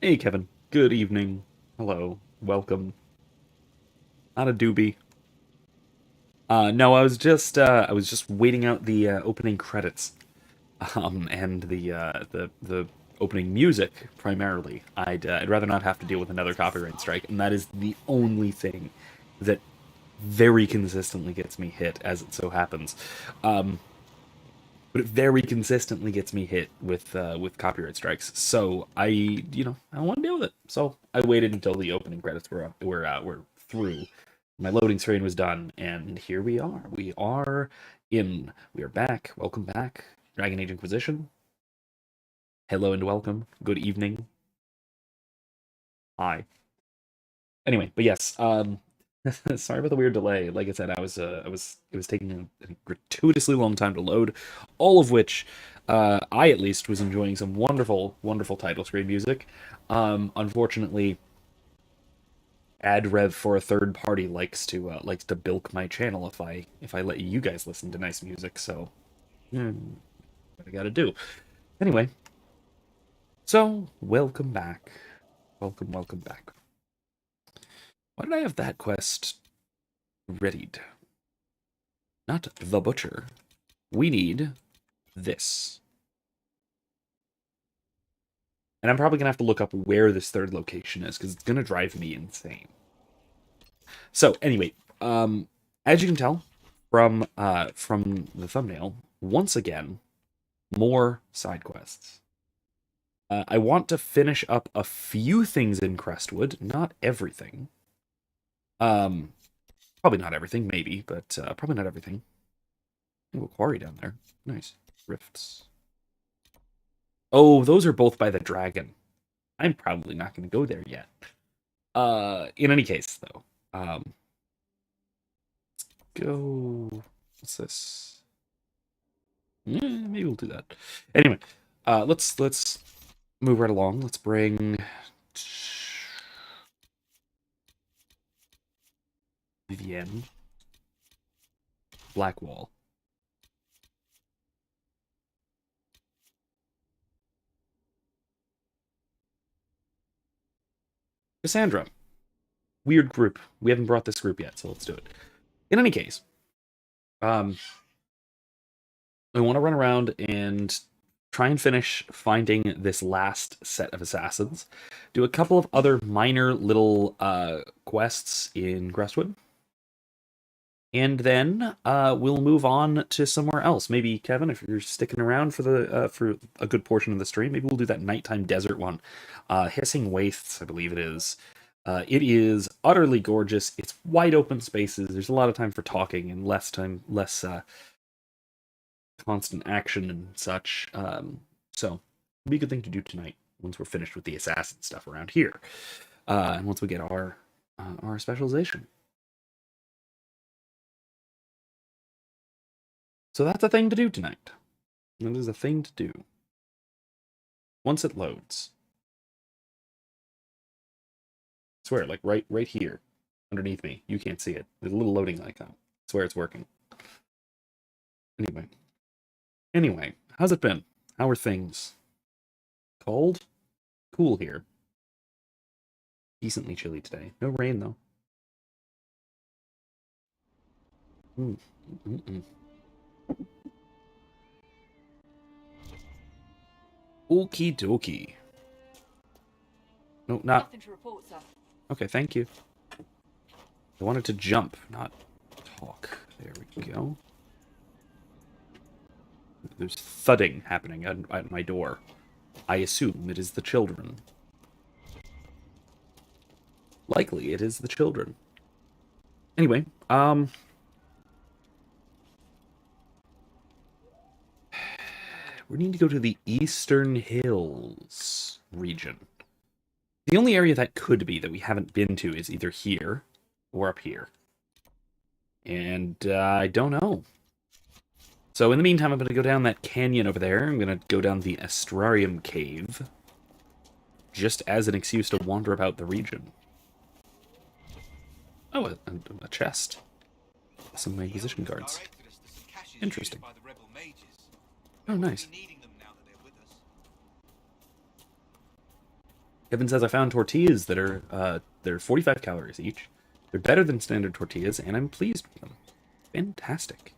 Hey, Kevin. Good evening. Hello. Welcome. Not a doobie. No, I was just waiting out the opening credits, and the opening music primarily. I'd rather not have to deal with another copyright strike, and that is the only thing that very consistently gets me hit, as it so happens. Um, but it very consistently gets me hit with copyright strikes. So I don't want to deal with it. So I waited until the opening credits were through. My loading screen was done, and here we are. We are back. Welcome back, Dragon Age Inquisition. Hello and welcome. Good evening. Hi. Anyway, but yes. Sorry about the weird delay. Like I said, it was taking a gratuitously long time to load, all of which, I at least was enjoying some wonderful, wonderful title screen music. Unfortunately, ad rev for a third party likes to bilk my channel if I let you guys listen to nice music. So, what I gotta do. Anyway, so welcome back, welcome back. Why did I have that quest readied? Not the butcher. We need this. And I'm probably going to have to look up where this third location is, because it's going to drive me insane. So, anyway, as you can tell from the thumbnail, once again, more side quests. I want to finish up a few things in Crestwood, not everything. Um, Probably not everything, maybe, but probably not everything. Ooh, a quarry down there. Nice. Rifts. Oh, those are both by the dragon. I'm probably not going to go there yet. In any case, though, go. What's this? Maybe we'll do that. Anyway, let's move right along. Let's bring Vivienne Blackwall. Cassandra. Weird group. We haven't brought this group yet, so let's do it. In any case, um, I want to run around and try and finish finding this last set of assassins. Do a couple of other minor little quests in Crestwood. And then we'll move on to somewhere else. Maybe Kevin, if you're sticking around for a good portion of the stream, maybe we'll do that nighttime desert one. Hissing Wastes, I believe it is. It is utterly gorgeous. It's wide open spaces. There's a lot of time for talking and less constant action and such. So it'll be a good thing to do tonight once we're finished with the assassin stuff around here, and once we get our specialization. So that's a thing to do tonight. That is a thing to do. Once it loads. I swear, like right here, underneath me. You can't see it. There's a little loading icon. I swear it's working. Anyway, how's it been? How are things? Cold? Cool here. Decently chilly today. No rain though. Mm-mm. Okie dokie. No, not. Nothing to report, sir. Okay, thank you. I wanted to jump, not talk. There we go. There's thudding happening at my door. I assume it is the children. Likely it is the children. Anyway, we need to go to the Eastern Hills region. The only area that could be that we haven't been to is either here or up here. And I don't know. So in the meantime, I'm going to go down that canyon over there. I'm going to go down the Astrarium Cave. Just as an excuse to wander about the region. Oh, a chest. Some of my Inquisition guards. Interesting. Oh, nice. Kevin says I found tortillas that are they're 45 calories each. They're better than standard tortillas, and I'm pleased with them. Fantastic.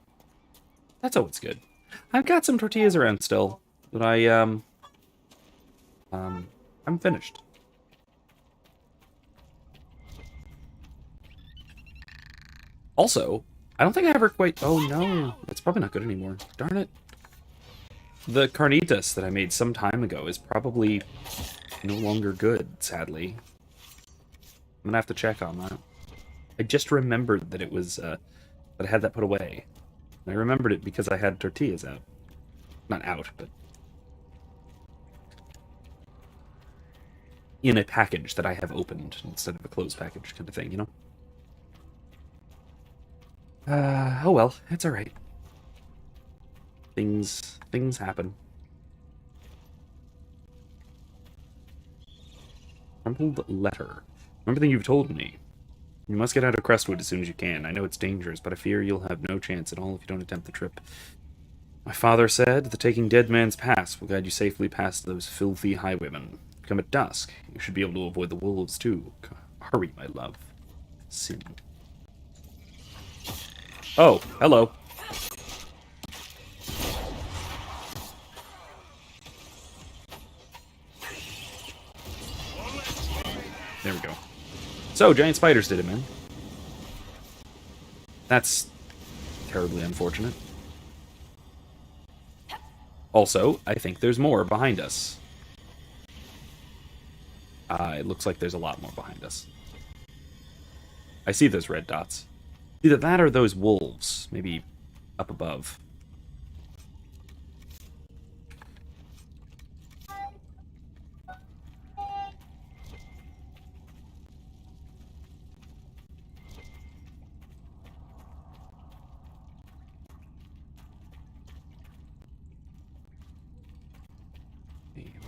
That's always good. I've got some tortillas around still, but I'm finished. Also, I don't think I ever quite... Oh no, it's probably not good anymore. Darn it. The carnitas that I made some time ago is probably no longer good, sadly. I'm gonna have to check on that. I just remembered that it was, that I had that put away. And I remembered it because I had tortillas out. Not out, but in a package that I have opened instead of a closed package kind of thing, you know? Oh well, it's alright. Things happen. Crumpled letter. Remember that you've told me. You must get out of Crestwood as soon as you can. I know it's dangerous, but I fear you'll have no chance at all if you don't attempt the trip. My father said, the taking Dead Man's Pass will guide you safely past those filthy highwaymen. Come at dusk. You should be able to avoid the wolves, too. Hurry, my love. Sin. Oh, hello. There we go. So, giant spiders did him in. That's terribly unfortunate. Also, I think there's more behind us. It looks like there's a lot more behind us. I see those red dots. Either that or those wolves, maybe up above.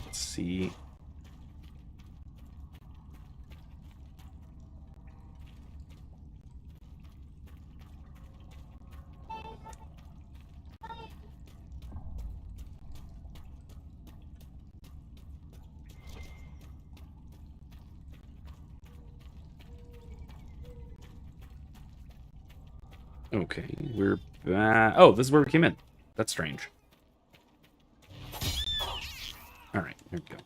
Let's see. Okay, we're oh, this is where we came in. That's strange. Alright, here we go.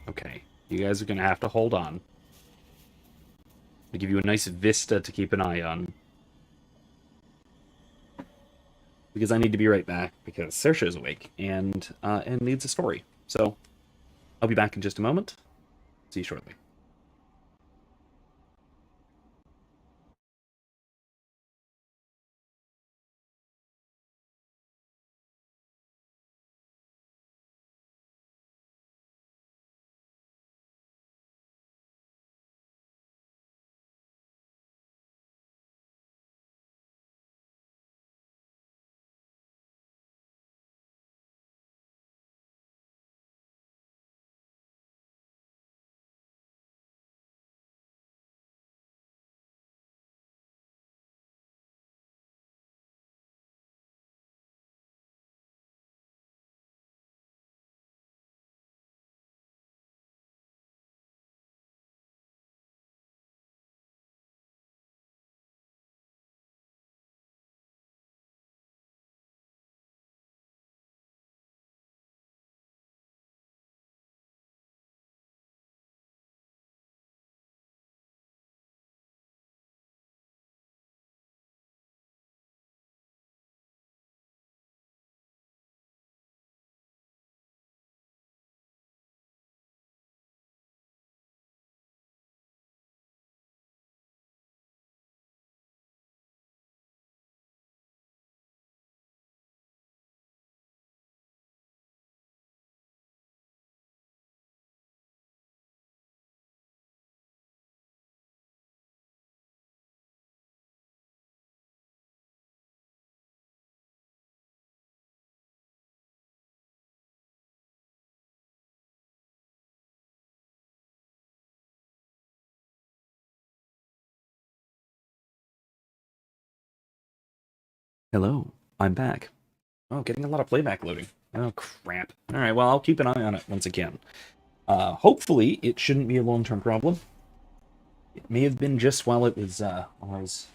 Okay, you guys are gonna have to hold on. To give you a nice vista to keep an eye on. Because I need to be right back, because Saoirse is awake, and needs a story. So, I'll be back in just a moment. See you shortly. Hello, I'm back. Oh, getting a lot of playback loading. Oh, crap. Alright, well, I'll keep an eye on it once again. Hopefully, it shouldn't be a long-term problem. It may have been just while I was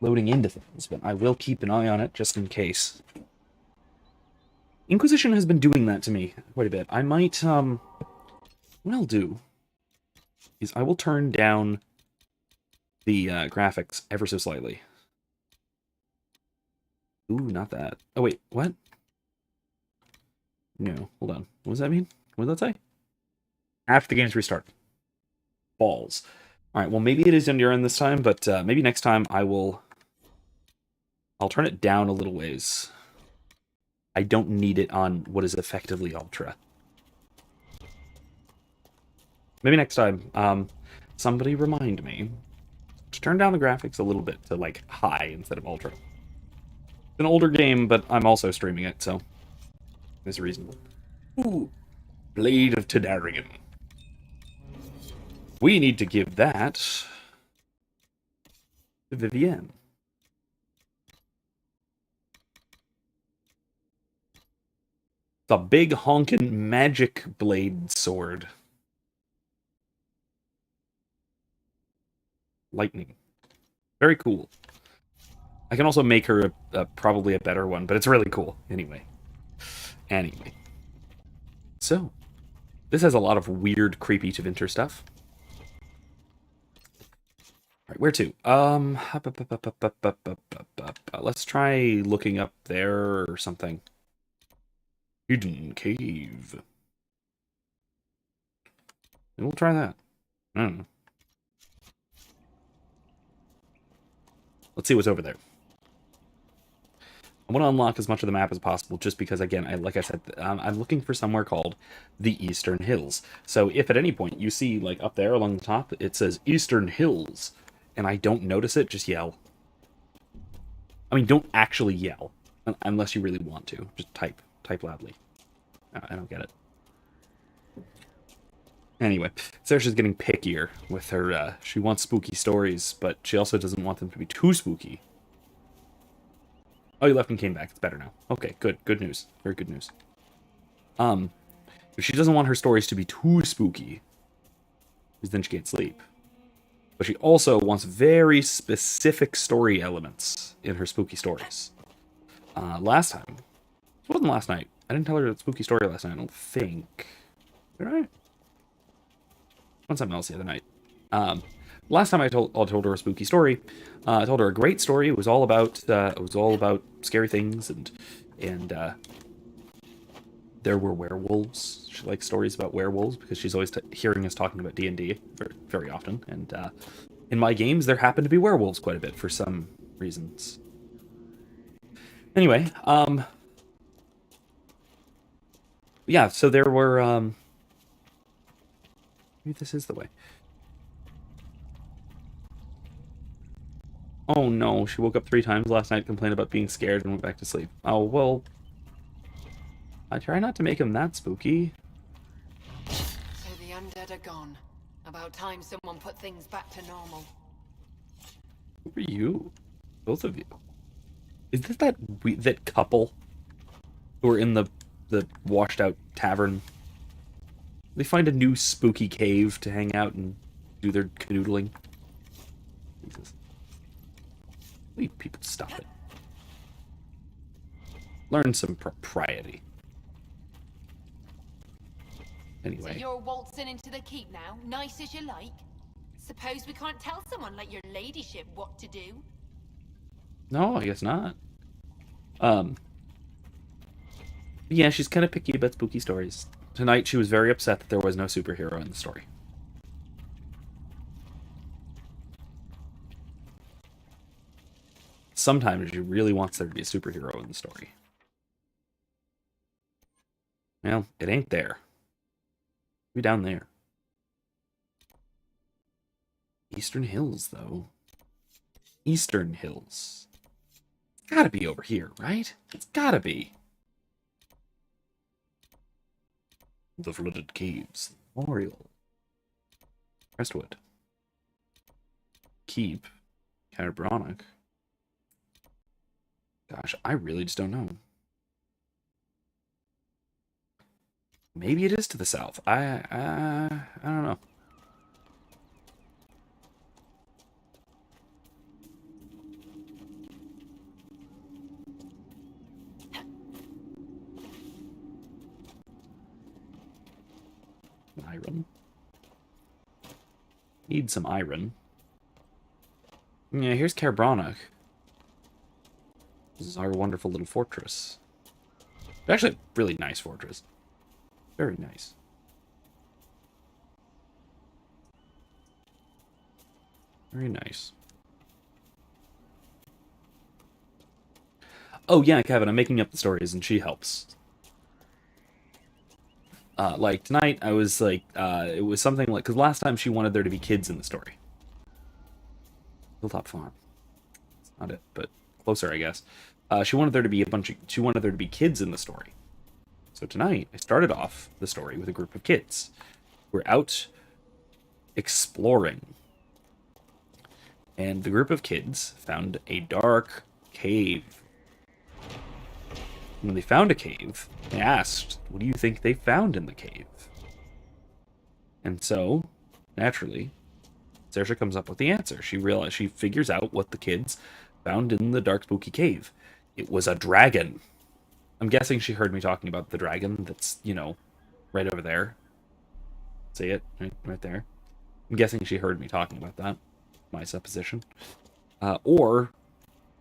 loading into things, but I will keep an eye on it just in case. Inquisition has been doing that to me quite a bit. I might, what I'll do is I will turn down the graphics ever so slightly. Ooh, not that. Oh, wait, what? No, hold on. What does that mean? What does that say? After the game's restart. Balls. Alright, well, maybe it is Endurin this time, but maybe next time I'll turn it down a little ways. I don't need it on what is effectively Ultra. Maybe next time, somebody remind me to turn down the graphics a little bit to, like, high instead of Ultra. It's an older game, but I'm also streaming it, so it's reasonable. Ooh, Blade of Tadarian. We need to give that to Vivienne. It's a big honkin' magic blade sword. Lightning. Very cool. I can also make her probably a better one, but it's really cool. Anyway. So, this has a lot of weird, creepy Tevinter stuff. Alright, where to? Let's try looking up there or something. Hidden cave. And we'll try that. I don't know. Let's see what's over there. I want to unlock as much of the map as possible, just because, again, like I said, I'm looking for somewhere called the Eastern Hills. So if at any point you see, like, up there along the top, it says Eastern Hills, and I don't notice it, just yell. I mean, don't actually yell, unless you really want to. Just type loudly. I don't get it. Anyway, Saoirse's getting pickier with her, she wants spooky stories, but she also doesn't want them to be too spooky. Oh, you left and came back. It's better now. Okay, good. Good news. Very good news. She doesn't want her stories to be too spooky, because then she can't sleep. But she also wants very specific story elements in her spooky stories. Last time, it wasn't last night. I didn't tell her a spooky story last night, I don't think. Did I? On something else the other night. Last time I told her a spooky story. I told her a great story. It was all about scary things and there were werewolves. She likes stories about werewolves because she's always hearing us talking about D&D very, very often. And in my games, there happen to be werewolves quite a bit for some reasons. Anyway, yeah. So there were maybe this is the way. Oh no, she woke up 3 times last night, complained about being scared, and went back to sleep. Oh, well, I try not to make him that spooky. So the undead are gone. About time someone put things back to normal. Who are you? Both of you. Is this that couple who are in the washed out tavern? They find a new spooky cave to hang out and do their canoodling. Jesus. Will you people stop it? Learn some propriety. Anyway. So you're waltzing into the keep now, nice as you like? Suppose we can't tell someone like your ladyship what to do? No, I guess not. Yeah, she's kind of picky about spooky stories. Tonight she was very upset that there was no superhero in the story. Sometimes she really wants there to be a superhero in the story. Well, it ain't there. Be down there. Eastern Hills, though. Eastern Hills. It's gotta be over here, right? It's gotta be. The Flooded Caves. Memorial. Crestwood. Keep. Caerbronic. Gosh, I really just don't know. Maybe it is to the south. I don't know. Iron. Need some iron. Yeah, here's Caerbranach. This is our wonderful little fortress. Actually, a really nice fortress. Very nice. Very nice. Oh yeah, Kevin, I'm making up the stories and she helps. Like tonight, I was like, it was something like, because last time she wanted there to be kids in the story. Hilltop Farm. That's not it, but closer, I guess. She wanted there to be she wanted there to be kids in the story. So tonight, I started off the story with a group of kids. We're out exploring. And the group of kids found a dark cave. When they found a cave, they asked, what do you think they found in the cave? And so, naturally, Saoirse comes up with the answer. She figures out what the kids found in the dark, spooky cave. It was a dragon. I'm guessing she heard me talking about the dragon that's, you know, right over there. See it? Right there. I'm guessing she heard me talking about that. My supposition. Or,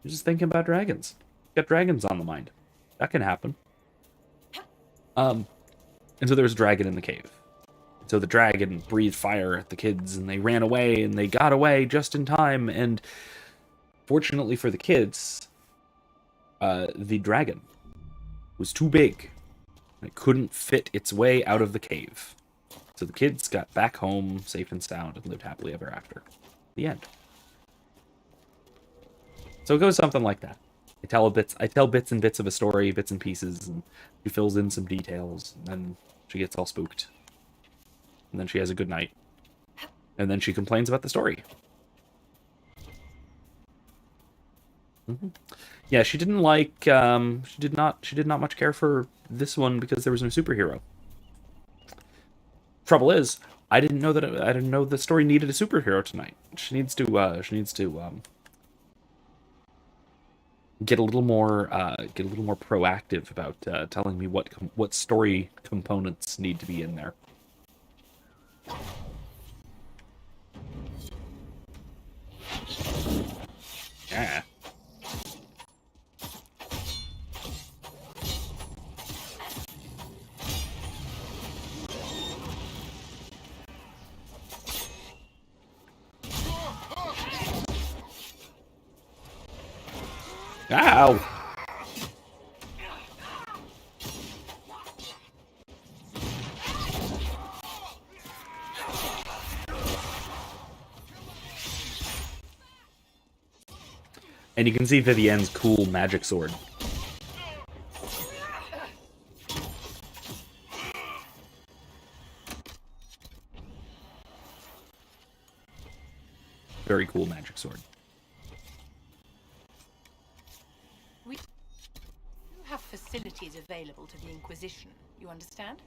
you're just thinking about dragons. Got dragons on the mind. That can happen. And so there was a dragon in the cave. So the dragon breathed fire at the kids, and they ran away, and they got away just in time. And fortunately for the kids, the dragon was too big. It couldn't fit its way out of the cave. So the kids got back home safe and sound and lived happily ever after. The end. So it goes something like that. I tell bits and bits of a story, bits and pieces, and she fills in some details, and then she gets all spooked. And then she has a good night. And then she complains about the story. Yeah, she didn't like she did not much care for this one because there was no superhero. Trouble is, I didn't know the story needed a superhero tonight. She needs to get a little more proactive about telling me what story components need to be in there. Yeah. Ow! And you can see Vivienne's cool magic sword. Very cool magic sword. We have facilities available to the Inquisition, you understand?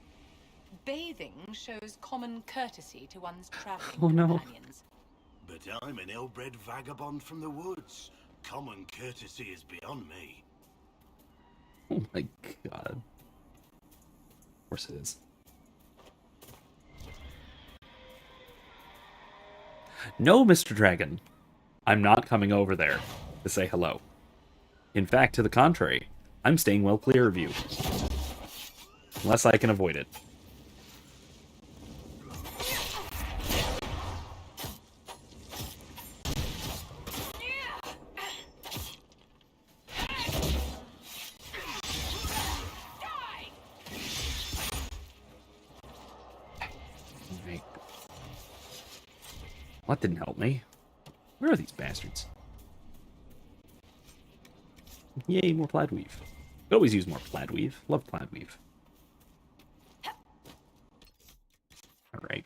Bathing shows common courtesy to one's traveling companions. But I'm an ill-bred vagabond from the woods. Common courtesy is beyond me. Oh my god. Of course it is. No, Mr. Dragon. I'm not coming over there to say hello. In fact, to the contrary, I'm staying well clear of you. Unless I can avoid it. That didn't help me. Where are these bastards? Yay, more plaid weave. Could always use more plaid weave. Love plaid weave. Alright.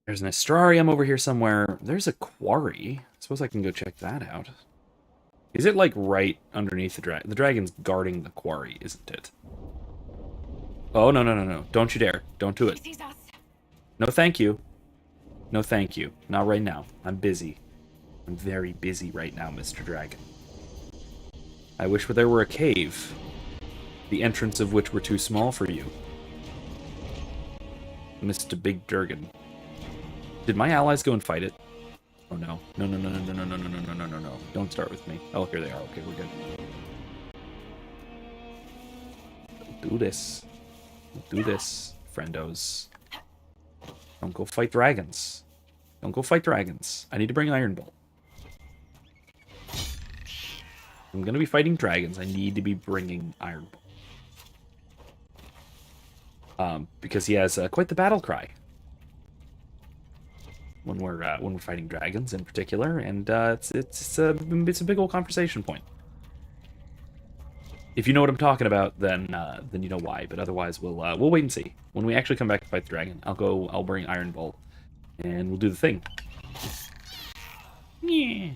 There's an astrarium over here somewhere. There's a quarry. I suppose I can go check that out. Is it, like, right underneath the dragon? The dragon's guarding the quarry, isn't it? Oh, no, no, no, no. Don't you dare. Don't do it. He sees us. No, thank you. No, thank you. Not right now. I'm busy. I'm very busy right now, Mr. Dragon. I wish there were a cave, the entrance of which were too small for you. Mr. Big Durgan. Did my allies go and fight it? Oh no. No, no, no, no, no, no, no, no, no, no, no, no, no. Don't start with me. Oh, here they are. Okay, we're good. Don't do this. Don't do this, friendos. Don't go fight dragons. Don't go fight dragons. I need to bring Iron Bolt. I'm gonna be fighting dragons. I need to be bringing Iron Bolt. Because he has quite the battle cry when we're fighting dragons in particular, and it's a big old conversation point. If you know what I'm talking about, then you know why. But otherwise, we'll wait and see. When we actually come back to fight the dragon, I'll bring Iron Bolt, and we'll do the thing. Yeah.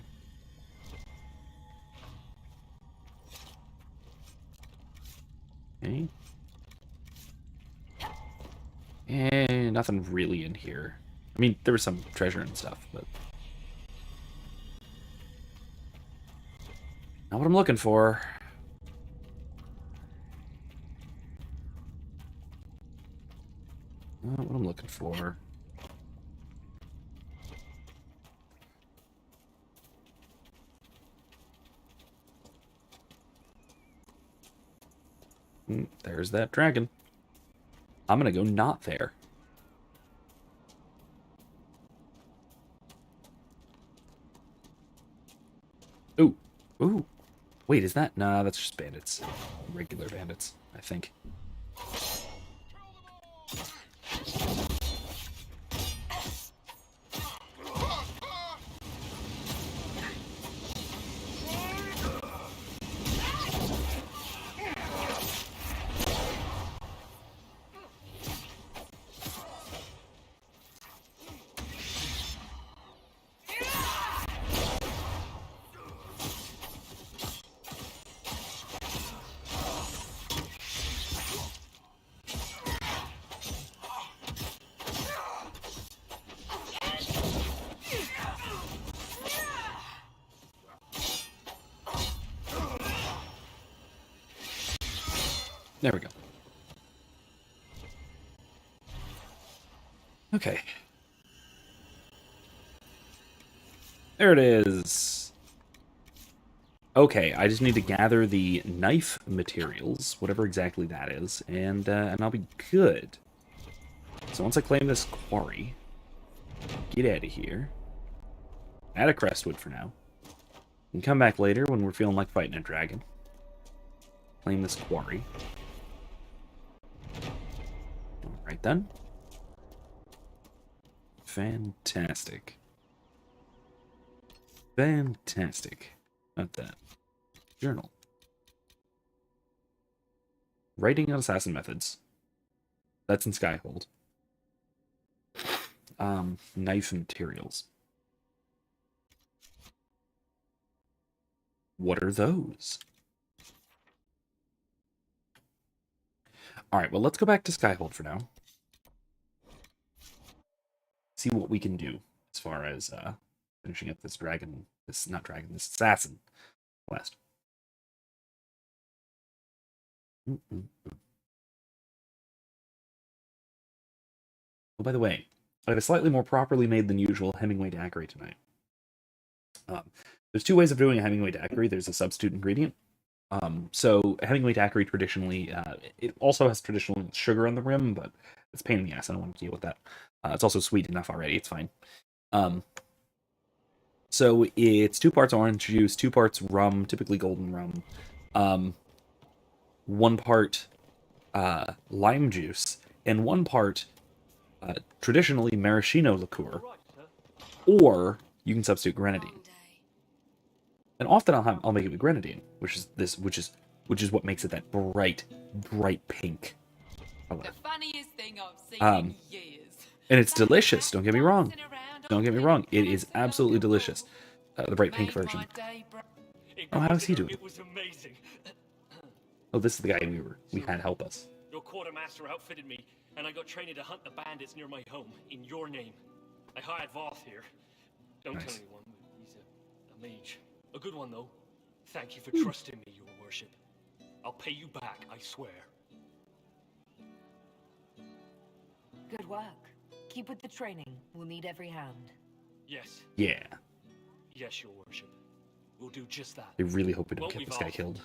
Okay. And nothing really in here. I mean, there was some treasure and stuff, but not what I'm looking for. Not what I'm looking for. There's that dragon. I'm gonna go not there. Ooh. Ooh. Wait, is that? Nah, that's just bandits. Regular bandits, I think. There we go. Okay. There it is. Okay, I just need to gather the knife materials, whatever exactly that is, and I'll be good. So once I claim this quarry, get out of here. Add a crestwood for now. And come back later when we're feeling like fighting a dragon. Claim this quarry. Alright then. Fantastic. Fantastic. Not that. Journal. Writing on assassin methods. That's in Skyhold. Knife materials. What are those? Alright, well, let's go back to Skyhold for now. See what we can do as far as finishing up this dragon. This assassin quest. Oh, by the way, I have a slightly more properly made than usual Hemingway Daiquiri tonight. There's two ways of doing a Hemingway Daiquiri. There's a substitute ingredient. So Hemingway Daiquiri traditionally, it also has traditional sugar on the rim, but it's a pain in the ass. I don't want to deal with that. It's also sweet enough already. It's fine. So it's 2 parts orange juice, 2 parts rum, typically golden rum, 1 part lime juice, and 1 part traditionally maraschino liqueur, or you can substitute grenadine. And often I'll make it with grenadine, which is what makes it that bright pink color. The funniest thing I've seen in years. And it's delicious. Don't get me wrong. Don't get me wrong. It is absolutely delicious. The bright pink version. Oh, how's he doing? It was amazing. Oh, this is the guy we had help us. Your quartermaster outfitted me, and I got trained to hunt the bandits near my home, in your name. I hired Voth here. Don't Nice. tell anyone, he's a mage. A good one, though. Thank you for trusting me, your worship. I'll pay you back, I swear. Good work. Keep with the training. We'll need every hand. Yes. Yeah. Yes, your worship. We'll do just that. I really hope we don't Won't get we, this guy Voth? killed.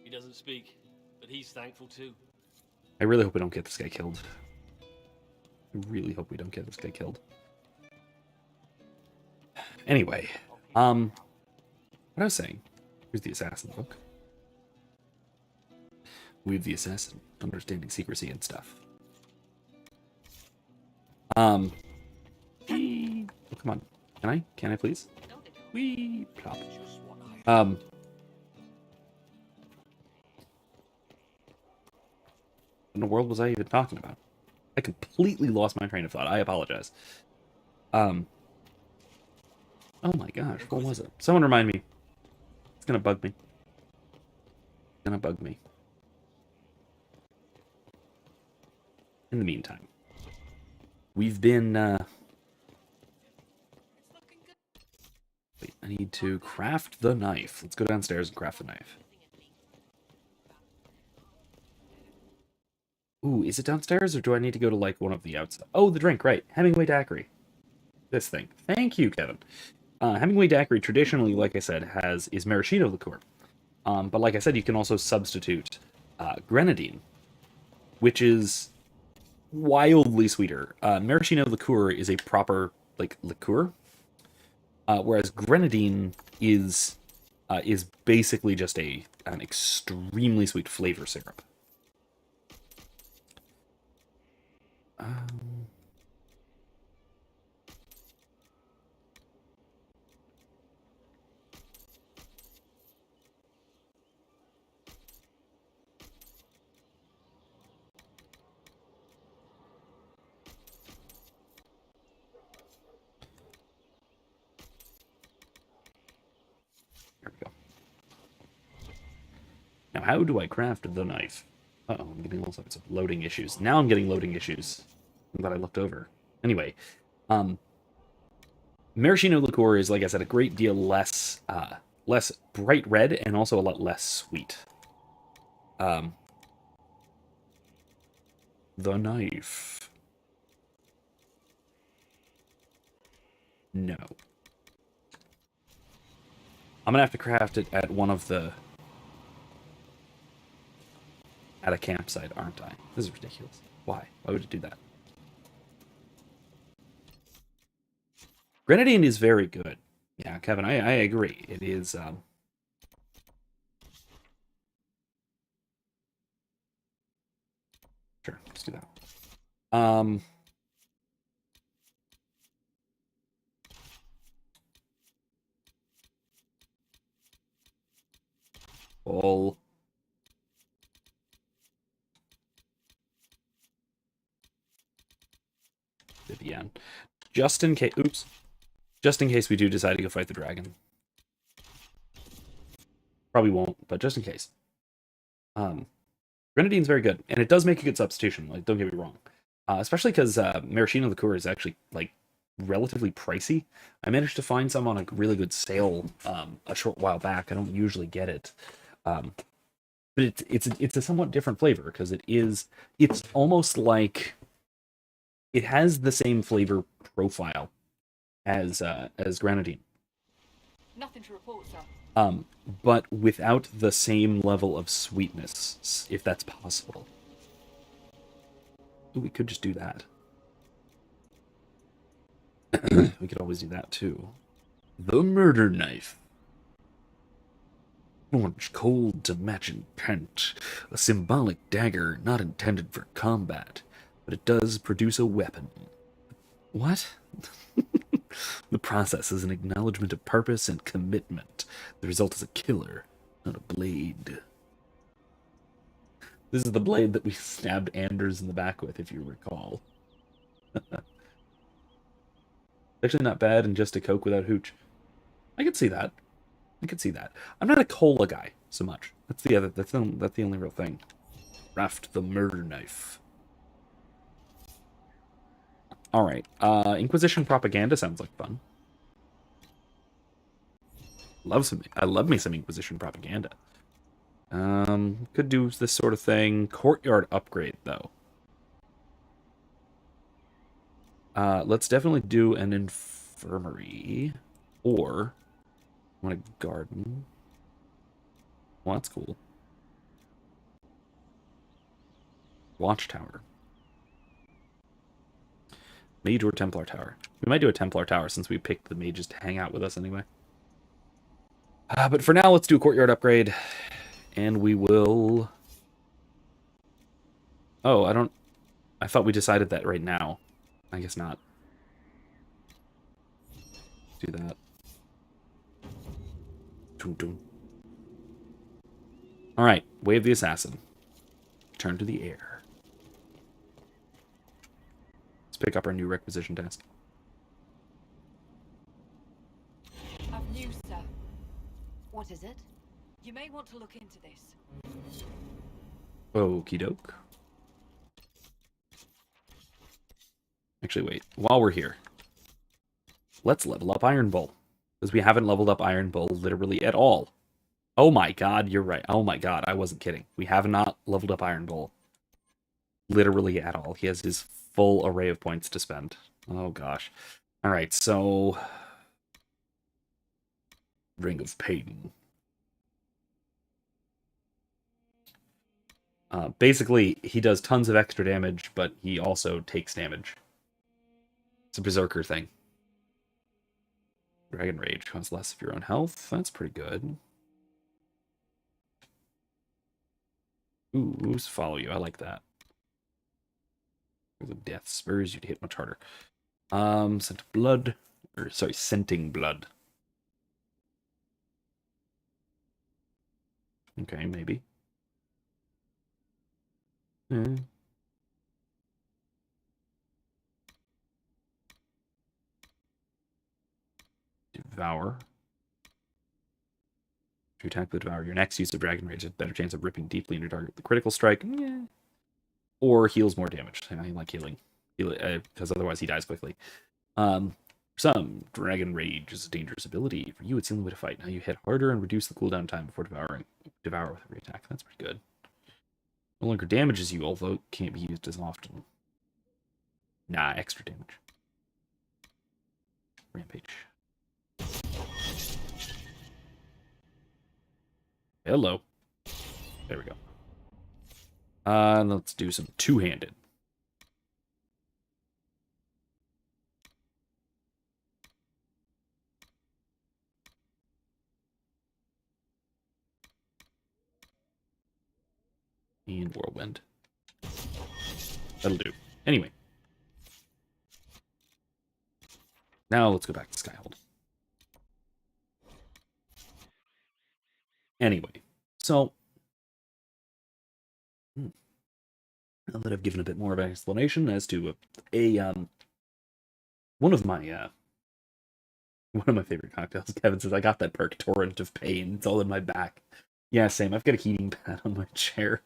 He doesn't speak, but he's thankful too. I really hope we don't get this guy killed. I really hope we don't get this guy killed. Anyway, what I was saying, here's the assassin book. We have the assassin, understanding secrecy and stuff. Oh, come on. Can I please? Wee, plop. What in the world was I even talking about? I completely lost my train of thought. I apologize. Oh my gosh, what was it? Someone remind me. It's gonna bug me. It's gonna bug me. In the meantime, we've been, wait, I need to craft the knife. Let's go downstairs and craft the knife. Ooh, is it downstairs, or do I need to go to, like, one of the outside? Oh, the drink, right. Hemingway Daiquiri. This thing. Thank you, Kevin. Hemingway Daiquiri, traditionally, like I said, is maraschino liqueur. But like I said, you can also substitute grenadine, which is wildly sweeter. Maraschino liqueur is a proper, like, liqueur, whereas grenadine is basically just an extremely sweet flavor syrup. There we go. Now, how do I craft the knife? Uh-oh, I'm getting all sorts of loading issues. Now I'm getting loading issues that I looked over. Anyway, maraschino liqueur is, like I said, a great deal less bright red and also a lot less sweet. The knife. No. I'm gonna have to craft it at at a campsite, aren't I? This is ridiculous. Why? Why would it do that? Grenadine is very good. Yeah, Kevin, I agree. It is, sure, let's do that. All Vivian. Just in case, oops. Just in case we do decide to go fight the dragon. Probably won't, but just in case. Grenadine's very good, and it does make a good substitution, like, don't get me wrong. Especially because maraschino liqueur is actually, like, relatively pricey. I managed to find some on a really good sale a short while back. I don't usually get it. But it's a somewhat different flavor, because it's almost like it has the same flavor profile as grenadine. Nothing to report, sir. But without the same level of sweetness, if that's possible. Ooh, we could just do that. We could always do that too. The murder knife. Orange cold to match intent. A symbolic dagger not intended for combat, but it does produce a weapon. What? The process is an acknowledgement of purpose and commitment. The result is a killer, not a blade. This is the blade that we stabbed Anders in the back with, if you recall. Actually not bad, and just a Coke without hooch. I could see that. I could see that. I'm not a cola guy so much. That's the other. That's the only real thing. Raft the murder knife. All right. Inquisition propaganda sounds like fun. I love me some Inquisition propaganda. Could do this sort of thing. Courtyard Upgrade, though. Let's definitely do an infirmary. Or, I want a garden. Well, that's cool. Watchtower. Mage or Templar Tower. We might do a Templar Tower since we picked the mages to hang out with us anyway. But for now, let's do a Courtyard Upgrade. And we will... Oh, I thought we decided that right now. I guess not. Do that. Dun, dun. All right, Wave the Assassin. Turn to the air. Let's pick up our new requisition task. I've news, sir. What is it? You may want to look into this. Okie doke. Actually, wait. While we're here, let's level up Iron Bull. Because we haven't leveled up Iron Bull literally at all. Oh my god, you're right. Oh my god, I wasn't kidding. We have not leveled up Iron Bull literally at all. He has his full array of points to spend. Oh gosh. Alright, so... Ring of Pain. Basically, he does tons of extra damage, but he also takes damage. It's a Berserker thing. Dragon Rage costs less of your own health. That's pretty good. Ooh, follow you. I like that. The death spurs you to hit much harder. Scent blood. Or, sorry, scenting blood. Okay, maybe. Devour. To attack the Devour, your next use of Dragon Rage has a better chance of ripping deeply into target with the critical strike. Or heals more damage. I like healing. Because otherwise he dies quickly. Some, Dragon Rage is a dangerous ability. For you, it's the only way to fight. Now you hit harder and reduce the cooldown time before Devour with every attack. That's pretty good. No longer damages you, although it can't be used as often. Nah, extra damage. Rampage. Hello. There we go. Let's do some two-handed. And Whirlwind. That'll do. Anyway. Now let's go back to Skyhold. Anyway. So. Now that I've given a bit more of an explanation as to one of my favorite cocktails, Kevin says, I got that perk, Torrent of Pain. It's all in my back. Yeah, same. I've got a heating pad on my chair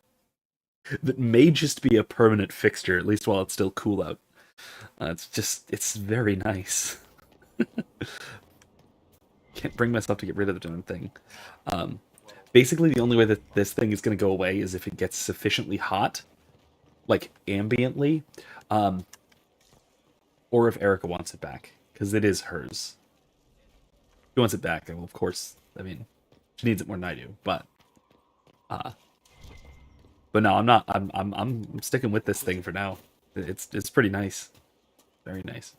that may just be a permanent fixture, at least while it's still cool out. It's very nice. Can't bring myself to get rid of the darn thing. Basically, the only way that this thing is going to go away is if it gets sufficiently hot, like ambiently, or if Erica wants it back, because it is hers. If she wants it back, well, of course, I mean, she needs it more than I do, but no, I'm not. I'm sticking with this thing for now. It's pretty nice, very nice.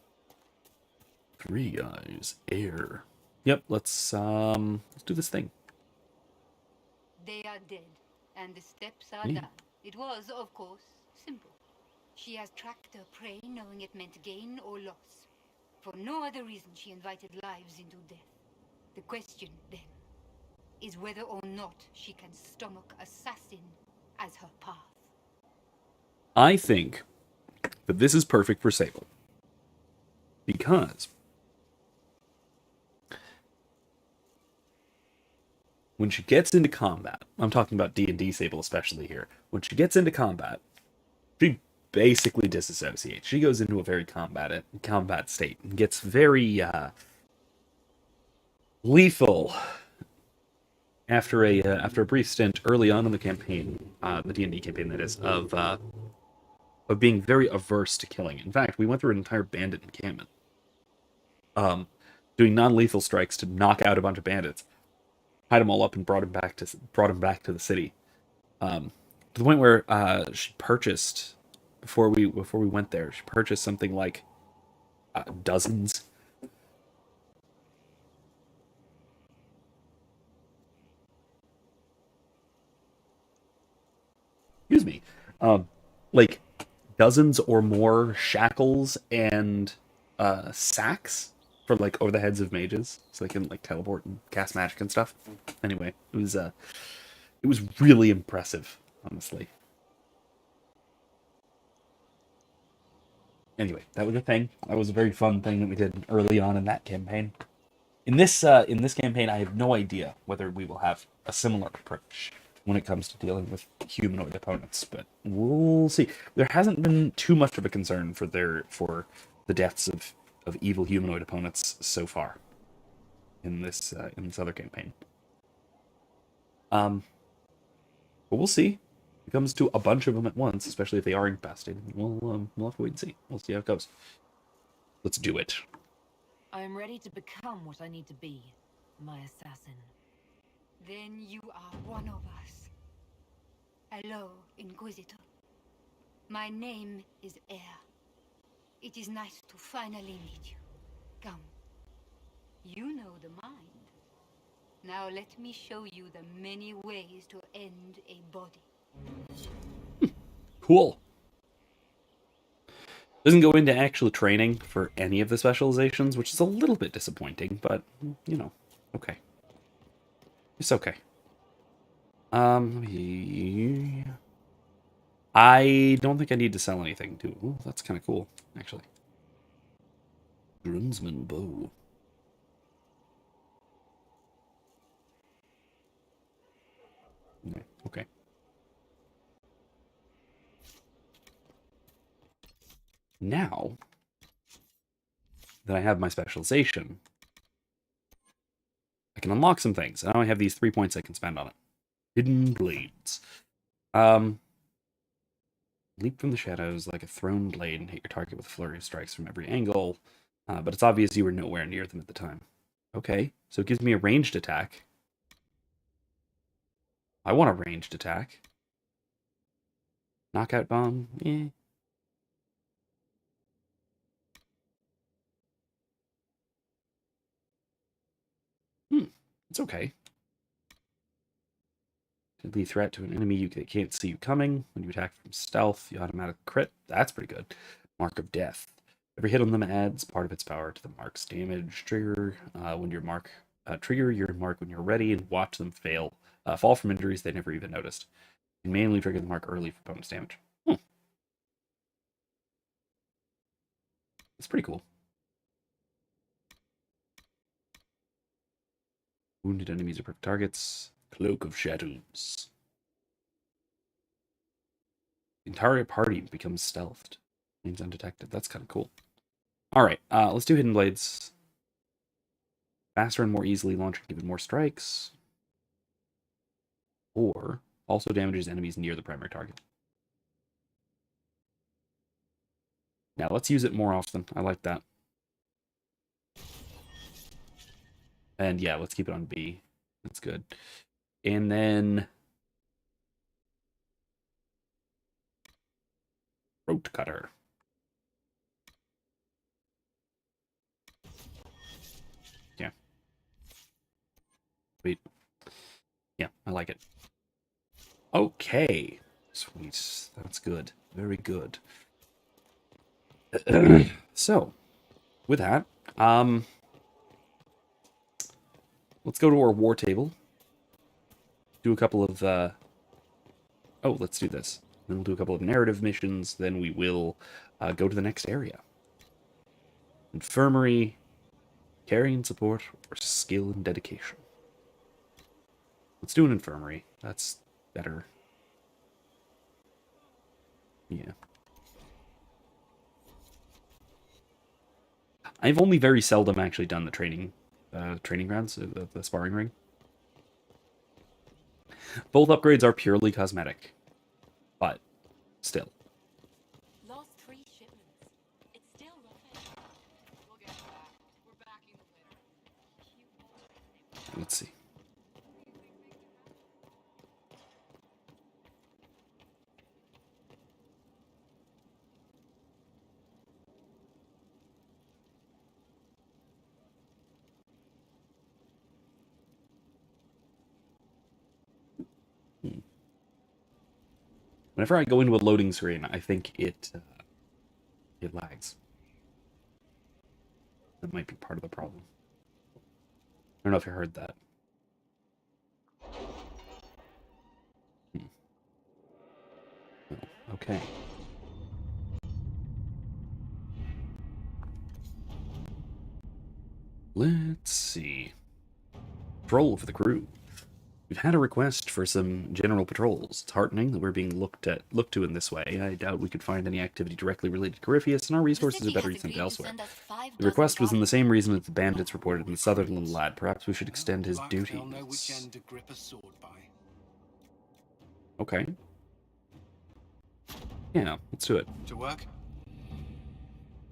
Three guys, air. Yep, let's do this thing. They are dead, and the steps are done. It was, of course, simple. She has tracked her prey, knowing it meant gain or loss. For no other reason, she invited lives into death. The question, then, is whether or not she can stomach assassin as her path. I think that this is perfect for Sable. Because when she gets into combat, I'm talking about D&D Sable especially here. When she gets into combat, she basically disassociates. She goes into a very combat state and gets very lethal after a brief stint early on in the campaign, the D&D campaign that is, of being very averse to killing. In fact, we went through an entire bandit encampment, doing non-lethal strikes to knock out a bunch of bandits, tied them all up, and brought him back to the city. To the point where she purchased before we went there. She purchased something like dozens. Excuse me. Like dozens or more shackles and sacks for like over the heads of mages, so they can like teleport and cast magic and stuff. Anyway, it was really impressive, honestly. Anyway, that was a thing. That was a very fun thing that we did early on in that campaign. In this campaign, I have no idea whether we will have a similar approach when it comes to dealing with humanoid opponents, but we'll see. There hasn't been too much of a concern for the deaths of evil humanoid opponents so far in this other campaign. But we'll see. It comes to a bunch of them at once, especially if they are infested. We'll have to wait and see. We'll see how it goes. Let's do it. I am ready to become what I need to be, my assassin. Then you are one of us. Hello, Inquisitor. My name is Air. It is nice to finally meet you. Come. You know the mind. Now let me show you the many ways to end a body. Cool. Doesn't go into actual training for any of the specializations, which is a little bit disappointing, but, you know, okay. It's okay. I don't think I need to sell anything, too. Ooh, that's kind of cool, actually. Grunsman bow. Okay. Now that I have my specialization, I can unlock some things. Now I have these 3 points I can spend on it. Hidden blades. Leap from the shadows like a thrown blade and hit your target with a flurry of strikes from every angle. But it's obvious you were nowhere near them at the time. Okay, so it gives me a ranged attack. I want a ranged attack. Knockout bomb? Eh. It's okay. Deadly threat to an enemy you can't see you coming. When you attack from stealth, you automatic crit. That's pretty good. Mark of death. Every hit on them adds part of its power to the mark's damage. Trigger when your mark trigger your mark when you're ready and watch them fall from injuries they never even noticed. You can manually trigger the mark early for bonus damage. It's pretty cool. Wounded enemies are perfect targets. Cloak of Shadows. The entire party becomes stealthed. Means undetected. That's kind of cool. Alright, let's do Hidden Blades. Faster and more easily launching even more strikes. Or also damages enemies near the primary target. Now let's use it more often. I like that. And yeah, let's keep it on B. That's good. And then Throat Cutter. Yeah. Wait. Yeah, I like it. Okay. Sweet. That's good. Very good. So, with that, let's go to our war table. Do a couple of, let's do this. Then we'll do a couple of narrative missions. Then we will go to the next area. Infirmary, carry and support, or skill and dedication. Let's do an infirmary. That's better. Yeah. I've only very seldom actually done the training grounds, the sparring ring. Both upgrades are purely cosmetic, but still. Lost 3 shipments. It's still nothing. We'll get back. We're backing them later. Let's see. Whenever I go into a loading screen, I think it lags. That might be part of the problem. I don't know if you heard that. Oh, okay. Let's see. Patrol for the crew. We've had a request for some general patrols. It's heartening that we're being looked to in this way. I doubt we could find any activity directly related to Corypheus, and our resources are better sent elsewhere. The request was in the same reason that the bandits reported in the southern little lad. Perhaps we should extend his duties. Okay. Yeah, let's do it. To work?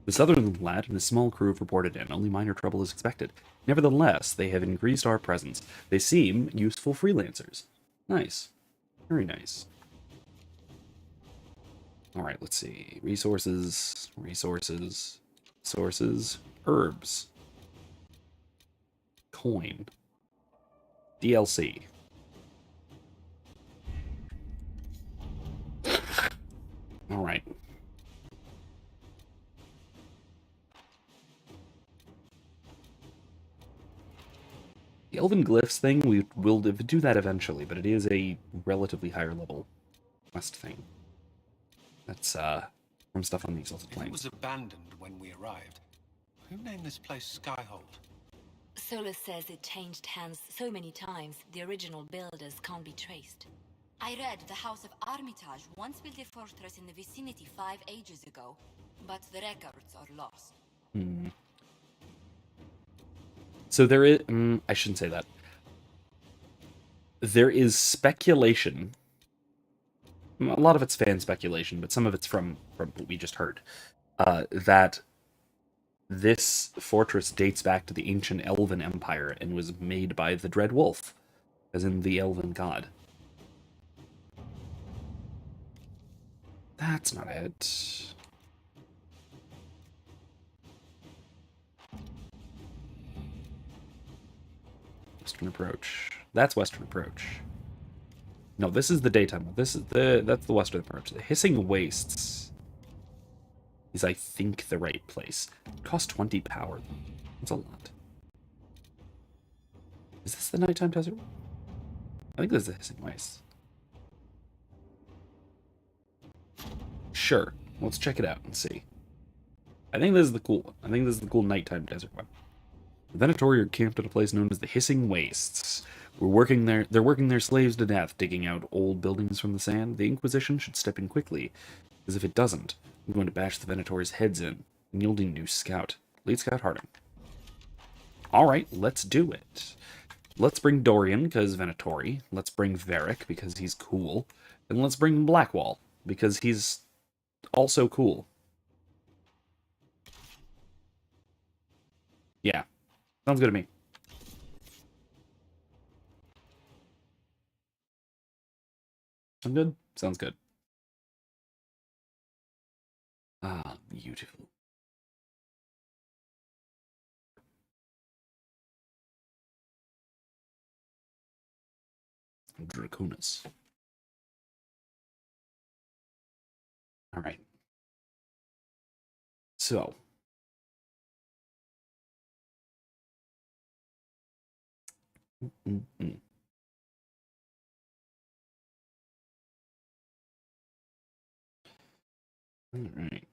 The southern little lad and a small crew have reported in. Only minor trouble is expected. Nevertheless, they have increased our presence. They seem useful freelancers. Nice. Very nice. Alright, let's see. Resources. Herbs. Coin. DLC. Alright. The Elven Glyphs thing, we will do that eventually, but it is a relatively higher level quest thing. That's, from stuff on the Exalted Plains. It was abandoned when we arrived. Who named this place Skyhold? Solus says it changed hands so many times, the original builders can't be traced. I read the House of Armitage once built a fortress in the vicinity 5 ages ago, but the records are lost. So there is... I shouldn't say that. There is speculation. A lot of it's fan speculation, but some of it's from what we just heard. That this fortress dates back to the ancient Elven Empire and was made by the Dread Wolf, as in the Elven god. That's not it. Western Approach. That's Western Approach. No, this is the daytime. That's the Western Approach. The Hissing Wastes is, I think, the right place. It costs 20 power. That's a lot. Is this the nighttime desert? I think this is the Hissing Wastes. Sure. Let's check it out and see. I think this is the cool one. I think this is the cool nighttime desert one. The Venatori are camped at a place known as the Hissing Wastes. They're working their slaves to death, digging out old buildings from the sand. The Inquisition should step in quickly, because if it doesn't, I'm going to bash the Venatori's heads in, and you'll need a new scout. Lead Scout Harding. Alright, let's do it. Let's bring Dorian, because Venatori. Let's bring Varric, because he's cool. And let's bring Blackwall, because he's also cool. Yeah. Sounds good to me. Sound good? Sounds good. Ah, beautiful. Draconis. All right. So. All right.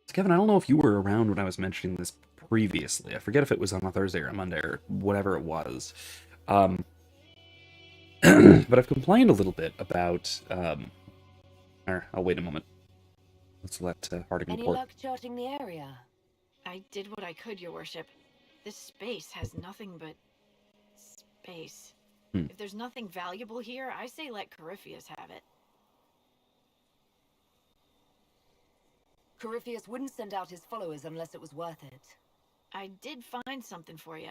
So Kevin, I don't know if you were around when I was mentioning this previously. I forget if it was on a Thursday or a Monday or whatever it was. But I've complained a little bit about... I'll wait a moment. Let's let Harding Any report. luck charting the area? I did what I could, your worship. This space has nothing but... space. If there's nothing valuable here, I say let Corypheus have it. Corypheus wouldn't send out his followers unless it was worth it. I did find something for you.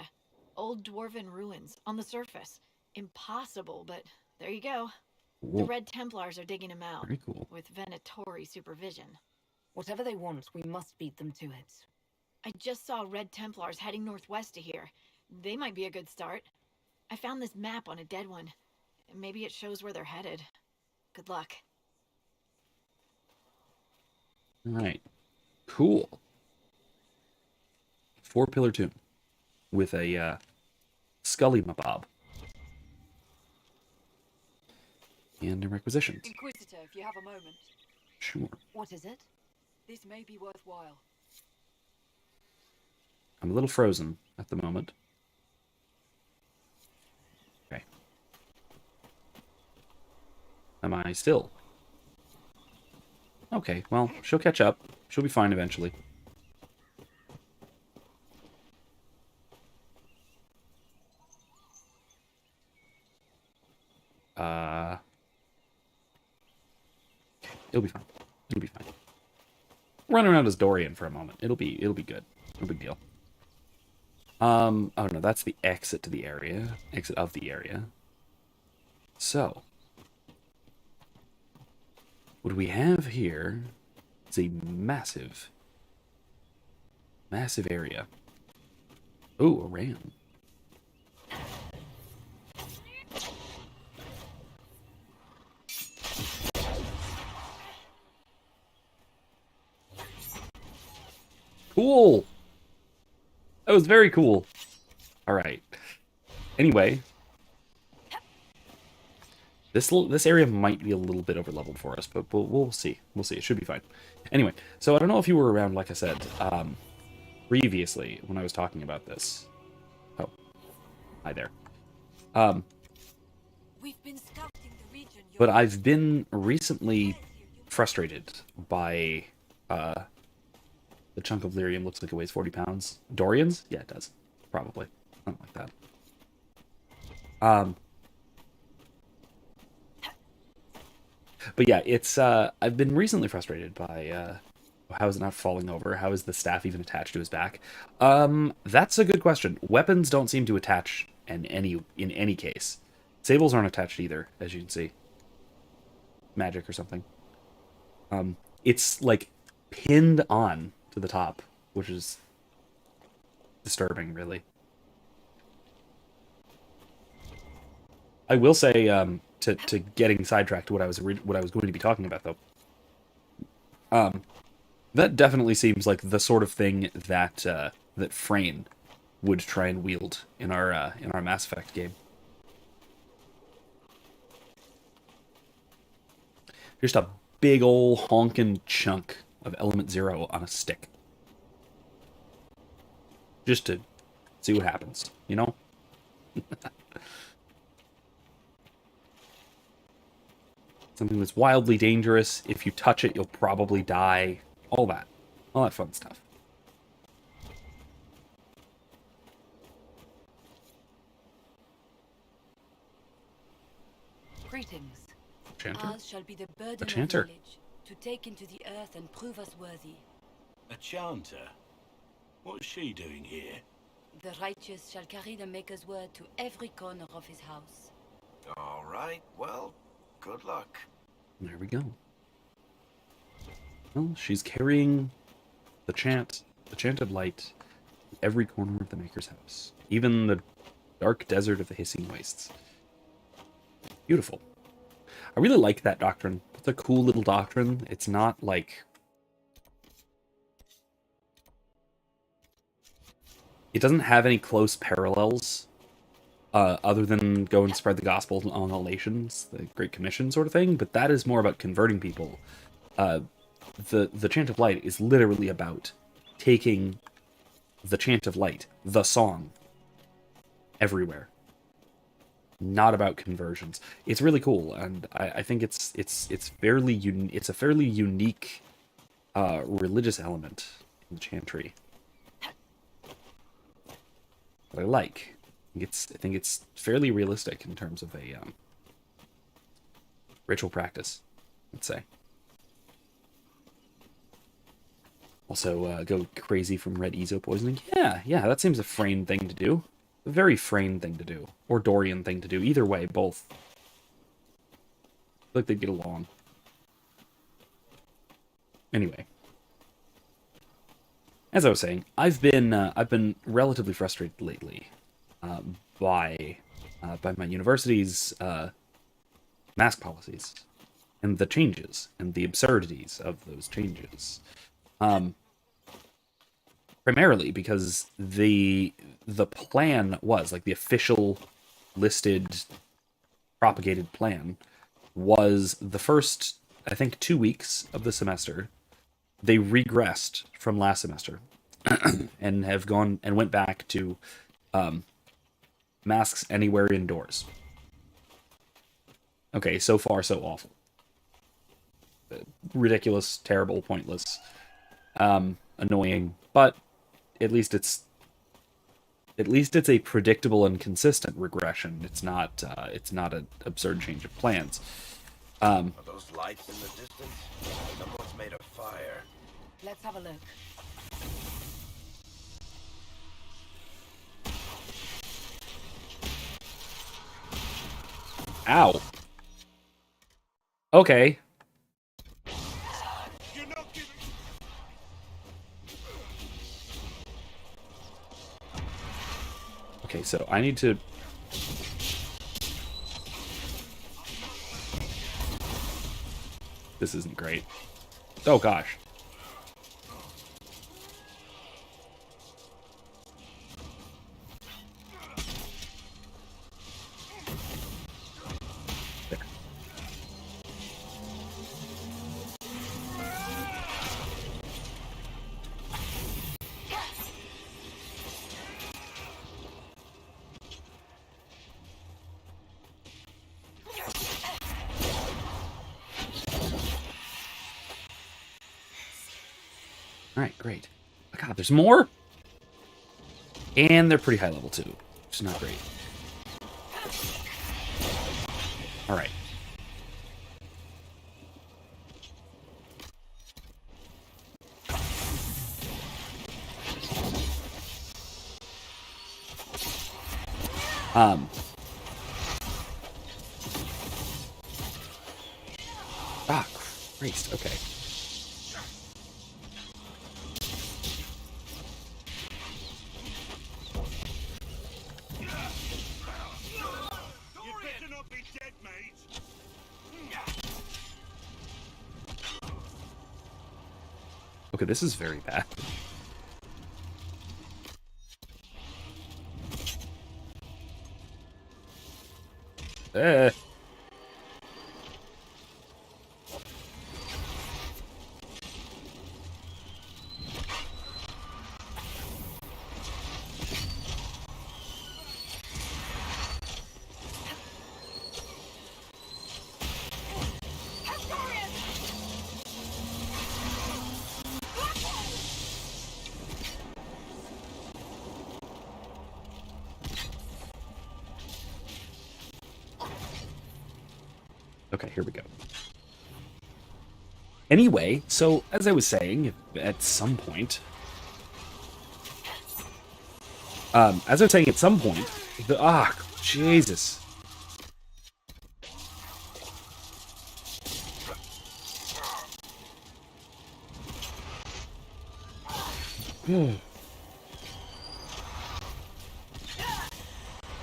Old dwarven ruins, on the surface. Impossible, but there you go. The Cool. Red Templars are digging him out. Very cool. With Venatori supervision. Whatever they want, we must beat them to it. I just saw Red Templars heading northwest to here. They might be a good start. I found this map on a dead one. Maybe it shows where they're headed. Good luck. Alright. Cool. 4-pillar tomb. With a Scully Mabob. And a requisitions. Inquisitor, if you have a moment. Sure. What is it? This may be worthwhile. I'm a little frozen at the moment. Okay. Am I still? Okay, well, she'll catch up. She'll be fine eventually. It'll be fine. It'll be fine. Run around as Dorian for a moment. It'll be good. No big deal. Oh no, that's the exit to the area. Exit of the area. So, what we have here is a massive area. Oh, a ram. Cool. That was very cool. All right. Anyway, this area might be a little bit overleveled for us, but we'll see. We'll see. It should be fine. Anyway, so I don't know if you were around, like I said, previously when I was talking about this. Oh, hi there. We've been scouting the region. But I've been recently frustrated by the chunk of lyrium. Looks like it weighs 40 pounds. Dorian's? Yeah, it does. Probably. Something like that. But yeah, it's I've been recently frustrated by how is it not falling over? How is the staff even attached to his back? That's a good question. Weapons don't seem to attach in any case. Sables aren't attached either, as you can see. Magic or something. It's like pinned on to the top, which is disturbing, really. I will say, to getting sidetracked to what I was going to be talking about, though. That definitely seems like the sort of thing that that Frayne would try and wield in our Mass Effect game. Just a big ol' honkin' chunk of Element Zero on a stick. Just to see what happens, you know? Something that's wildly dangerous. If you touch it, you'll probably die. All that fun stuff. Greetings. Chanter? Ours shall be the burden of chanter. village, to take into the earth and prove us worthy. A chanter? What's she doing here? The righteous shall carry the Maker's word to every corner of his house. All right, well, good luck. There we go. Well, she's carrying the chant of light to every corner of the Maker's house. Even the dark desert of the hissing wastes. Beautiful. I really like that doctrine. It's a cool little doctrine. It's not like... It doesn't have any close parallels other than go and spread the gospel on all nations, the Great Commission sort of thing, but that is more about converting people. The Chant of Light is literally about taking the Chant of Light, the song, everywhere. not about conversions. It's really cool, and I think it's fairly it's a fairly unique religious element in Chantry that I like. I think it's fairly realistic in terms of a ritual practice, let's say. Also, go crazy from red Ezo poisoning. Yeah, that seems a Frayne thing to do. A very Frayne thing to do. Or Dorian thing to do. Either way, both. I feel like they'd get along. Anyway. As I was saying, I've been relatively frustrated lately by my university's mask policies and the changes and the absurdities of those changes. Primarily because the plan was, like, the official listed propagated plan was the first, I think, 2 weeks of the semester they regressed from last semester and have gone and went back to masks anywhere indoors. Okay, so far so awful. Ridiculous, terrible, pointless, annoying, but at least it's a predictable and consistent regression. It's not an absurd change of plans. Are those lights in the distance? Someone's made a fire. Let's have a look. Ow. Okay. You're not giving... Okay, so I need to... This isn't great. Oh, gosh. There. Alright, great. Oh, God, there's more? And they're pretty high level, too. Which is not great. Alright. Ah, Christ, okay. Okay, this is very bad. Okay, here we go. Anyway, so as I was saying, at some point, Jesus.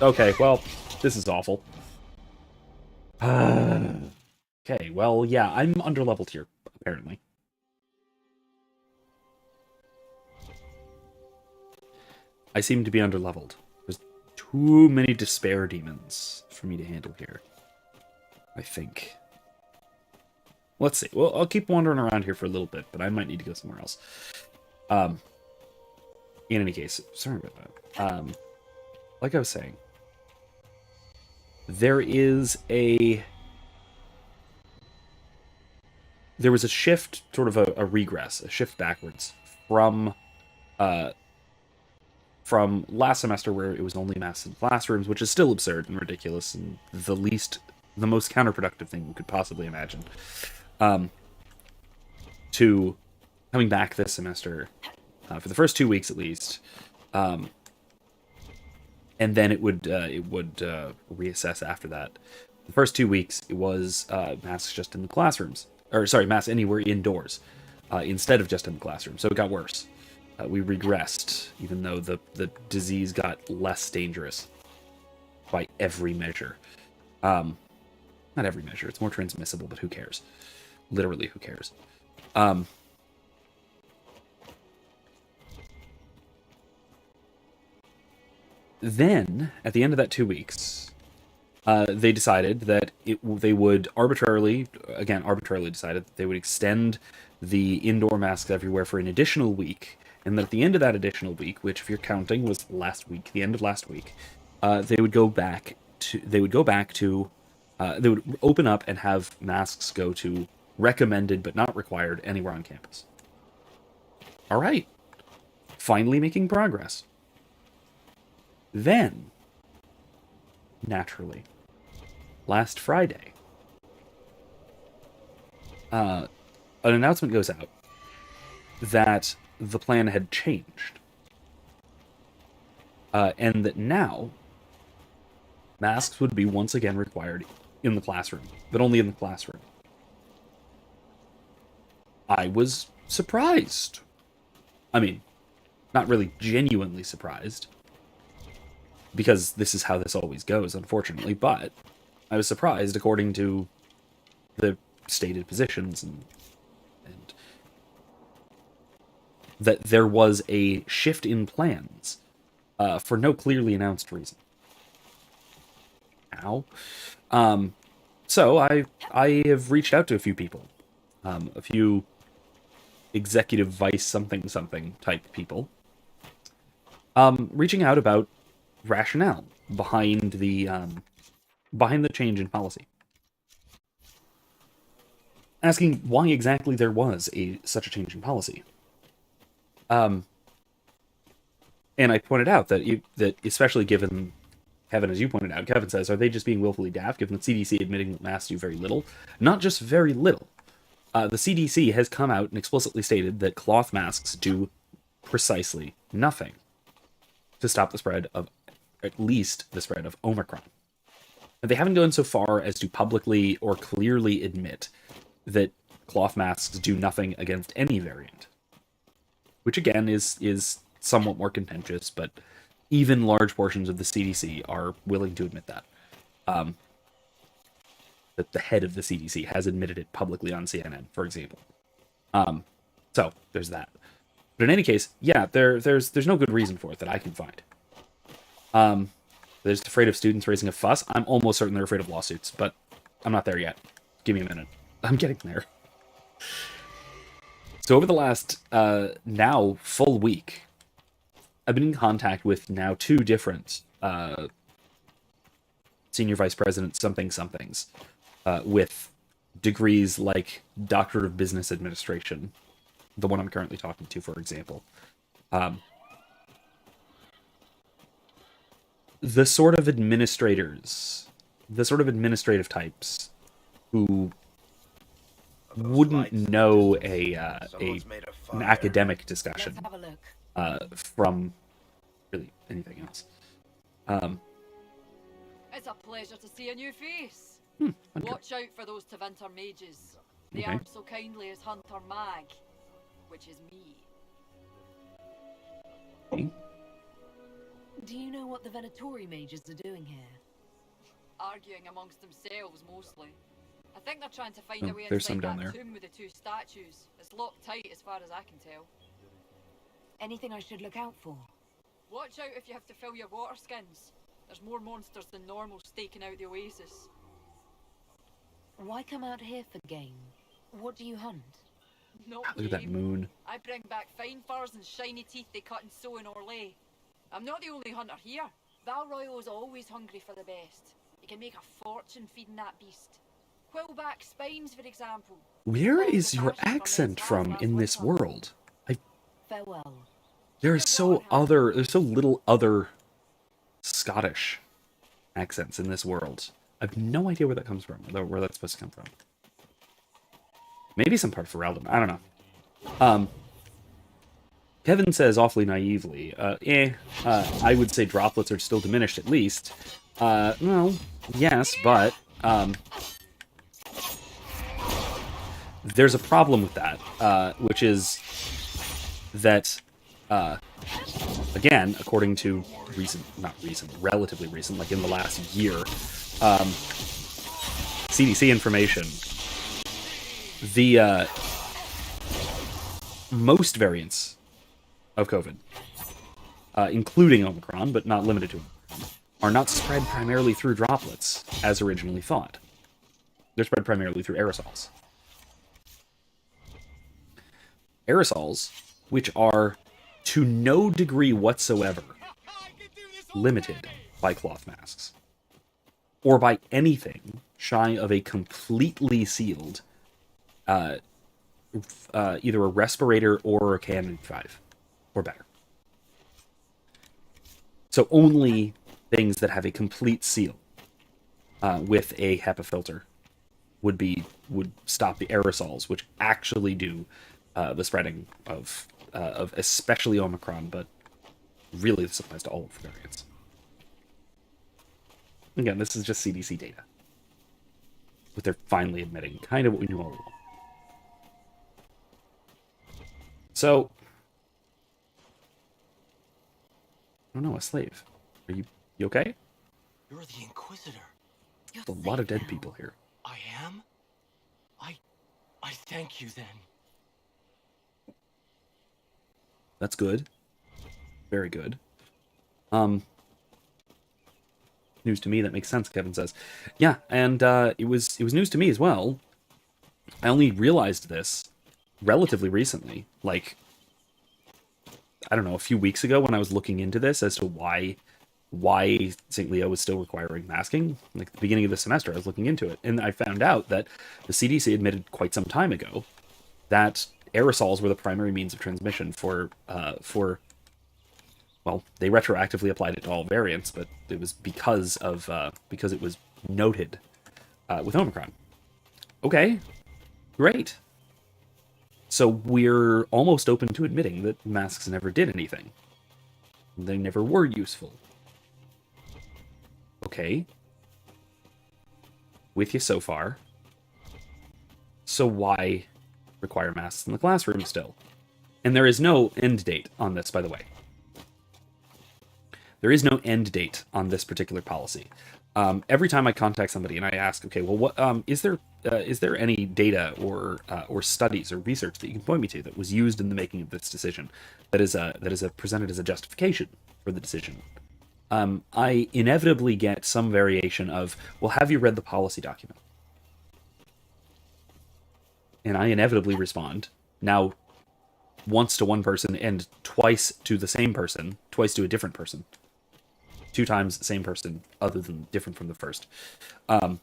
Okay, well, this is awful. Okay, well, yeah, I'm underleveled here, apparently. I seem to be underleveled. There's too many despair demons for me to handle here, I think. Let's see. Well, I'll keep wandering around here for a little bit, but I might need to go somewhere else. In any case, sorry about that. Like I was saying, there was a shift, sort of a regress, a shift backwards from last semester, where it was only masks in classrooms, which is still absurd and ridiculous and the most counterproductive thing we could possibly imagine, to coming back this semester, for the first 2 weeks at least, and then it would reassess after that. The first 2 weeks, it was masks just in the classrooms, or sorry, masks anywhere indoors, instead of just in the classroom. So it got worse. We regressed, even though the disease got less dangerous by every measure. Not every measure, it's more transmissible, but who cares? Literally, who cares? Then, at the end of that 2 weeks, they decided that they would arbitrarily decided that they would extend the indoor masks everywhere for an additional week, and that at the end of that additional week, which, if you're counting, was last week, the end of last week, they would open up and have masks go to recommended but not required anywhere on campus. All right, finally making progress. Then, naturally, last Friday, an announcement goes out that the plan had changed, and that now masks would be once again required in the classroom, but only in the classroom. I was surprised. I mean, not really genuinely surprised, because this is how this always goes, unfortunately, but I was surprised according to the stated positions and that there was a shift in plans for no clearly announced reason. Ow. So I have reached out to a few people, a few executive vice something type people, reaching out about rationale behind the change in policy, asking why exactly there was such a change in policy. And I pointed out that especially given Kevin, as you pointed out, Kevin says, are they just being willfully daft, given the CDC admitting that masks do very little? Not just very little. The CDC has come out and explicitly stated that cloth masks do precisely nothing to stop the spread of, at least the spread of, Omicron. And they haven't gone so far as to publicly or clearly admit that cloth masks do nothing against any variant, which again is somewhat more contentious, but even large portions of the CDC are willing to admit that. That the head of the CDC has admitted it publicly on CNN, for example. So there's that. But in any case, yeah, there's no good reason for it that I can find. They're just afraid of students raising a fuss. I'm almost certain they're afraid of lawsuits, but I'm not there yet. Give me a minute. I'm getting there. So over the last, now, full week, I've been in contact with now 2 different senior vice president somethings with degrees like Doctorate of Business Administration, the one I'm currently talking to, for example. The sort of administrative types who wouldn't know an academic discussion from really anything else. It's a pleasure to see a new face. Okay. Watch out for those Tevinter mages. They aren't so kindly as Hunter Mag, which is me. Okay. Do you know what the Venatori mages are doing here? Arguing amongst themselves, mostly. I think they're trying to find a way there's some inside down that there. tomb with the 2 statues. It's locked tight as far as I can tell. Anything I should look out for? Watch out if you have to fill your water skins. There's more monsters than normal staking out the oasis. Why come out here for game? What do you hunt? Not Look at that game. moon. I bring back fine furs and shiny teeth they cut and sew in Orlais. I'm not the only hunter here. Val Royal is always hungry for the best. You can make a fortune feeding that beast. Quill back spines, for example. Where All the is your fashion accent comments from last in this winter. world? Farewell. There's so little other Scottish accents in this world. I have no idea where that comes from, where that's supposed to come from. Maybe some part of Ferelden. I don't know. Kevin says awfully naively, I would say droplets are still diminished at least. Well, yes, but there's a problem with that, which is that, again, according to relatively recent, like in the last year, CDC information, the most variants of COVID, including Omicron, but not limited to Omicron, are not spread primarily through droplets, as originally thought. They're spread primarily through aerosols. Aerosols, which are, to no degree whatsoever, limited by cloth masks, or by anything shy of a completely sealed, either a respirator or a KN95, or better. So only things that have a complete seal with a HEPA filter would stop the aerosols, which actually do the spreading of especially Omicron, but really this applies to all of the variants. Again, this is just CDC data, but they're finally admitting kind of what we knew all along. So, I don't know, a slave. Are you okay? You're the Inquisitor. There's a lot of dead people here. I am? I thank you then. That's good. Very good. News to me, that makes sense, Kevin says. Yeah, and it was news to me as well. I only realized this relatively recently, like, I don't know, a few weeks ago when I was looking into this as to why St. Leo was still requiring masking. Like, at the beginning of the semester, I was looking into it, and I found out that the CDC admitted quite some time ago that aerosols were the primary means of transmission for well, they retroactively applied it to all variants, but it was because it was noted with Omicron. Okay, great. So we're almost open to admitting that masks never did anything. They never were useful. Okay. With you so far. So why require masks in the classroom still? And there is no end date on this, by the way. There is no end date on this particular policy. Every time I contact somebody and I ask, okay, well, what is there any data or studies or research that you can point me to that was used in the making of this decision that is presented as a justification for the decision? I inevitably get some variation of, well, have you read the policy document? And I inevitably respond, now, once to one person and twice to the same person, twice to a different person. 2 times the same person, other than different from the first. I'll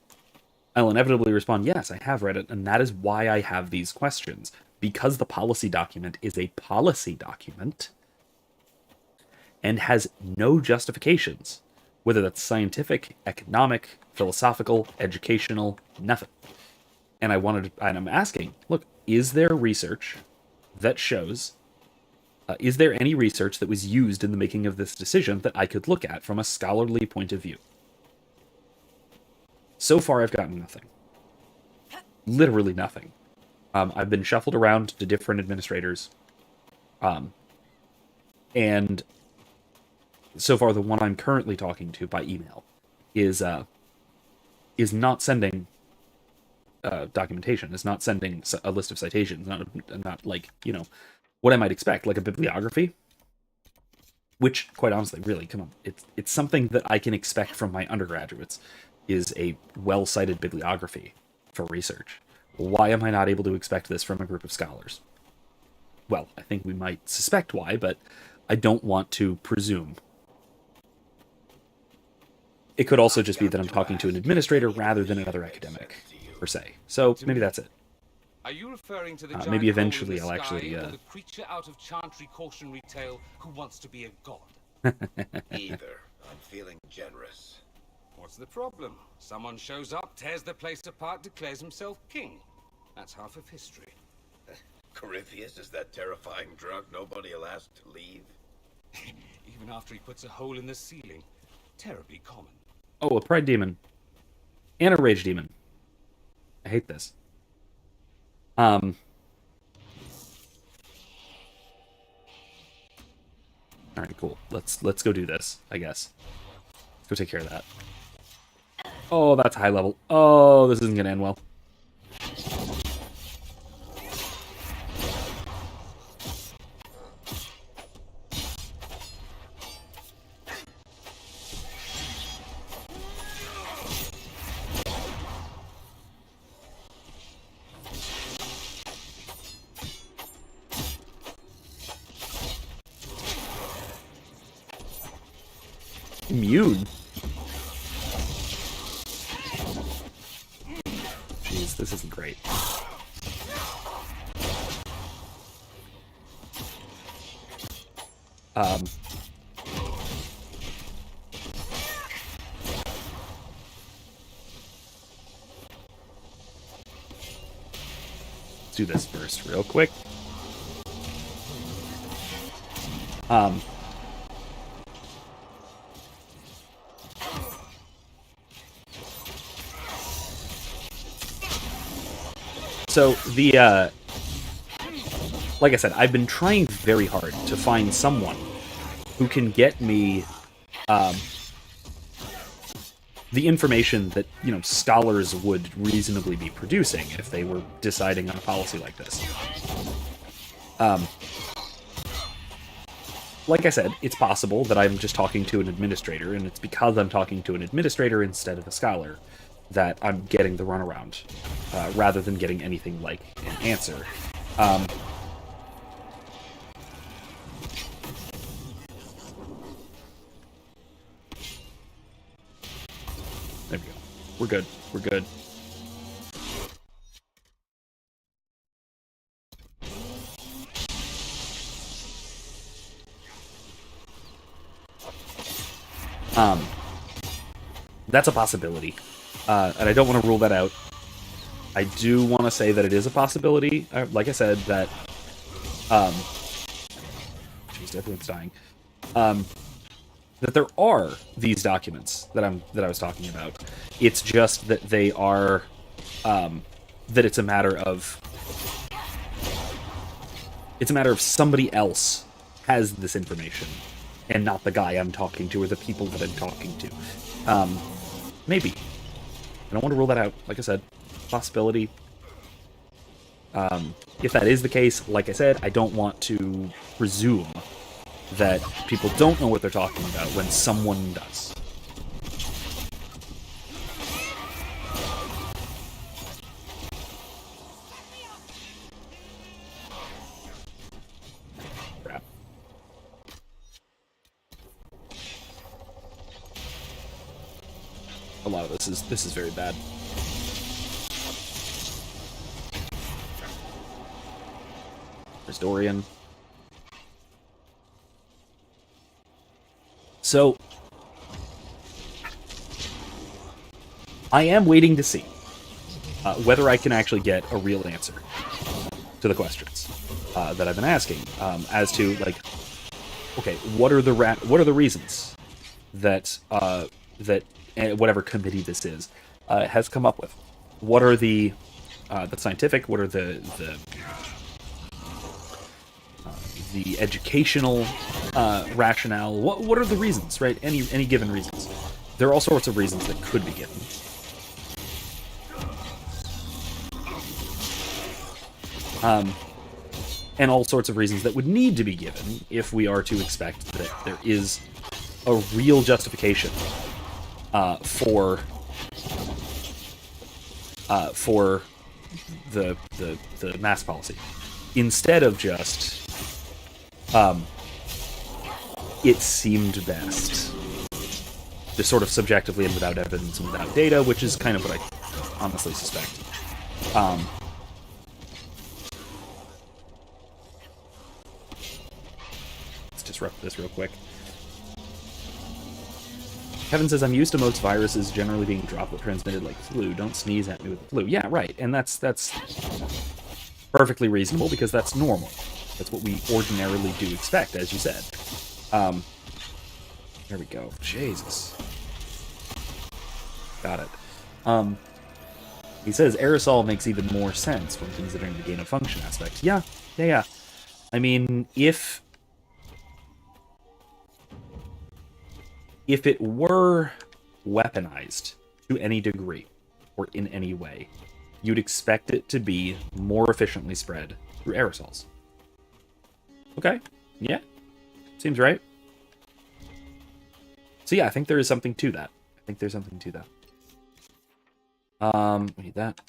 inevitably respond, yes, I have read it, and that is why I have these questions. Because the policy document is a policy document and has no justifications, whether that's scientific, economic, philosophical, educational, nothing. And I'm asking, look, is there research that shows, is there any research that was used in the making of this decision that I could look at from a scholarly point of view? So far, I've gotten nothing. Literally nothing. I've been shuffled around to different administrators. And so far, the one I'm currently talking to by email is not sending documentation, is not sending a list of citations, not like, what I might expect, like a bibliography, which, quite honestly, really, come on, it's something that I can expect from my undergraduates, is a well-cited bibliography for research. Why am I not able to expect this from a group of scholars? Well, I think we might suspect why, but I don't want to presume. It could also just be that I'm talking to an administrator rather than another academic, per se. So maybe that's it. Are you referring to the Maybe giant hole in eventually the I'll sky actually, or the creature out of Chantry cautionary tale who wants to be a god? Either. I'm feeling generous. What's the problem? Someone shows up, tears the place apart, declares himself king. That's half of history. Corypheus is that terrifying drunk nobody will ask to leave? Even after he puts a hole in the ceiling. Terribly common. Oh, a pride demon. And a rage demon. I hate this. Alright, cool. Let's go do this, I guess. Let's go take care of that. Oh, that's high level. Oh, this isn't gonna end well. Immune? Jeez, this isn't great. Let's do this first real quick. So the, like I said, I've been trying very hard to find someone who can get me, the information that, you know, scholars would reasonably be producing if they were deciding on a policy like this. Like I said, it's possible that I'm just talking to an administrator, and it's because I'm talking to an administrator instead of a scholar that I'm getting the runaround, rather than getting anything like an answer. There we go. We're good. We're good. That's a possibility. And I don't want to rule that out. I do want to say that it is a possibility. Like I said, that... Jeez, everyone's dying. That there are these documents that I was talking about. It's just that they are... that it's a matter of... It's a matter of somebody else has this information, and not the guy I'm talking to or the people that I'm talking to. Maybe. I don't want to rule that out. Like I said, possibility. If that is the case, like I said, I don't want to presume that people don't know what they're talking about when someone does. Crap. A lot of this is very bad. There's Dorian. So I am waiting to see whether I can actually get a real answer to the questions that I've been asking, as to, like, okay, what are the reasons that that whatever committee this is has come up with? What are the scientific? What are the educational rationale? What are the reasons, right? Any given reasons. There are all sorts of reasons that could be given. And all sorts of reasons that would need to be given if we are to expect that there is a real justification for the mass policy, instead of just it seemed best. just sort of subjectively and without evidence and without data, which is kind of what I honestly suspect. Let's disrupt this real quick. Kevin says, I'm used to most viruses generally being droplet transmitted like flu. Don't sneeze at me with the flu. Yeah, right. And that's perfectly reasonable because that's normal. That's what we ordinarily do expect, as you said. There we go. Jesus. Got it. He says aerosol makes even more sense when considering the gain of function aspect. Yeah. I mean, if it were weaponized to any degree, or in any way, you'd expect it to be more efficiently spread through aerosols. Okay, yeah, seems right. So yeah, I think there is something to that. We need that.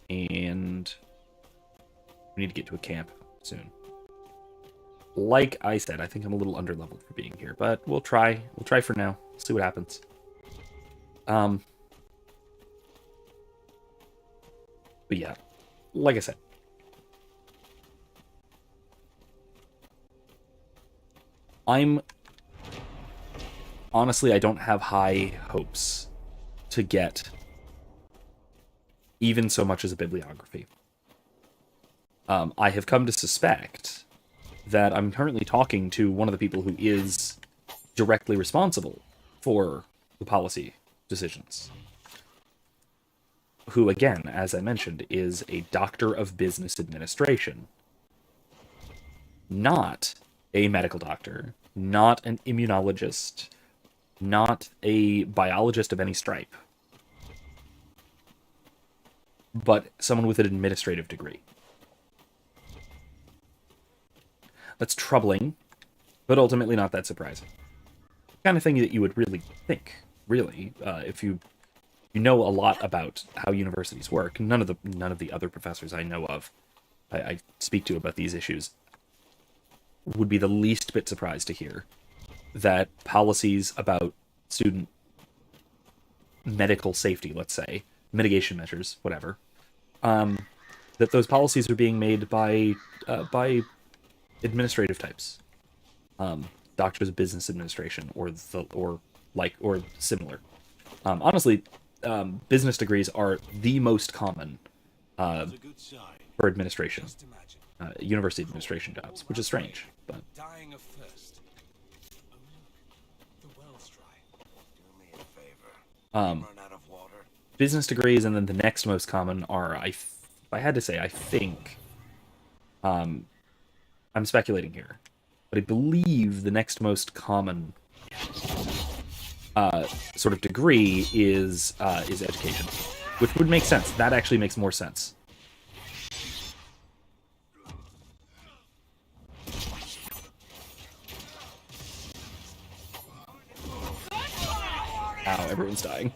And we need to get to a camp soon. Like I said, I think I'm a little underleveled for being here, but we'll try. We'll try for now. See what happens. But yeah, like I said. Honestly, I don't have high hopes to get even so much as a bibliography. I have come to suspect that I'm currently talking to one of the people who is directly responsible for the policy decisions. Who, again, as I mentioned, is a doctor of business administration. Not a medical doctor, not an immunologist, not a biologist of any stripe, but someone with an administrative degree. That's troubling, but ultimately not that surprising. The kind of thing that you would really think, if you know a lot about how universities work. None of the other professors I know of, I speak to about these issues, would be the least bit surprised to hear that policies about student medical safety, let's say, mitigation measures, whatever, that those policies are being made by administrative types, doctors of business administration, or similar. Honestly, business degrees are the most common for administration, university administration jobs, which is strange, but. Dying of thirst. Oh, look. The well's dry. Do me a favor. Run out of water. Business degrees, and then the next most common are, if I had to say, I think, I'm speculating here, but I believe the next most common sort of degree is education, which would make sense. That actually makes more sense. Ow, everyone's dying.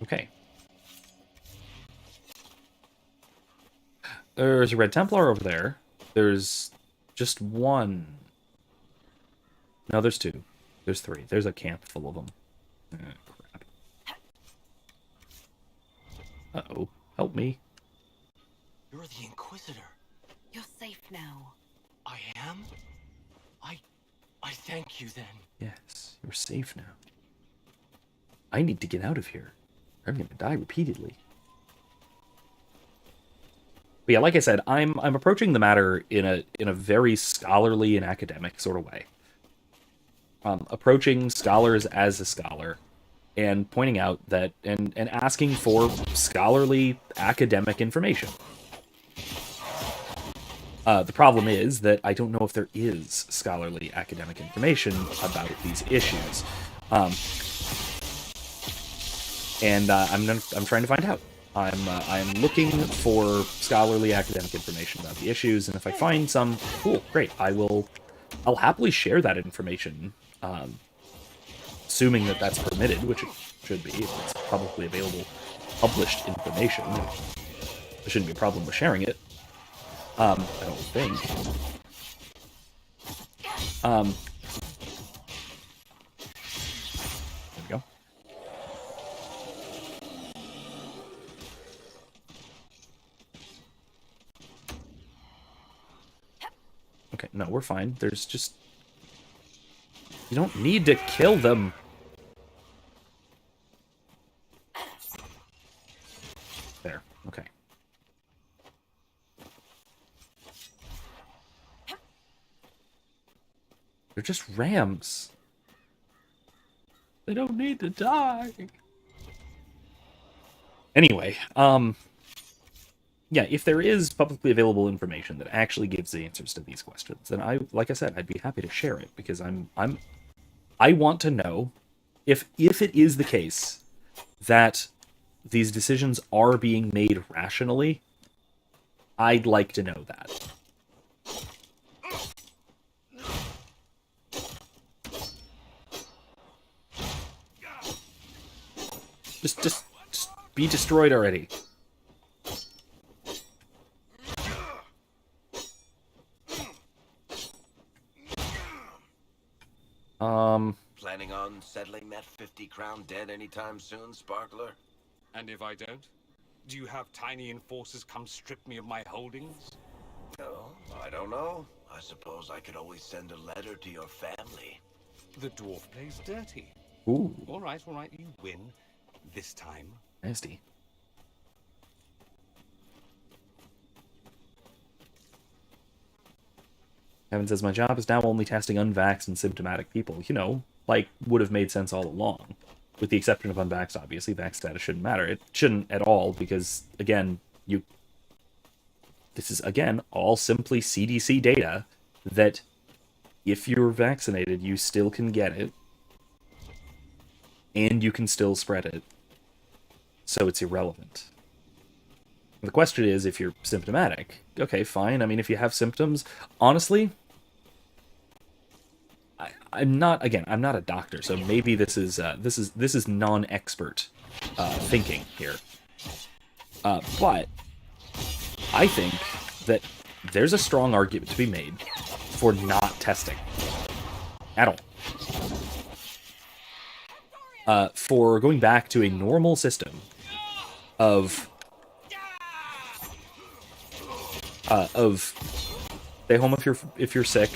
Okay. There's a red Templar over there. There's just one. No, there's two. There's three. There's a camp full of them. Crap. Uh-oh. Help me. You're the Inquisitor. You're safe now. I am? I thank you then. Yes, you're safe now. I need to get out of here. I'm gonna die repeatedly. But yeah, like I said, I'm approaching the matter in a very scholarly and academic sort of way. Approaching scholars as a scholar, and pointing out that and asking for scholarly academic information. The problem is that I don't know if there is scholarly academic information about these issues. And I'm trying to find out. I'm looking for scholarly academic information about the issues, and if I find some, cool, great, I'll happily share that information assuming that that's permitted, which it should be, if it's publicly available, published information. There shouldn't be a problem with sharing it. I don't think. There we go. Okay, no, we're fine. There's just... You don't need to kill them. There, okay. They're just rams. They don't need to die. Anyway, yeah, if there is publicly available information that actually gives the answers to these questions, then like I said, I'd be happy to share it, because I want to know if it is the case that these decisions are being made rationally. I'd like to know that. Just be destroyed already. Planning on settling that 50-crown debt anytime soon, Sparkler? And if I don't? Do you have tiny enforcers come strip me of my holdings? No, I don't know. I suppose I could always send a letter to your family. The dwarf plays dirty. Ooh. All right, you win. This time. Nasty. Kevin says, my job is now only testing unvaxxed and symptomatic people. You know, like, would have made sense all along. With the exception of unvaxxed, obviously, vax status shouldn't matter. It shouldn't at all, because, again, this is, again, all simply CDC data that if you're vaccinated, you still can get it, and you can still spread it. So it's irrelevant. The question is, if you're symptomatic, okay, fine. I mean, if you have symptoms, honestly, I'm not a doctor, so maybe this is non-expert thinking here. But I think that there's a strong argument to be made for not testing at all. For going back to a normal system of stay home if you're sick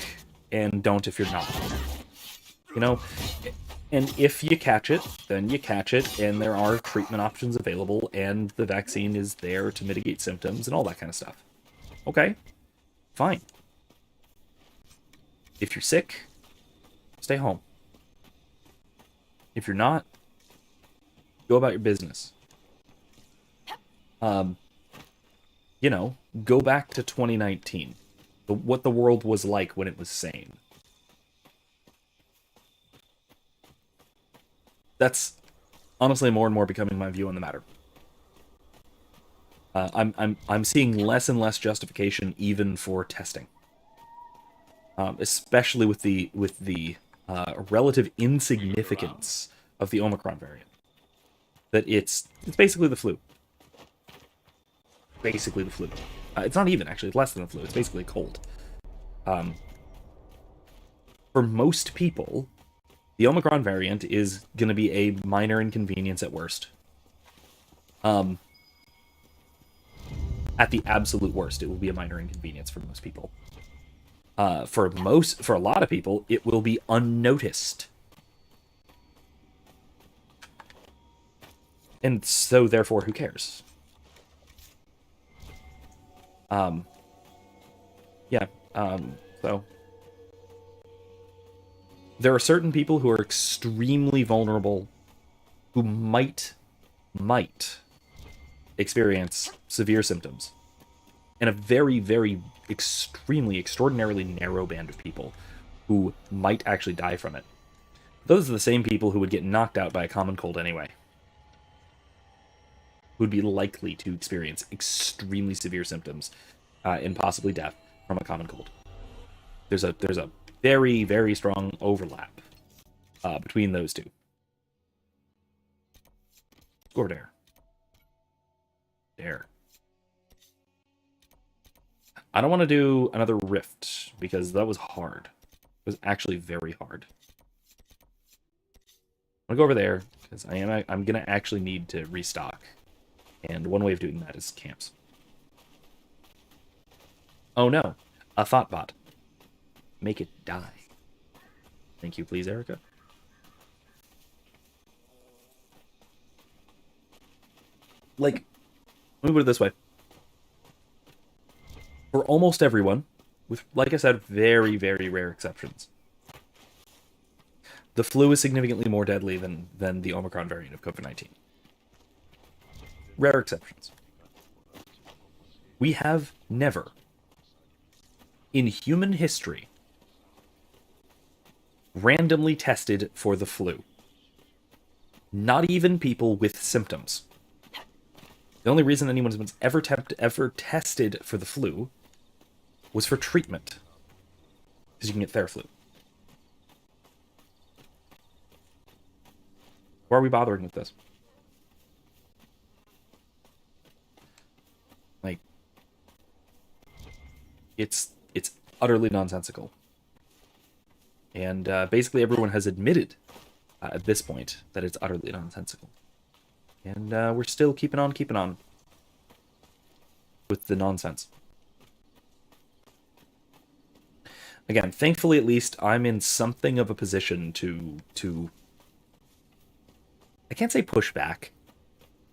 and don't if you're not. You know, and if you catch it, then you catch it, and there are treatment options available, and the vaccine is there to mitigate symptoms and all that kind of stuff. Okay, fine. If you're sick, stay home. If you're not, go about your business. You know, go back to 2019. What the world was like when it was sane. That's honestly more and more becoming my view on the matter. I'm seeing less and less justification even for testing, especially with the relative insignificance of the Omicron variant. That it's basically the flu. Basically the flu. It's not even, actually. It's less than the flu. It's basically a cold. For most people, the Omicron variant is going to be a minor inconvenience at worst. At the absolute worst, it will be a minor inconvenience for most people. For a lot of people, it will be unnoticed. And so, therefore, who cares? So there are certain people who are extremely vulnerable who might experience severe symptoms, and a very, very extraordinarily narrow band of people who might actually die from it. Those are the same people who would get knocked out by a common cold anyway, who would be likely to experience extremely severe symptoms and possibly death from a common cold. There's a very, very strong overlap between those two. Score dare. Dare. I don't want to do another rift, because that was hard. It was actually very hard. I'm gonna go over there, because I'm gonna actually need to restock. And one way of doing that is camps. Oh no, a thought bot. Make it die. Thank you, please, Erica. Like, let me put it this way. For almost everyone, with, like I said, very, very rare exceptions, the flu is significantly more deadly than the Omicron variant of COVID-19. Rare exceptions. We have never, in human history, randomly tested for the flu. Not even people with symptoms. The only reason anyone's ever tested for the flu was for treatment. Because you can get Theraflu. Why are we bothering with this? Like, it's utterly nonsensical. And basically everyone has admitted at this point that it's utterly nonsensical. And we're still keeping on with the nonsense. Again, thankfully, at least, I'm in something of a position to I can't say push back,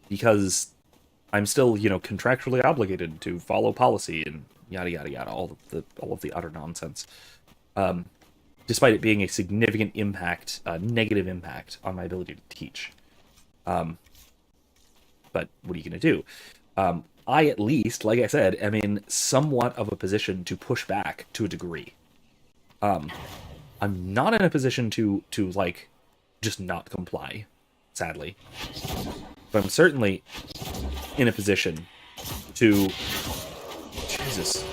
because I'm still, contractually obligated to follow policy and yada yada yada, all of the utter nonsense. Despite it being a significant impact, negative impact on my ability to teach. But what are you going to do? I, at least, like I said, am in somewhat of a position to push back to a degree. I'm not in a position to like, just not comply, sadly. But I'm certainly in a position to... Jesus.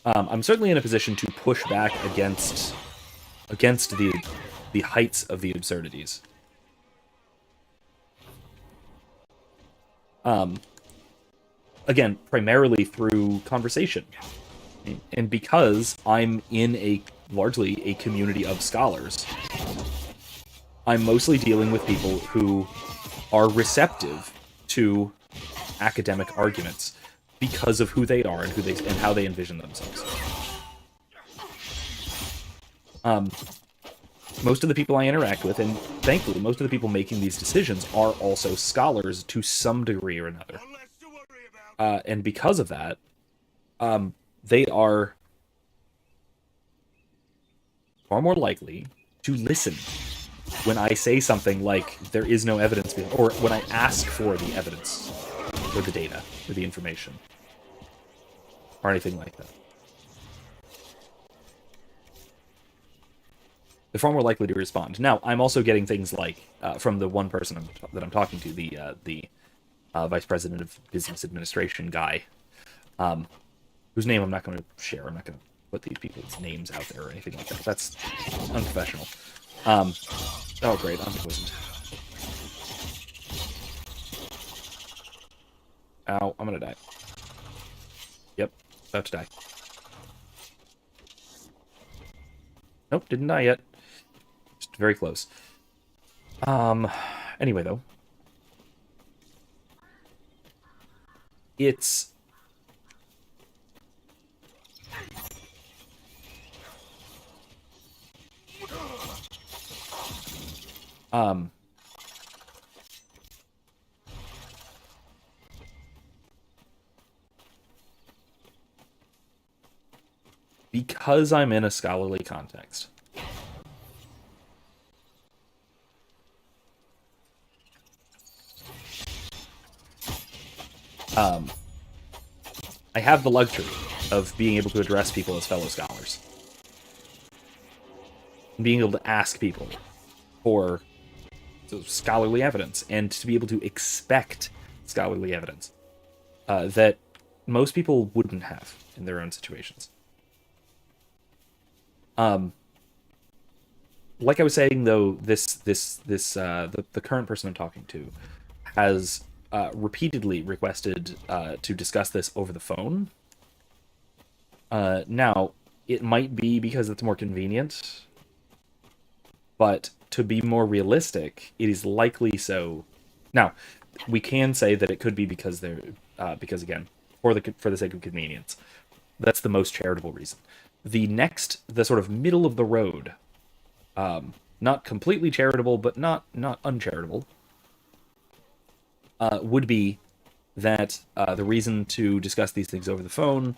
I'm certainly in a position to push back against the heights of the absurdities. Again, primarily through conversation. And because I'm in largely a community of scholars, I'm mostly dealing with people who are receptive to academic arguments because of who they are and how they envision themselves. Most of the people I interact with, and thankfully most of the people making these decisions, are also scholars to some degree or another. And because of that, they are far more likely to listen when I say something like there is no evidence, or when I ask for the evidence, or the data, or the information, or anything like that. They're far more likely to respond. Now, I'm also getting things like, from the one person that I'm talking to, the Vice President of Business Administration guy, whose name I'm not going to share. I'm not going to put these people's names out there or anything like that. That's unprofessional. Oh, great. I'm poisoned. Ow, I'm going to die. Yep, about to die. Nope, didn't die yet. Just very close. Anyway, though. It's... because I'm in a scholarly context. I have the luxury of being able to address people as fellow scholars. And being able to ask people for scholarly evidence, and to be able to expect scholarly evidence that most people wouldn't have in their own situations. like I was saying, though, the current person I'm talking to has repeatedly requested to discuss this over the phone. Now, it might be because it's more convenient, but to be more realistic, it is likely so. Now, we can say that it could be because because again, for the sake of convenience, that's the most charitable reason. The sort of middle of the road, not completely charitable, but not uncharitable, would be that the reason to discuss these things over the phone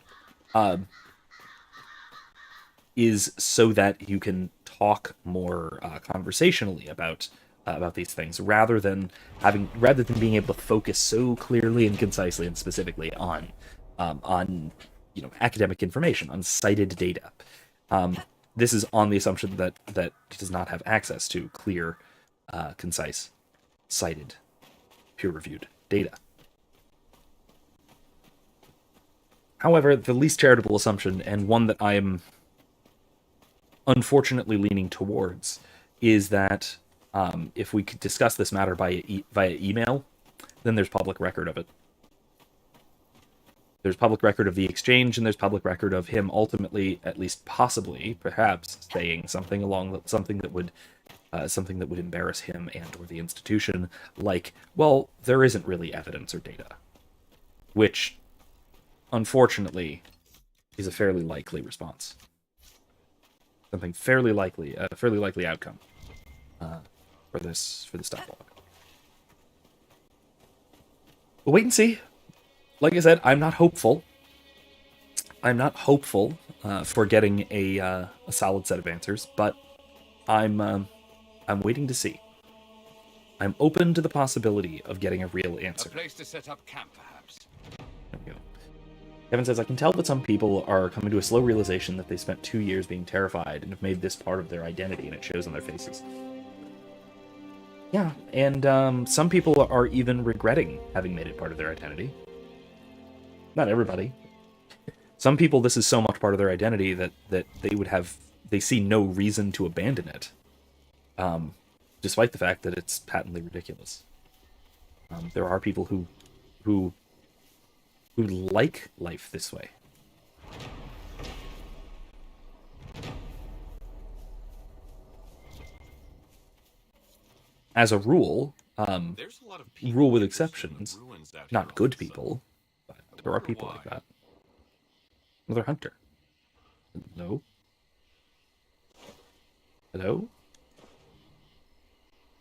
is so that you can talk more conversationally about these things, rather than being able to focus so clearly and concisely and specifically on academic information, on cited data. This is on the assumption that it does not have access to clear, concise, cited, peer-reviewed data. However, the least charitable assumption, and one that I am unfortunately leaning towards, is that if we could discuss this matter via email, then there's public record of it. There's public record of the exchange, and there's public record of him ultimately, at least possibly, perhaps, saying something that would embarrass him and or the institution, like, well, there isn't really evidence or data, which, unfortunately, is a fairly likely response. Something fairly likely outcome for this dialogue. We'll wait and see. Like I said, I'm not hopeful. I'm not hopeful for getting a solid set of answers, but I'm waiting to see. I'm open to the possibility of getting a real answer. A place to set up camp, perhaps. There we go. Kevin says, I can tell that some people are coming to a slow realization that they spent 2 years being terrified and have made this part of their identity, and it shows on their faces. Yeah, and some people are even regretting having made it part of their identity. Not everybody. Some people, this is so much part of their identity that they see no reason to abandon it, despite the fact that it's patently ridiculous. There are people who like life this way. As a rule, rule with exceptions, not good people, but there are people like that. Another hunter. Hello? Hello?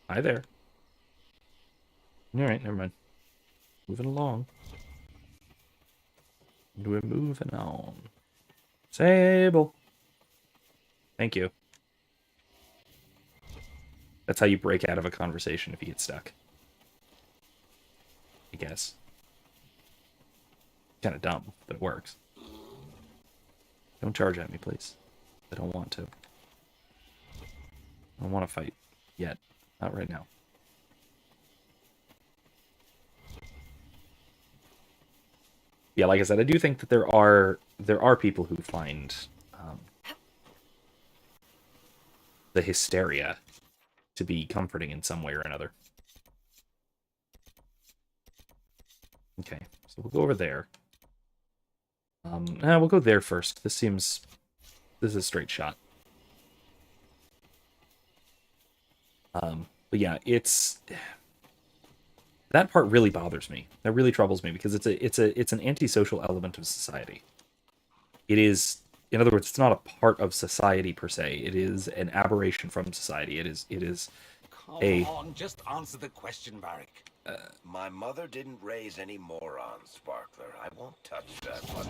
Hi there. Alright, never mind. Moving along. We're moving on. Sable. Thank you. That's how you break out of a conversation if you get stuck. I guess. Kind of dumb, but it works. Don't charge at me, please. I don't want to. I don't want to fight yet. Not right now. Yeah, like I said, I do think that there are people who find the hysteria to be comforting in some way or another. Okay, so we'll go over there. We'll go there first. This is a straight shot. But yeah, that part really bothers me. That really troubles me because it's an antisocial element of society. It is, in other words, it's not a part of society per se. It is an aberration from society. It is Come on, just answer the question, Varric. My mother didn't raise any morons, Sparkler. I won't touch that one.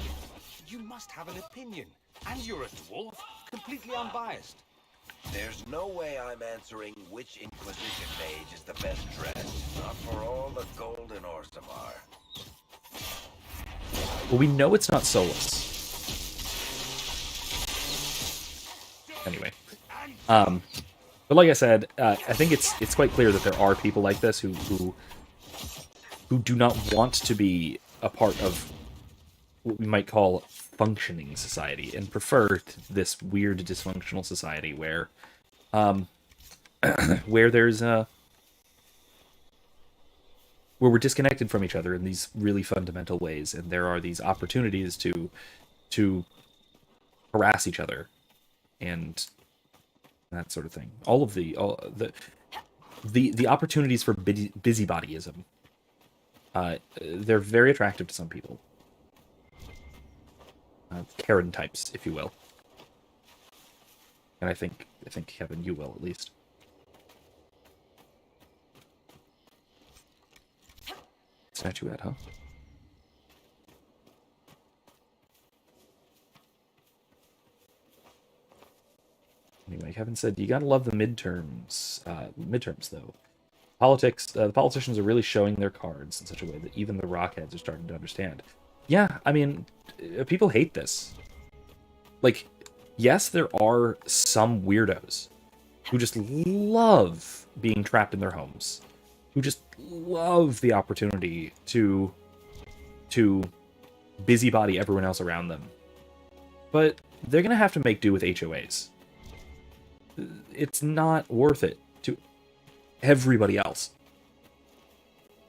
You must have an opinion. And you're a dwarf, completely unbiased. There's no way I'm answering which Inquisition mage is the best dressed. Not for all the gold in Orsamar. Well, we know it's not Solus. Anyway. But like I said, I think it's quite clear that there are people like this who do not want to be a part of what we might call functioning society and prefer this weird dysfunctional society where where there's where we're disconnected from each other in these really fundamental ways, and there are these opportunities to harass each other and that sort of thing. All the opportunities for busybodyism, they're very attractive to some people. Karen types, if you will. And I think Kevin, you will at least. Statuette, huh? Anyway, Kevin said, you gotta love the midterms. Midterms, though. Politics, the politicians are really showing their cards in such a way that even the rockheads are starting to understand. Yeah, I mean, people hate this. Like, yes, there are some weirdos who just love being trapped in their homes, who just love the opportunity to busybody everyone else around them. But they're gonna have to make do with HOAs. It's not worth it to everybody else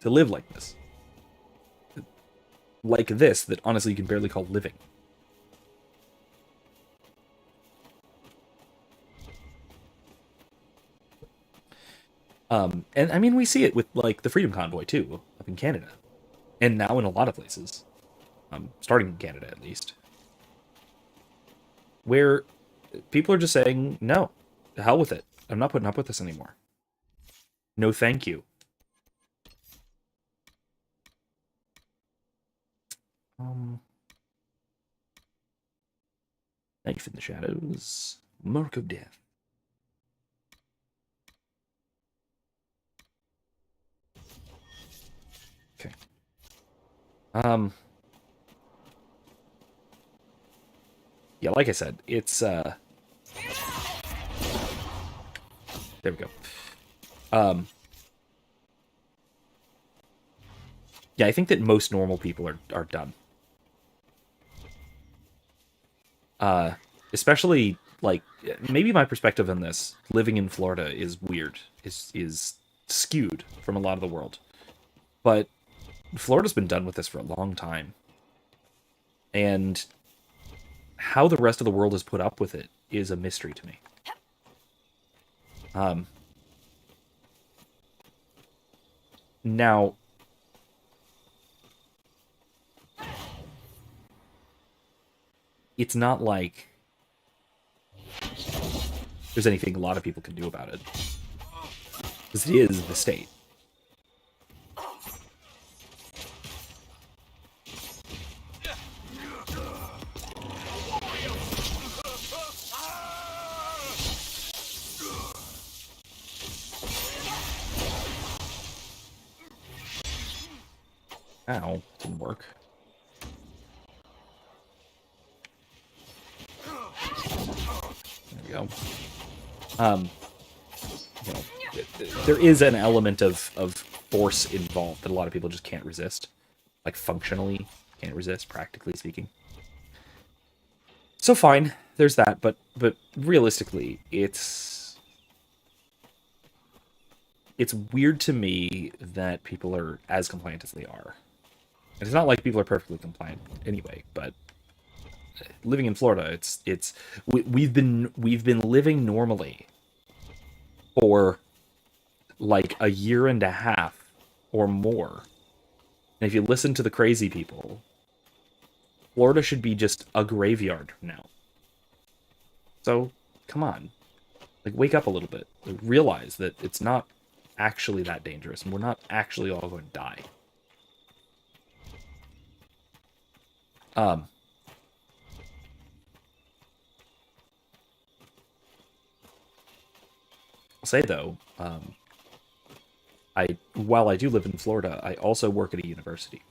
to live like this. Like this, that honestly you can barely call living. And I mean, we see it with, like, the Freedom Convoy, too, up in Canada. And now in a lot of places. Starting in Canada, at least. Where people are just saying, no, to hell with it. I'm not putting up with this anymore. No thank you. Knife in the shadows. Mark of death. Okay. Yeah, like I said, it's there we go. Yeah, I think that most normal people are done. Especially, like, maybe my perspective on this, living in Florida, is weird, is skewed from a lot of the world. But Florida's been done with this for a long time. And how the rest of the world has put up with it is a mystery to me. Now, it's not like there's anything a lot of people can do about it. Because it is the state. Ow, didn't work. There we go. You know, there is an element of force involved that a lot of people just can't resist. Like, functionally can't resist, practically speaking. So fine, there's that, but realistically, it's weird to me that people are as compliant as they are. And it's not like people are perfectly compliant anyway, but living in Florida, we've been living normally for like a year and a half or more. And if you listen to the crazy people, Florida should be just a graveyard now. So, come on. Like, wake up a little bit. Like, realize that it's not actually that dangerous, and we're not actually all going to die. I'll say, though, while I do live in Florida, I also work at a university.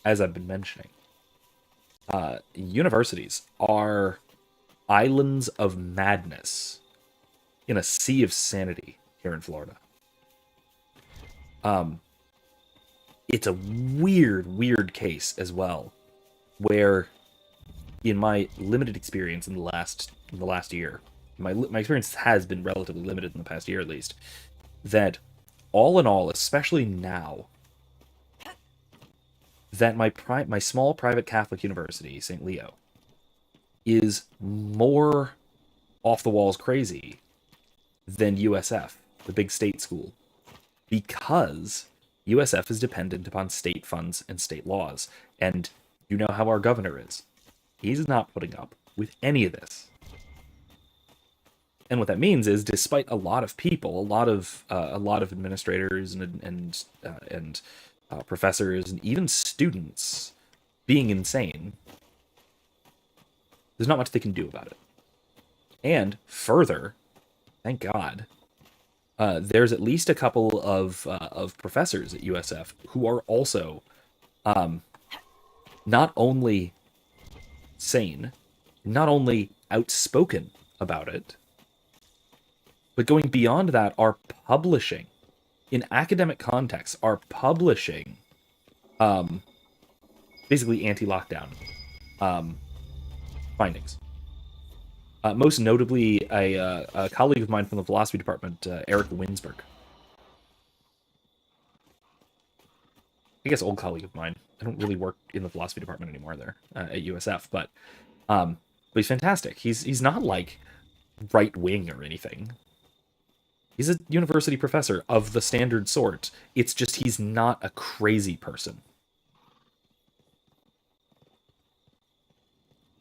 As I've been mentioning. Universities are islands of madness in a sea of sanity here in Florida. It's a weird case as well, where in my limited experience in the last year, my experience has been relatively limited in the past year at least, that all in all, especially now, that my small private Catholic university, St. Leo, is more off the walls crazy than USF, the big state school, because USF is dependent upon state funds and state laws, and you know how our governor is. He's not putting up with any of this. And what that means is, despite a lot of people, a lot of administrators and professors and even students being insane, there's not much they can do about it. And further, thank God, there's at least a couple of professors at USF who are also not only sane, not only outspoken about it, but going beyond that, are publishing, in academic contexts, are publishing basically anti-lockdown findings. Most notably, a colleague of mine from the philosophy department, Eric Winsberg. I guess old colleague of mine. I don't really work in the philosophy department anymore there at USF, but he's fantastic. He's not like right wing or anything. He's a university professor of the standard sort. It's just he's not a crazy person.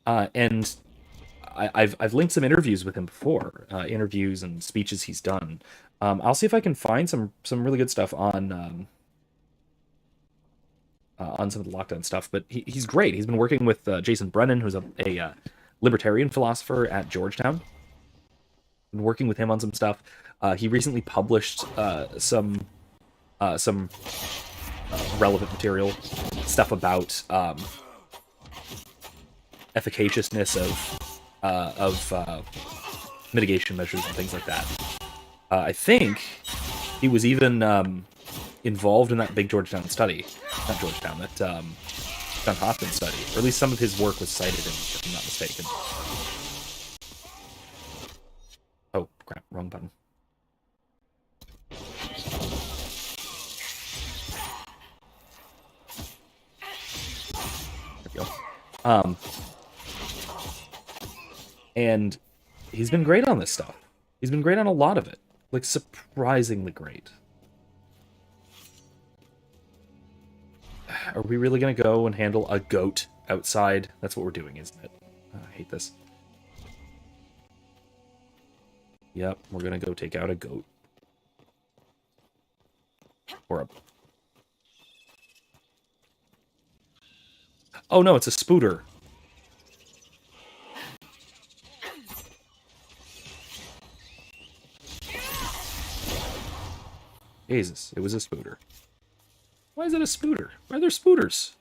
And I've linked some interviews with him before, interviews and speeches he's done. I'll see if I can find some really good stuff on some of the lockdown stuff. But he's great. He's been working with Jason Brennan, who's a libertarian philosopher at Georgetown. Been working with him on some stuff. He recently published some relevant material, stuff about efficaciousness of mitigation measures and things like that. I think he was even involved in that big Georgetown study, not Georgetown, that John Hopkins study, or at least some of his work was cited in, if I'm not mistaken. Oh crap! Wrong button. There we go. And he's been great on this stuff. He's been great on a lot of it. Like, surprisingly great. Are we really going to go and handle a goat outside? That's what we're doing, isn't it? I hate this. Yep, we're going to go take out a goat. Or a... Oh no, it's a spooter. Jesus, it was a spooter. Why is it a spooter? Why are there spooters?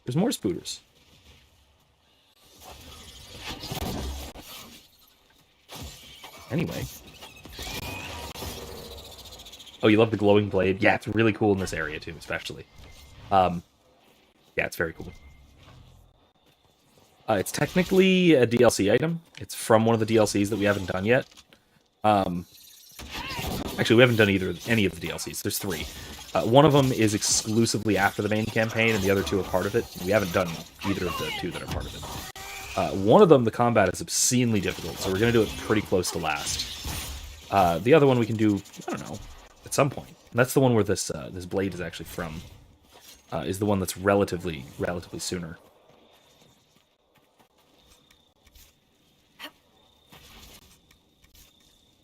There's more spooters. Anyway. Oh, you love the glowing blade? Yeah, it's really cool in this area too, especially. Yeah, it's very cool. It's technically a DLC item. It's from one of the DLCs that we haven't done yet. Actually, we haven't done any of the DLCs. There's 3. One of them is exclusively after the main campaign, and the other 2 are part of it. We haven't done either of the 2 that are part of it. One of them, the combat is obscenely difficult, so we're going to do it pretty close to last. The other one we can do, I don't know, at some point. And that's the one where this blade is actually from. Is the one that's relatively sooner.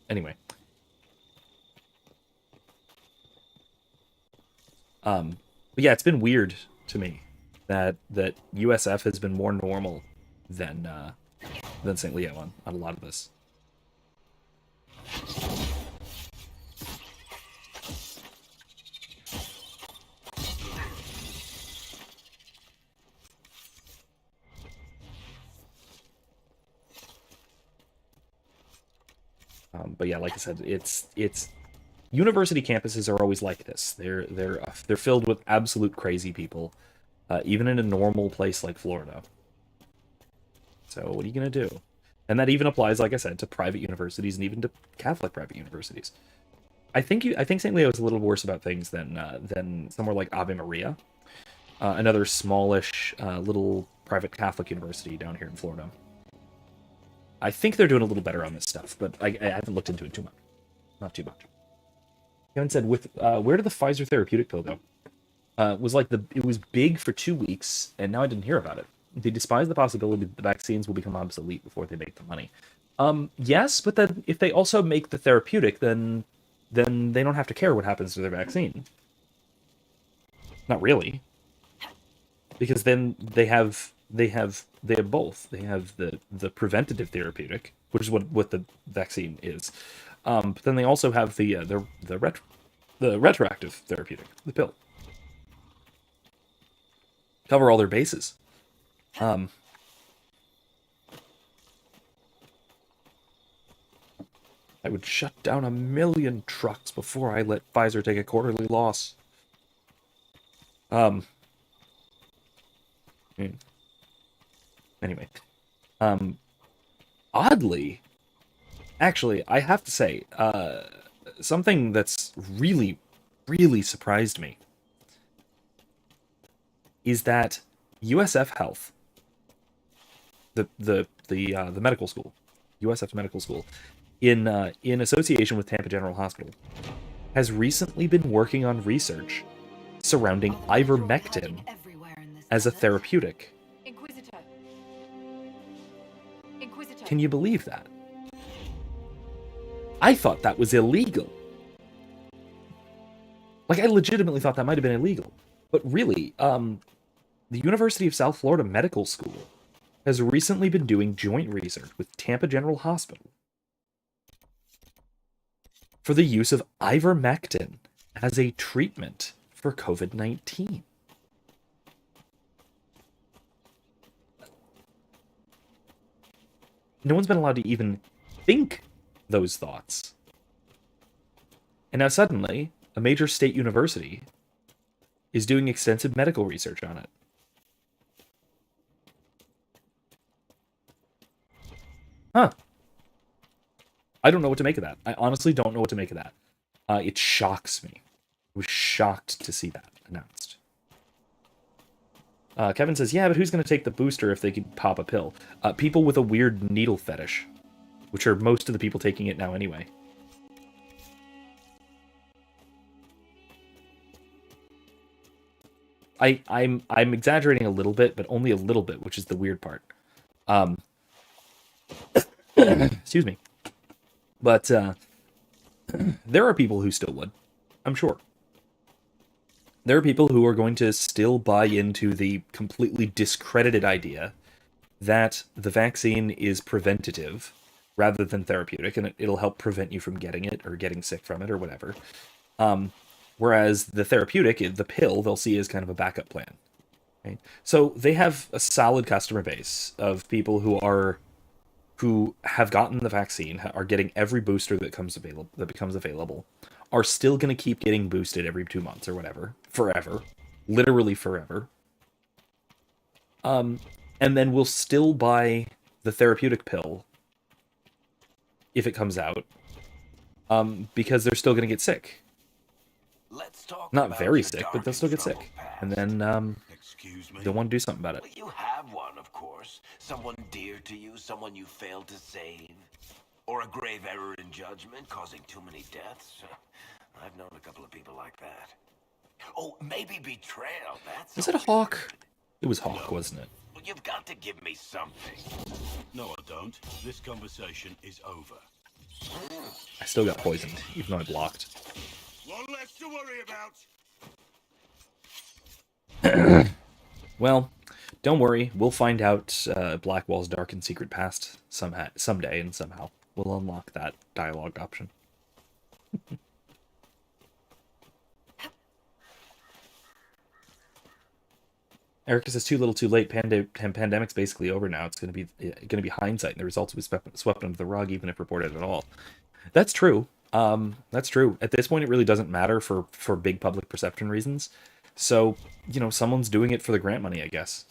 Anyway. But yeah, it's been weird to me that USF has been more normal than St. Leo on a lot of this. But yeah, like I said, it's university campuses are always like this. They're filled with absolute crazy people, even in a normal place like Florida. So what are you going to do? And that even applies, like I said, to private universities and even to Catholic private universities. I think St. Leo is a little worse about things than somewhere like Ave Maria, another smallish little private Catholic university down here in Florida. I think they're doing a little better on this stuff, but I haven't looked into it too much. Not too much. Kevin said, where did the Pfizer therapeutic pill go? It was big for 2 weeks, and now I didn't hear about it. They despise the possibility that the vaccines will become obsolete before they make the money. Yes, but then if they also make the therapeutic, then they don't have to care what happens to their vaccine. Not really, because then they have both. They have the preventative therapeutic, which is what the vaccine is. But then they also have the retroactive therapeutic, the pill. Cover all their bases. I would shut down 1,000,000 trucks before I let Pfizer take a quarterly loss. Anyway. Oddly, actually, I have to say, something that's really, really surprised me is that USF Health, the medical school, USF Medical School, in association with Tampa General Hospital, has recently been working on research surrounding ivermectin as a therapeutic. Inquisitor. Can you believe that? I thought that was illegal. Like, I legitimately thought that might have been illegal. But really, the University of South Florida Medical School has recently been doing joint research with Tampa General Hospital for the use of ivermectin as a treatment for COVID-19. No one's been allowed to even think those thoughts. And now suddenly, a major state university is doing extensive medical research on it. Huh. I don't know what to make of that. I honestly don't know what to make of that. It shocks me. I was shocked to see that announced. Kevin says, yeah, but who's going to take the booster if they could pop a pill? People with a weird needle fetish, which are most of the people taking it now anyway. I'm exaggerating a little bit, but only a little bit, which is the weird part. Excuse me. But there are people who still would, I'm sure. There are people who are going to still buy into the completely discredited idea that the vaccine is preventative rather than therapeutic, and it'll help prevent you from getting it or getting sick from it or whatever. Whereas the therapeutic, the pill, they'll see as kind of a backup plan. Right? So they have a solid customer base of people who have gotten the vaccine, are getting every booster that becomes available, are still going to keep getting boosted every 2 months or whatever, forever, literally forever. And then we'll still buy the therapeutic pill if it comes out, because they're still going to get sick. Let's talk Not very sick, but they'll still get sick. And then Excuse me. they'll want to do something about it. Well, you have one, of course. Someone dear to you, someone you failed to save. Or a grave error in judgment causing too many deaths. I've known a couple of people like that. Oh, maybe betrayal. That's Was it Hawke? It was Hawke, wasn't it? Well, you've got to give me something. No, I don't. This conversation is over. I still got poisoned, even though I blocked. One less to worry about. Well, don't worry. We'll find out Blackwall's dark and secret past someday, and somehow we'll unlock that dialogue option. Erica says, too little, too late. Pandemic's basically over now. It's going to be hindsight, and the results will be swept under the rug, even if reported at all. That's true. That's true. At this point, it really doesn't matter for big public perception reasons. So, someone's doing it for the grant money, I guess.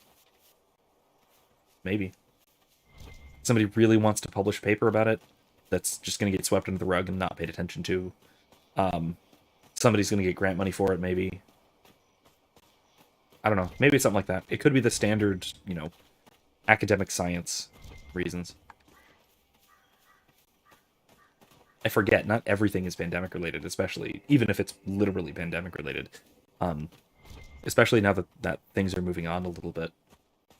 Maybe. somebody really wants to publish a paper about it that's just going to get swept under the rug and not paid attention to. Somebody's going to get grant money for it, maybe. I don't know. Maybe it's something like that. It could be the standard, you know, academic science reasons. I forget, not everything is pandemic related, especially, even if it's literally pandemic related. Especially now that things are moving on a little bit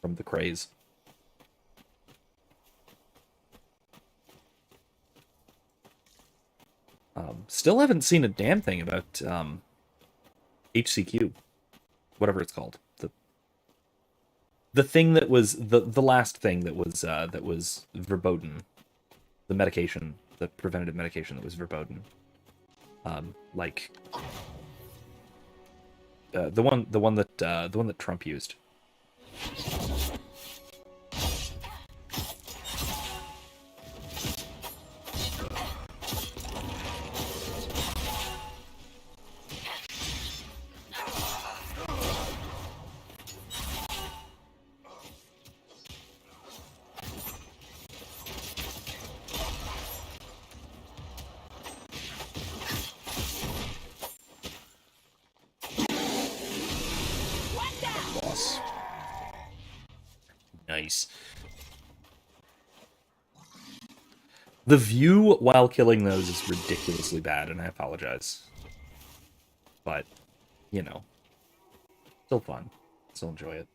from the craze. Still haven't seen a damn thing about HCQ, whatever it's called. The thing that was the last thing that was verboten, the medication, the preventative medication that was verboten, like the one that Trump used. Nice. The view while killing those is ridiculously bad, and I apologize. But, you know, still fun. Still enjoy it.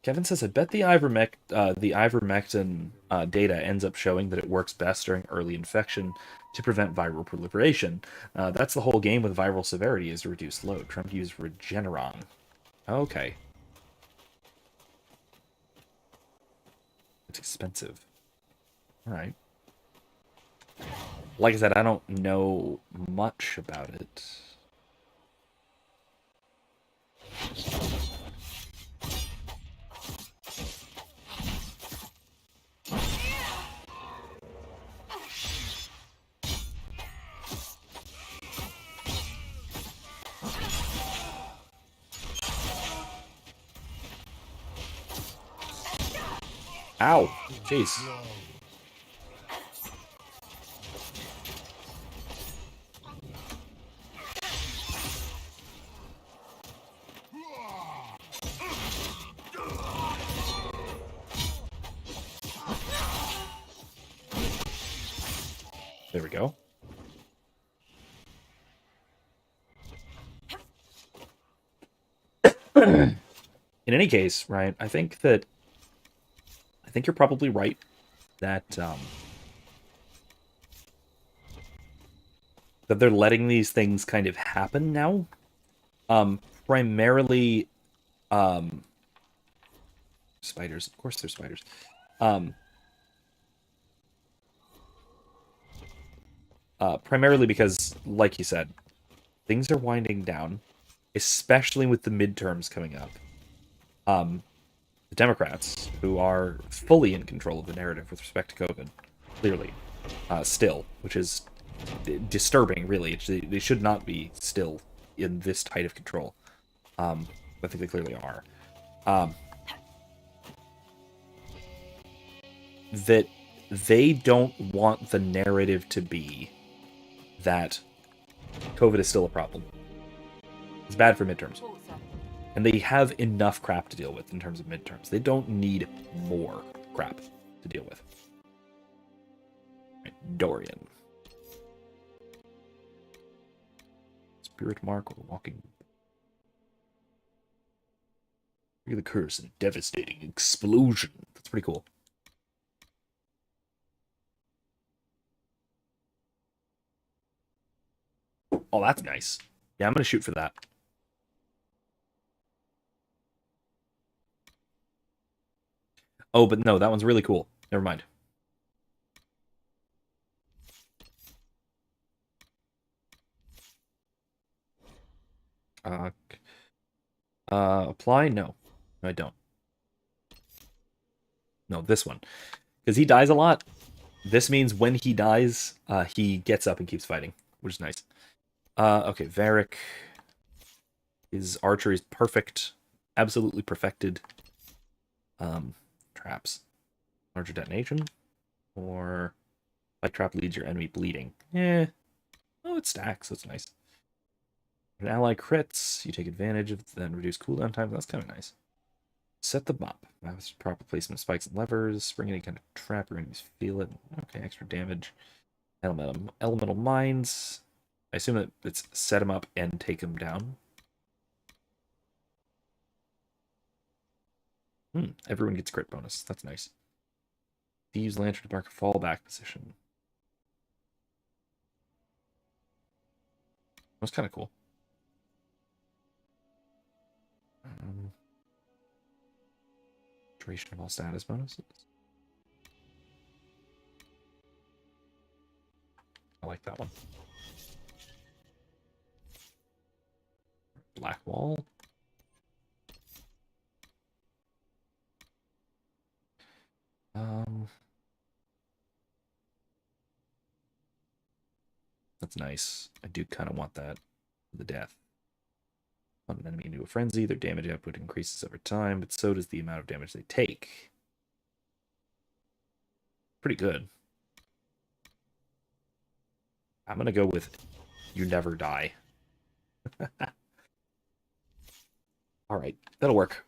Kevin says, I bet the ivermectin data ends up showing that it works best during early infection to prevent viral proliferation. That's the whole game with viral severity, is to reduce load. Trump used Regeneron. Okay. It's expensive. Alright. Like I said, I don't know much about it. Ow! Jeez. There we go. In any case, right, I think you're probably right that that they're letting these things kind of happen now. Primarily spiders. Of course there's spiders. Primarily because, like you said, things are winding down, especially with the midterms coming up. The Democrats, who are fully in control of the narrative with respect to COVID, clearly, still, which is disturbing, really. They should not be still in this tight of control. I think they clearly are. That they don't want the narrative to be that COVID is still a problem. It's bad for midterms. And they have enough crap to deal with in terms of midterms. They don't need more crap to deal with. Right, Dorian. Spirit mark or walking. Look at the curse and devastating explosion. That's pretty cool. Oh, that's nice. Yeah, I'm going to shoot for that. Oh, but no, that one's really cool. Never mind. Apply? No. No, I don't. No, this one. Because he dies a lot. This means when he dies, he gets up and keeps fighting, which is nice. Okay, Varric. His archery is perfect. Absolutely perfected. Traps. Larger detonation. Or spike trap leads your enemy bleeding. Eh. Oh, it stacks. That's nice. An ally crits, you take advantage of then reduce cooldown time. That's kind of nice. Set them up. Proper placement of spikes and levers. Spring any kind of trap. Your enemies feel it. Okay, extra damage. Elemental mines. I assume that it's set them up and take them down. Everyone gets crit bonus. That's nice. Thieves Lantern to mark a fallback position. That's kind of cool. Duration of all status bonuses. I like that one. Black wall. That's nice. I do kind of want that for the death. On an enemy into a frenzy, their damage output increases over time, but so does the amount of damage they take. Pretty good. I'm gonna go with you never die. Alright, that'll work.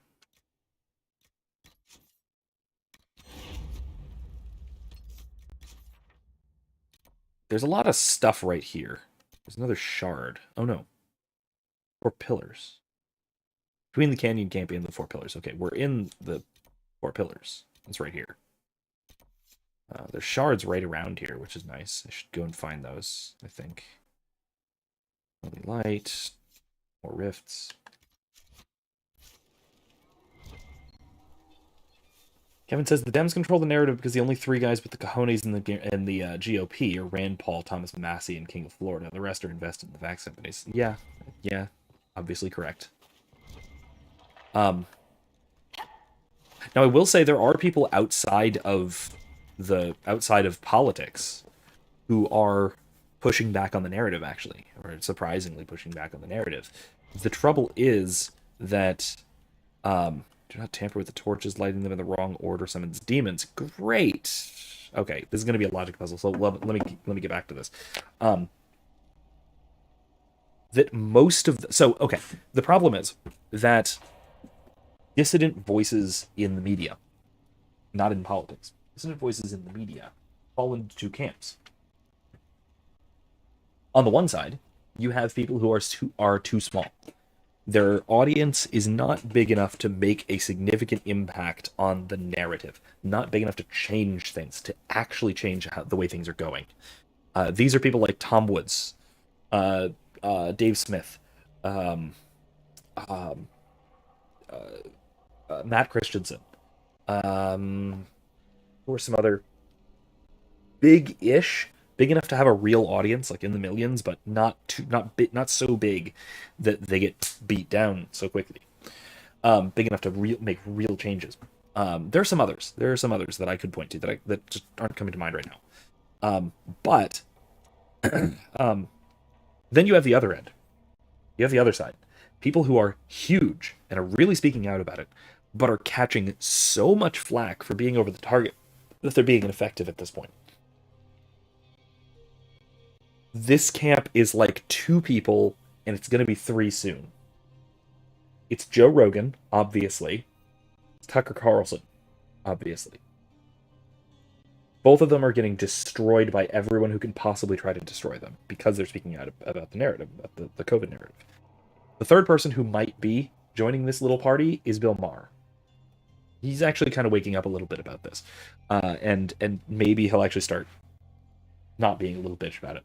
There's a lot of stuff right here. There's another shard. Oh no. 4 pillars. Between the canyon can't be in the 4 pillars. Okay, we're in the 4 pillars. It's right here. There's shards right around here, which is nice. I should go and find those, I think. Holy light. More rifts. Kevin says the Dems control the narrative because the only 3 guys with the cojones in the GOP are Rand Paul, Thomas Massey, and King of Florida. The rest are invested in the vax companies. Yeah, obviously correct. Now I will say there are people outside of politics who are pushing back on the narrative, actually, or surprisingly pushing back on the narrative. The trouble is that do not tamper with the torches, lighting them in the wrong order summons demons. Great. Okay, this is going to be a logic puzzle, so let me get back to this. That most of the problem is that dissident voices in the media, not in politics, dissident voices in the media fall into 2 camps. On the one side, you have people who are too small. Their audience is not big enough to make a significant impact on the narrative, not big enough to change things, to actually change the way things are going. These are people like Tom Woods, Dave Smith, Matt Christensen, or some other big enough to have a real audience, like in the millions, but not so big that they get beat down so quickly. Big enough to make real changes. There are some others. That I could point to that just aren't coming to mind right now. But then you have the other end. You have the other side. People who are huge and are really speaking out about it, but are catching so much flack for being over the target that they're being ineffective at this point. This camp is like 2 people, and it's going to be 3 soon. It's Joe Rogan, obviously. It's Tucker Carlson, obviously. Both of them are getting destroyed by everyone who can possibly try to destroy them because they're speaking out about the narrative, about the COVID narrative. The third person who might be joining this little party is Bill Maher. He's actually kind of waking up a little bit about this. And maybe he'll actually start not being a little bitch about it.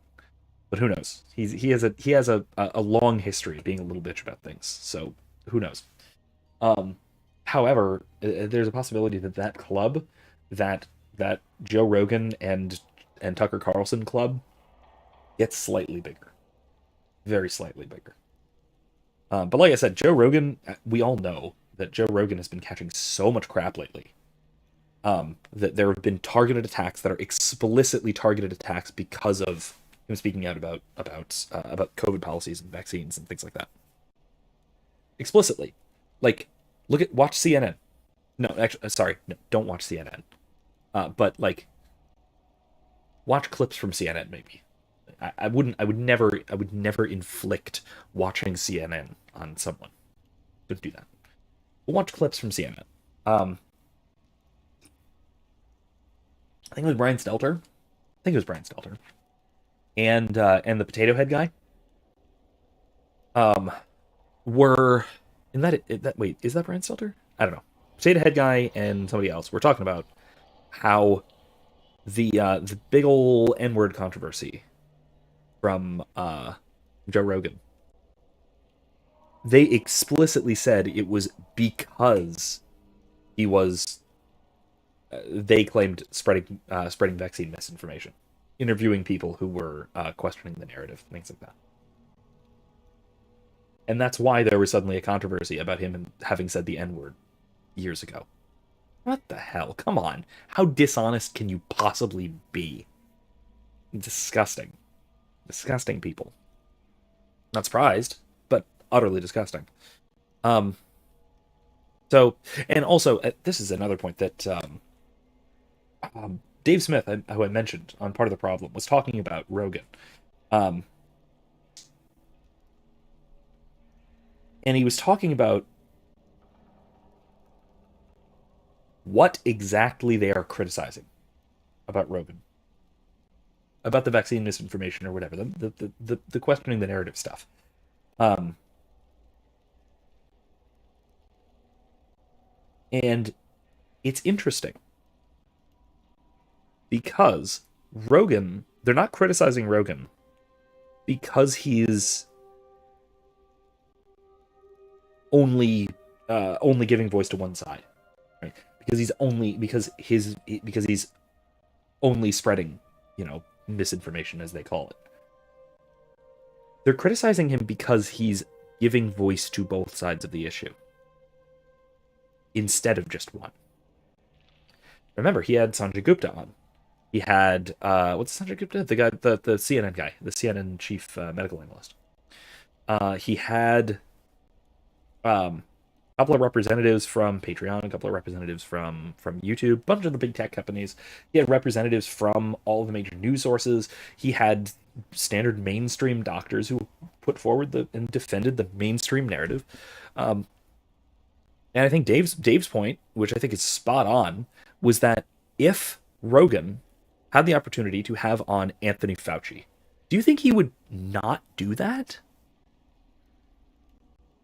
But who knows? He has a long history of being a little bitch about things. So who knows? However, there's a possibility that club, that Joe Rogan and Tucker Carlson club, gets slightly bigger, very slightly bigger. But like I said, Joe Rogan, we all know that Joe Rogan has been catching so much crap lately. That there have been targeted attacks that are explicitly targeted attacks because of him speaking out about COVID policies and vaccines and things like that. Explicitly. Like, watch CNN. No, actually, sorry, no, don't watch CNN. But like, watch clips from CNN maybe. I would never inflict watching CNN on someone. Don't do that. But watch clips from CNN. I think it was Brian Stelter. And the Potato Head guy. Were in that wait, is that Brian Stelter? I don't know. Potato Head guy and somebody else. We're talking about how the big ol' N-word controversy from Joe Rogan. They explicitly said it was because he was they claimed spreading vaccine misinformation, interviewing people who were questioning the narrative, things like that. And that's why there was suddenly a controversy about him having said the N-word years ago. What the hell? Come on. How dishonest can you possibly be? Disgusting. Disgusting people. Not surprised, but utterly disgusting. So, and also, this is another point that Dave Smith, who I mentioned on Part of the Problem, was talking about Rogan. And he was talking about what exactly they are criticizing about Rogan. About the vaccine misinformation or whatever. The questioning the narrative stuff. And it's interesting. Because Rogan, they're not criticizing Rogan because he's only giving voice to one side, right? Because he's only spreading, misinformation, as they call it. They're criticizing him because he's giving voice to both sides of the issue instead of just one. Remember, he had Sanjay Gupta on. He had what's Sanjay Gupta? The guy, the CNN guy, the CNN chief medical analyst. He had a couple of representatives from Patreon, a couple of representatives from YouTube, a bunch of the big tech companies. He had representatives from all of the major news sources. He had standard mainstream doctors who put forward and defended the mainstream narrative. And I think Dave's point, which I think is spot on, was that if Rogan had the opportunity to have on Anthony Fauci, do you think he would not do that?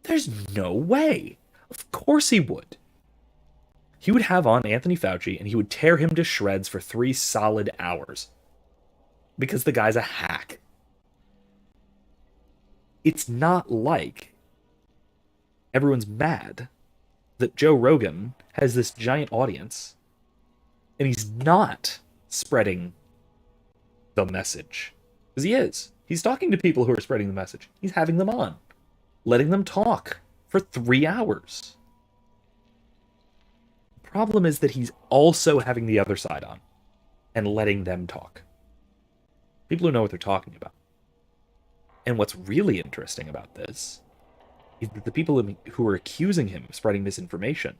There's no way. Of course he would. He would have on Anthony Fauci and he would tear him to shreds for 3 solid hours. Because the guy's a hack. It's not like everyone's mad that Joe Rogan has this giant audience and he's not spreading the message. Because he is. He's talking to people who are spreading the message. He's having them on. Letting them talk for 3 hours. The problem is that he's also having the other side on and letting them talk. People who know what they're talking about. And what's really interesting about this is that the people who are accusing him of spreading misinformation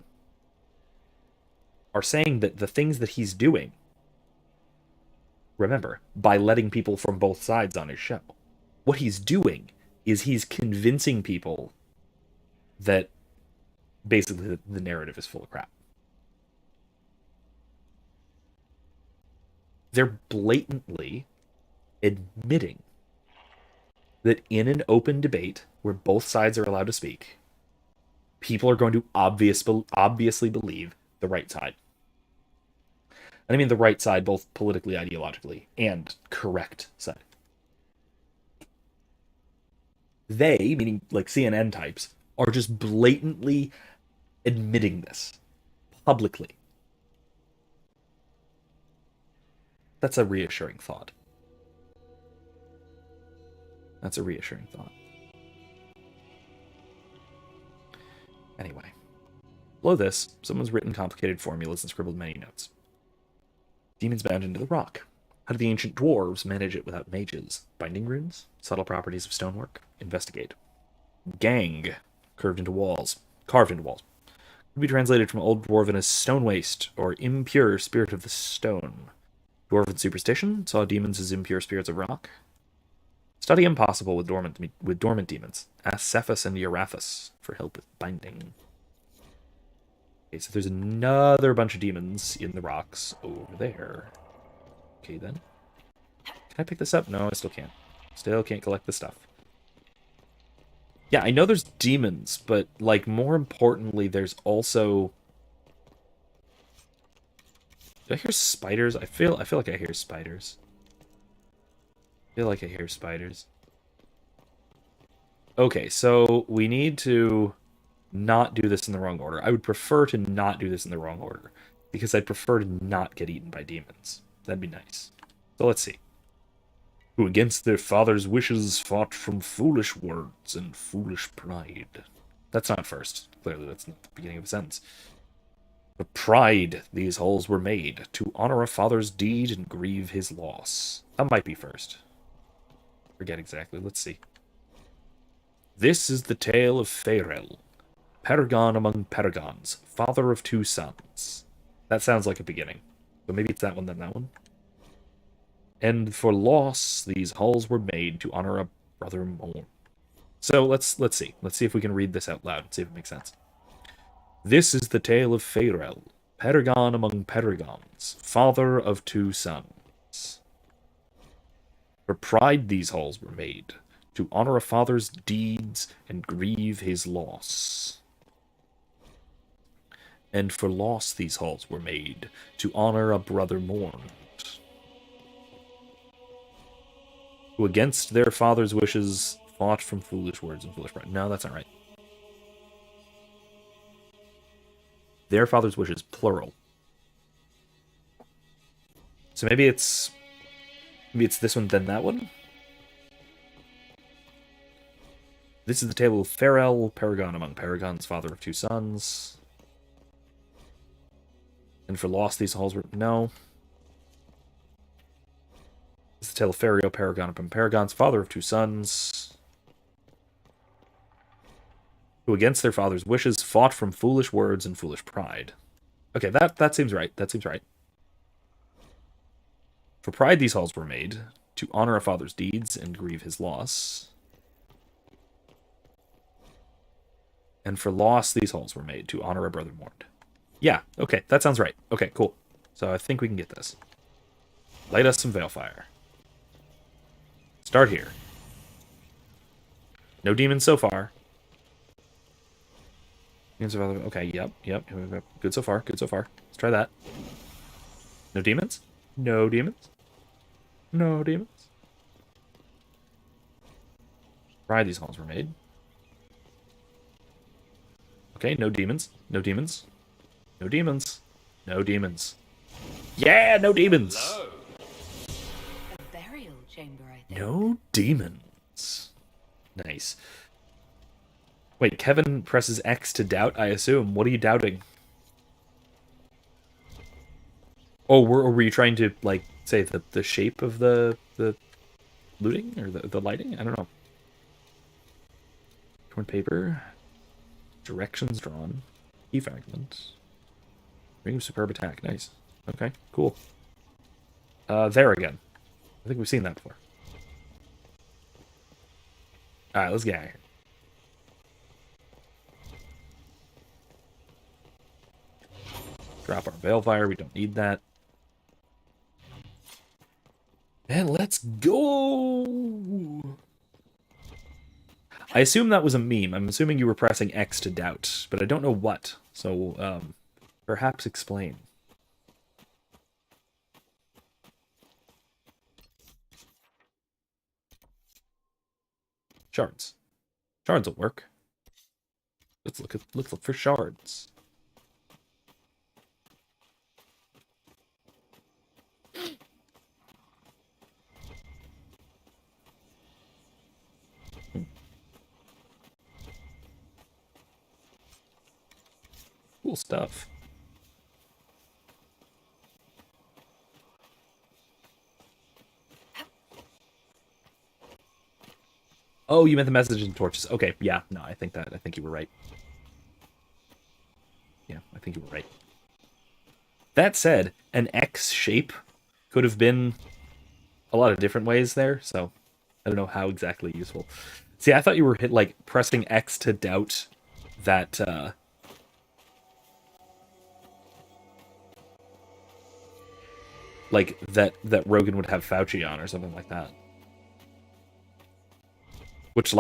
are saying that the things that he's doing, remember, by letting people from both sides on his show, what he's doing is he's convincing people that basically the narrative is full of crap. They're blatantly admitting that in an open debate where both sides are allowed to speak, people are going to obviously believe the right side. And I mean the right side both politically, ideologically, and correct side. They, meaning like CNN types, are just blatantly admitting this publicly. That's a reassuring thought. That's a reassuring thought. Anyway. Below this, someone's written complicated formulas and scribbled many notes. Demons bound into the rock. How do the ancient dwarves manage it without mages? Binding runes? Subtle properties of stonework? Investigate. Gang. Carved into walls. Could be translated from Old Dwarven as stone waste, or impure spirit of the stone. Dwarven superstition saw demons as impure spirits of rock. Study impossible with dormant demons. Ask Cephas and Euraphus for help with binding. Okay, so there's another bunch of demons in the rocks over there. Okay, then. Can I pick this up? No, I still can't. Still can't collect the stuff. Yeah, I know there's demons, but, like, more importantly, there's also... Do I hear spiders? I feel like I hear spiders. I feel like I hear spiders. Okay, so we need to not do this in the wrong order. I would prefer to not do this in the wrong order, because I'd prefer to not get eaten by demons. That'd be nice. So let's see. Who against their father's wishes fought from foolish words and foolish pride. That's not first. Clearly, that's not the beginning of a sentence. For pride these halls were made, to honor a father's deed and grieve his loss. That might be first. Forget exactly. Let's see. This is the tale of Pharel, paragon among paragons, father of 2 sons. That sounds like a beginning. So maybe it's that one, then that one. And for loss, these halls were made to honor a brother more. So let's see. Let's see if we can read this out loud and see if it makes sense. This is the tale of Pharel, paragon among paragons, father of 2 sons. For pride these halls were made, to honor a father's deeds and grieve his loss. And for loss these halls were made, to honor a brother mourned. Who against their father's wishes fought from foolish words and foolish pride. No, that's not right. Their father's wishes, plural. So maybe it's this one, then that one? This is the tale of Pharel, paragon among paragons, father of 2 sons. And for loss these halls were... No. This is the tale of Pharel, paragon among paragons, father of 2 sons. Who against their father's wishes fought from foolish words and foolish pride. Okay, that seems right. That seems right. For pride these halls were made, to honor a father's deeds and grieve his loss. And for loss these halls were made, to honor a brother mourned. Yeah, okay, that sounds right. Okay, cool. So I think we can get this. Light us some Veilfire. Start here. No demons so far. Okay, yep. Good so far, good so far. Let's try that. No demons? No demons? No demons? Pride these halls were made. Okay, no demons. No demons. No demons. No demons. Yeah, no demons! A burial chamber, I think. No demons. Nice. Wait, Kevin presses X to doubt, I assume. What are you doubting? Oh, were you trying to, like, say the shape of the looting? Or the lighting? I don't know. Torn paper. Directions drawn. Key fragment. Ring of superb attack. Nice. Okay, cool. There again. I think we've seen that before. Alright, let's get out of here. Drop our Veilfire. We don't need that. And let's go! I assume that was a meme. I'm assuming you were pressing X to doubt, but I don't know what. So, perhaps explain. Shards. Shards will work. Let's look for shards. Cool stuff. Oh, you meant the message and torches. Okay, yeah, no, I think you were right. Yeah, I think you were right. That said, an X shape could have been a lot of different ways there, so I don't know how exactly useful. See, I thought you were pressing X to doubt that that Rogan would have Fauci on or something like that. Which,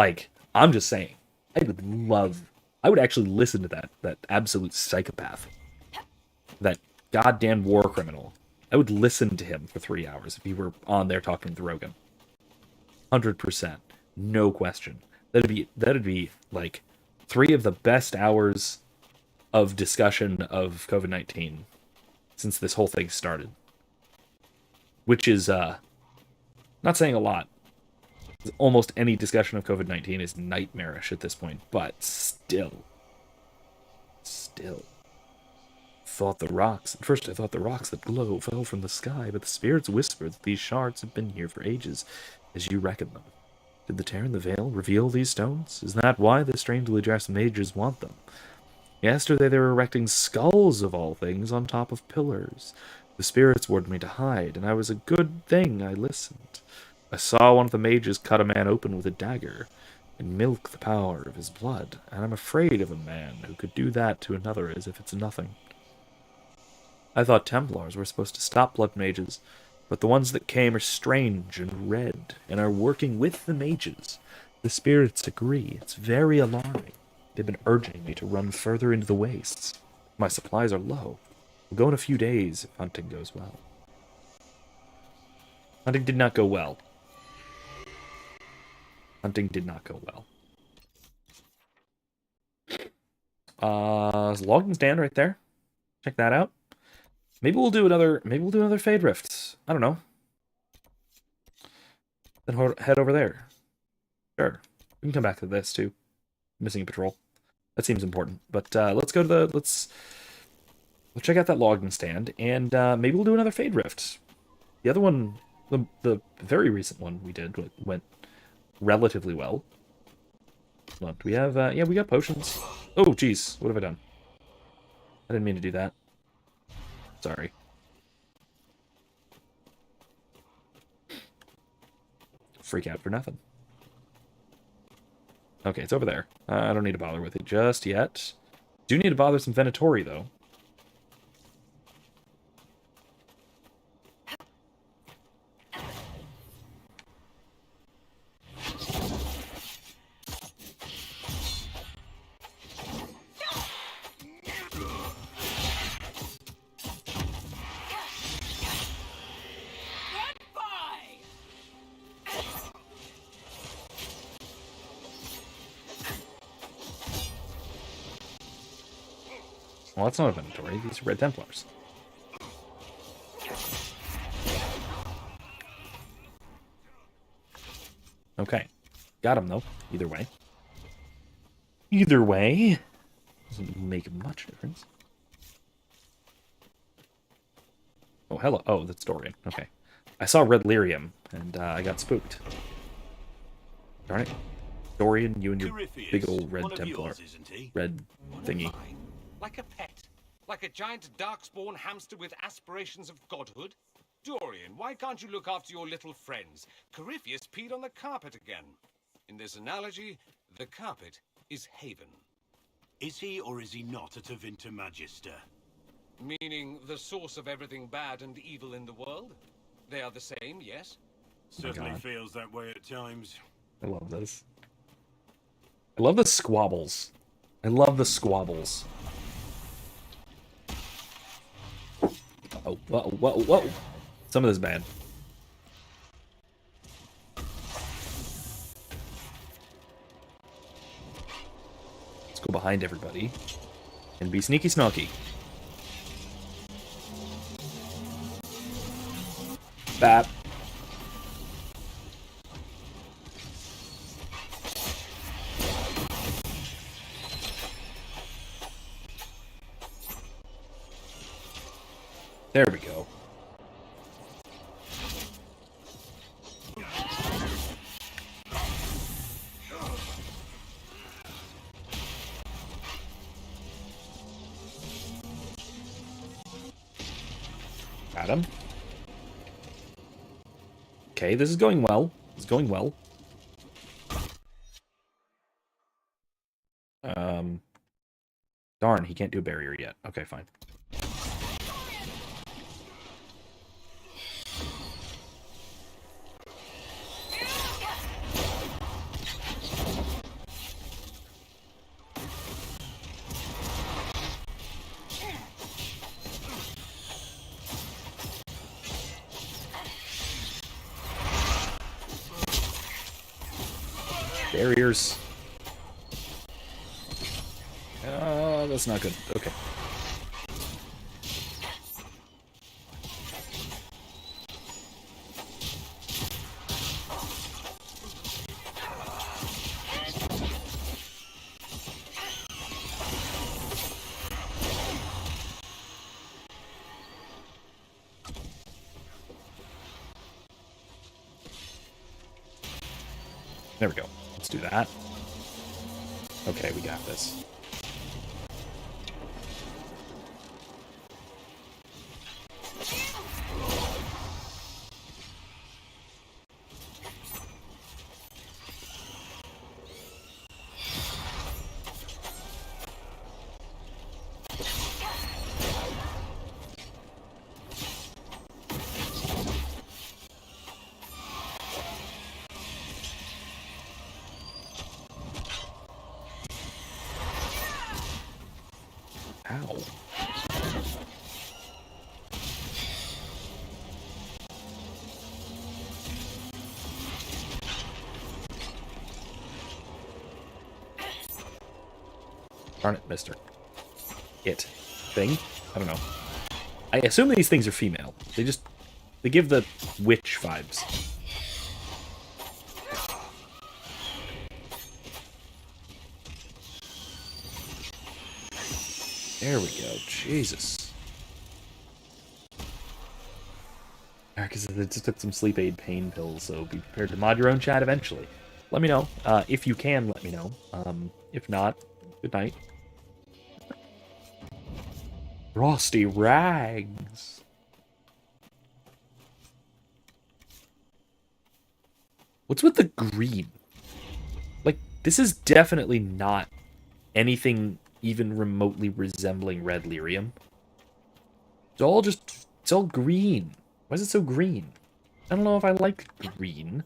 I'm just saying, I would actually listen to that absolute psychopath, that goddamn war criminal. I would listen to him for 3 hours if he were on there talking to Rogan. 100%, no question. That'd be 3 of the best hours of discussion of COVID-19 since this whole thing started. Which is not saying a lot. Almost any discussion of COVID-19 is nightmarish at this point, but still. At first I thought the rocks that glow fell from the sky, but the spirits whispered that these shards have been here for ages, as you reckon them. Did the tear in the veil reveal these stones? Is that why the strangely dressed mages want them? Yesterday they were erecting skulls, of all things, on top of pillars. The spirits warned me to hide, and I was a good thing I listened. I saw one of the mages cut a man open with a dagger and milk the power of his blood, and I'm afraid of a man who could do that to another as if it's nothing. I thought Templars were supposed to stop blood mages, but the ones that came are strange and red, and are working with the mages. The spirits agree. It's very alarming. They've been urging me to run further into the wastes. My supplies are low. We'll go in a few days if hunting goes well. Hunting did not go well. There's a logging stand right there. Check that out. Maybe we'll do another Fade Rift. I don't know. Then head over there. Sure. We can come back to this too. Missing patrol. That seems important. But let's go to let's check out that logging stand, and maybe we'll do another Fade Rift. The other one, the very recent one we did went relatively well. Hold on, do we have yeah, we got potions. Oh geez, what have I done? I didn't mean to do that. Sorry. Freak out for nothing. Okay, it's over there. I don't need to bother with it just yet. Do need to bother some Venatori though. Well, that's not a Venatori. These are Red Templars. Okay. Got him, though. Either way. Doesn't make much difference. Oh, hello. Oh, that's Dorian. Okay. I saw Red Lyrium, and I got spooked. Darn it. Dorian, you and your big old Red Templar. Red thingy. Like a pet? Like a giant darkspawn hamster with aspirations of godhood? Dorian, why can't you look after your little friends? Corypheus peed on the carpet again. In this analogy, the carpet is Haven. Is he or is he not a Tevinter Magister? Meaning the source of everything bad and evil in the world? They are the same, yes? Certainly feels that way at times. I love this. I love the squabbles. Oh, whoa. Some of this is bad. Let's go behind everybody and be sneaky snarky. Bap. There we go. Got him. Okay, this is going well. It's going well. Darn, he can't do a barrier yet. Okay, fine. Barriers. That's not good. Okay. There we go. Let's do that. Okay, we got this. Ow. Darn it, mister. It. Thing? I don't know. I assume these things are female. They give the witch vibes. There we go. Jesus. Because they just took some sleep aid pain pills, so be prepared to mod your own chat eventually. Let me know. If you can, let me know. If not, good night. Frosty rags. What's with the green? Like, this is definitely not anything even remotely resembling red lyrium. It's all green. Why is it so green? I don't know if I like green.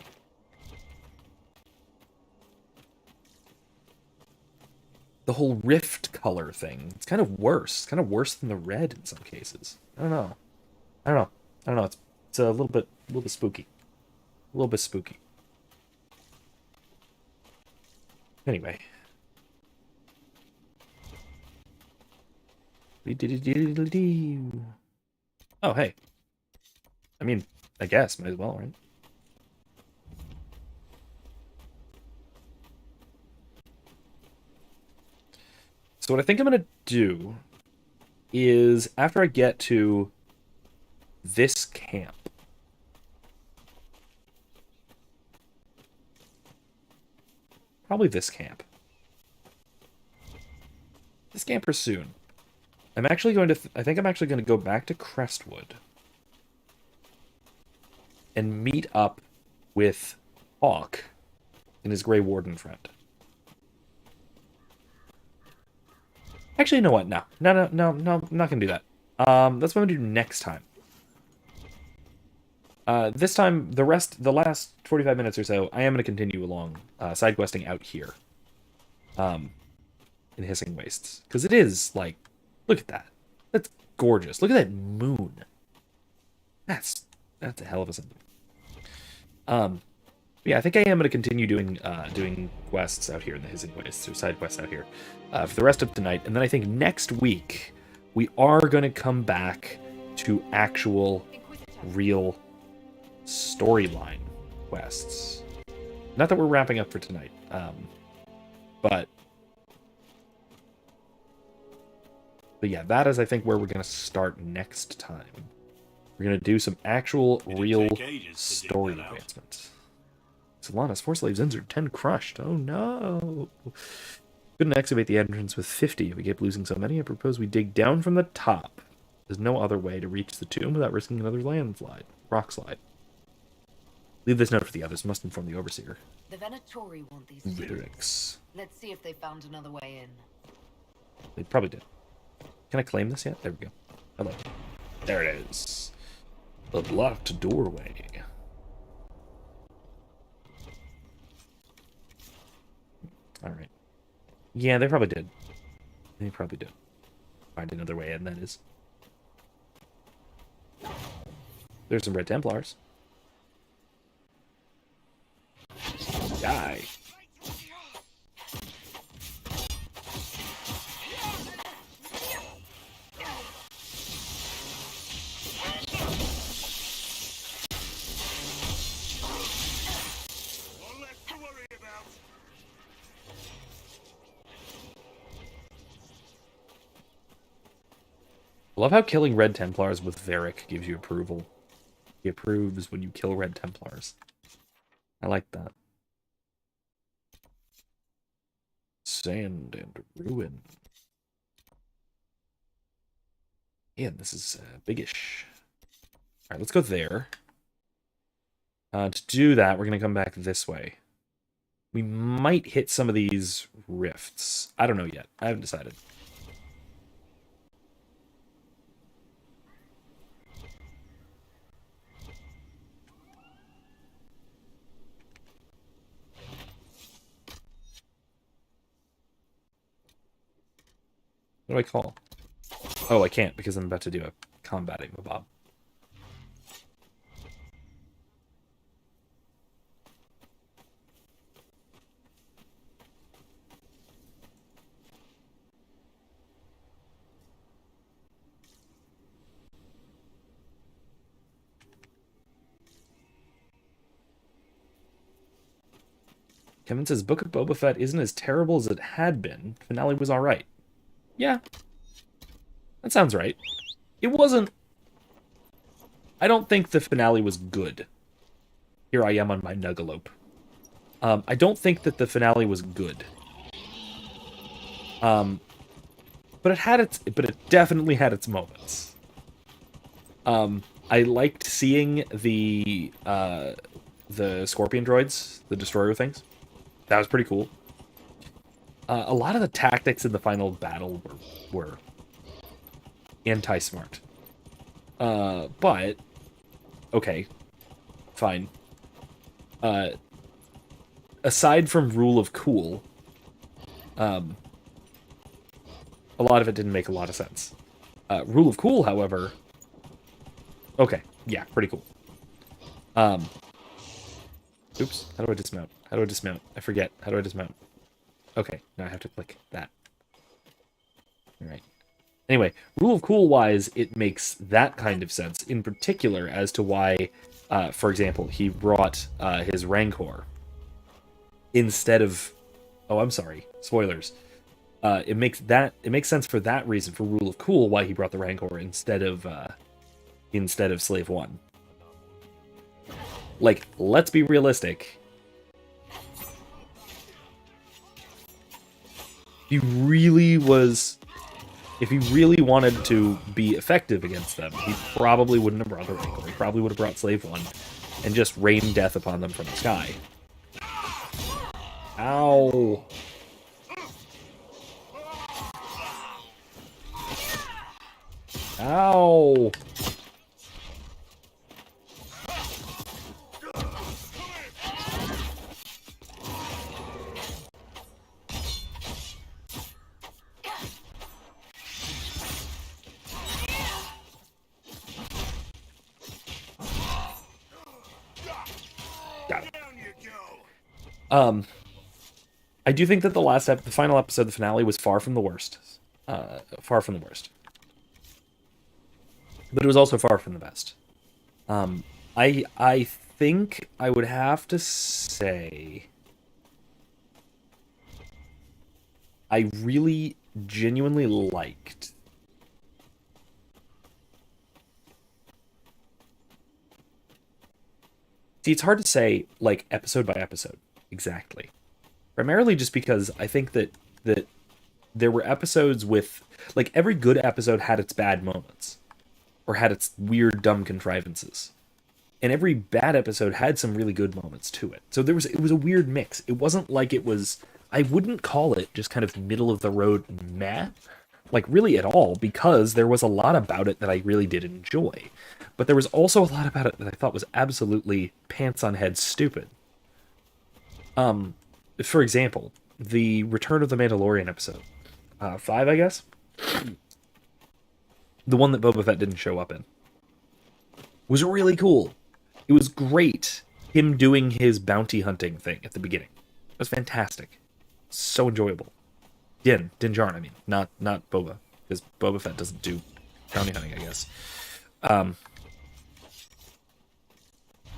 The whole rift color thing, it's kind of worse. It's kind of worse than the red in some cases. I don't know. It's a little bit spooky. A little bit spooky. Anyway. Oh, hey. I mean, I guess, might as well, right? So what I think I'm going to do is, after I get to this camp, probably this camp. This camp or soon. I'm actually going to, I think I'm actually going to go back to Crestwood and meet up with Hawke and his Grey Warden friend. Actually, you know what? No, I'm not going to do that. That's what I'm going to do next time. This time, the last 45 minutes or so, I am going to continue along side questing out here in Hissing Wastes. Because it is, like, look at that. That's gorgeous. Look at that moon. That's a hell of a symbol. Yeah, I think I am going to continue doing quests out here in the Hissing Wastes, or side quests out here, for the rest of tonight. And then I think next week, we are going to come back to actual, real storyline quests. Not that we're wrapping up for tonight, but yeah, that is, I think, where we're going to start next time. We're going to do some actual, real story advancements. Solanas, 4 slaves injured, 10 crushed. Oh no! Couldn't activate the entrance with 50 if we kept losing so many. I propose we dig down from the top. There's no other way to reach the tomb without risking another rock slide. Leave this note for the others. Must inform the overseer. The Venatori want these Lyrics. Let's see if they found another way in. They probably did. Can I claim this yet? There we go. Hello. There it is. The blocked doorway. Alright. Yeah, they probably did. They probably did. Find another way in, that is. There's some Red Templars. Die. I love how killing Red Templars with Varric gives you approval. He approves when you kill Red Templars. I like that. Sand and ruin. Yeah, this is biggish. Alright, let's go there. To do that, we're going to come back this way. We might hit some of these rifts. I don't know yet. I haven't decided. What do I call? Oh, I can't because I'm about to do a combating mabob. Kevin says Book of Boba Fett isn't as terrible as it had been. Finale was alright. Yeah. That sounds right. It wasn't... I don't think the finale was good. Here I am on my Nuggalope. I don't think that the finale was good. But it definitely had its moments. I liked seeing the Scorpion droids, the destroyer things. That was pretty cool. A lot of the tactics in the final battle were anti-smart. But, okay, fine. Aside from Rule of Cool, a lot of it didn't make a lot of sense. Rule of Cool, however, okay, yeah, pretty cool. Oops, how do I dismount? How do I dismount? I forget. How do I dismount? Okay, now I have to click that. Alright. Anyway, Rule of Cool wise, it makes that kind of sense, in particular as to why, for example, he brought his Rancor instead of... Oh, I'm sorry. Spoilers. It makes sense for that reason, for Rule of Cool, why he brought the Rancor instead of Slave 1. Like, let's be realistic. If he really wanted to be effective against them, he probably wouldn't have brought the Rancor. He probably would have brought Slave 1 and just rained death upon them from the sky. Ow! Ow! I do think that the final episode, the finale, was far from the worst. Far from the worst. But it was also far from the best. I think I would have to say I really genuinely liked See, it's hard to say, like, episode by episode, exactly. Primarily just because I think that there were episodes with... Like, every good episode had its bad moments. or had its weird, dumb contrivances. And every bad episode had some really good moments to it. So it was a weird mix. It wasn't like it was, I wouldn't call it just kind of middle of the road meh, like really at all, because there was a lot about it that I really did enjoy. But there was also a lot about it that I thought was absolutely pants on head stupid. For example, the Return of the Mandalorian episode, 5, I guess? The one that Boba Fett didn't show up in, was really cool. It was great, him doing his bounty hunting thing at the beginning. It was fantastic. So enjoyable. Din Djarin, I mean, not Boba, because Boba Fett doesn't do bounty hunting, I guess.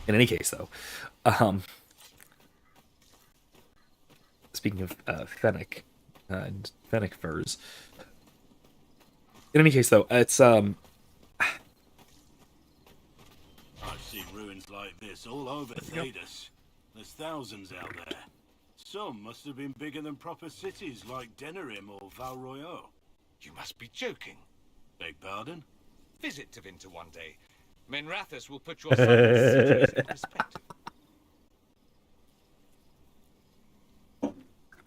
In any case, though, speaking of Fennec and Fennec furs. In any case, though, it's I've seen ruins like this all over Thedas. There's thousands out there. Some must have been bigger than proper cities like Denerim or Val Royeaux. You must be joking. Beg pardon? Visit Tevinter one day. Menrathus will put your cities in perspective.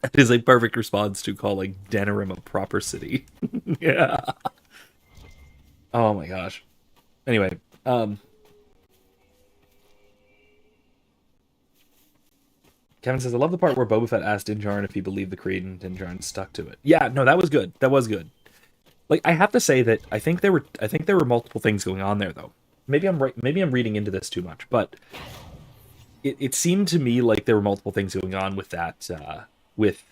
That is a perfect response to calling Denerim a proper city. Yeah. Oh my gosh. Anyway, Kevin says, I love the part where Boba Fett asked Din Djarin if he believed the creed, and Din Djarin stuck to it. Yeah, no, that was good. That was good. Like, I have to say that I think there were multiple things going on there, though. Maybe I'm reading into this too much, but it seemed to me like there were multiple things going on with that, with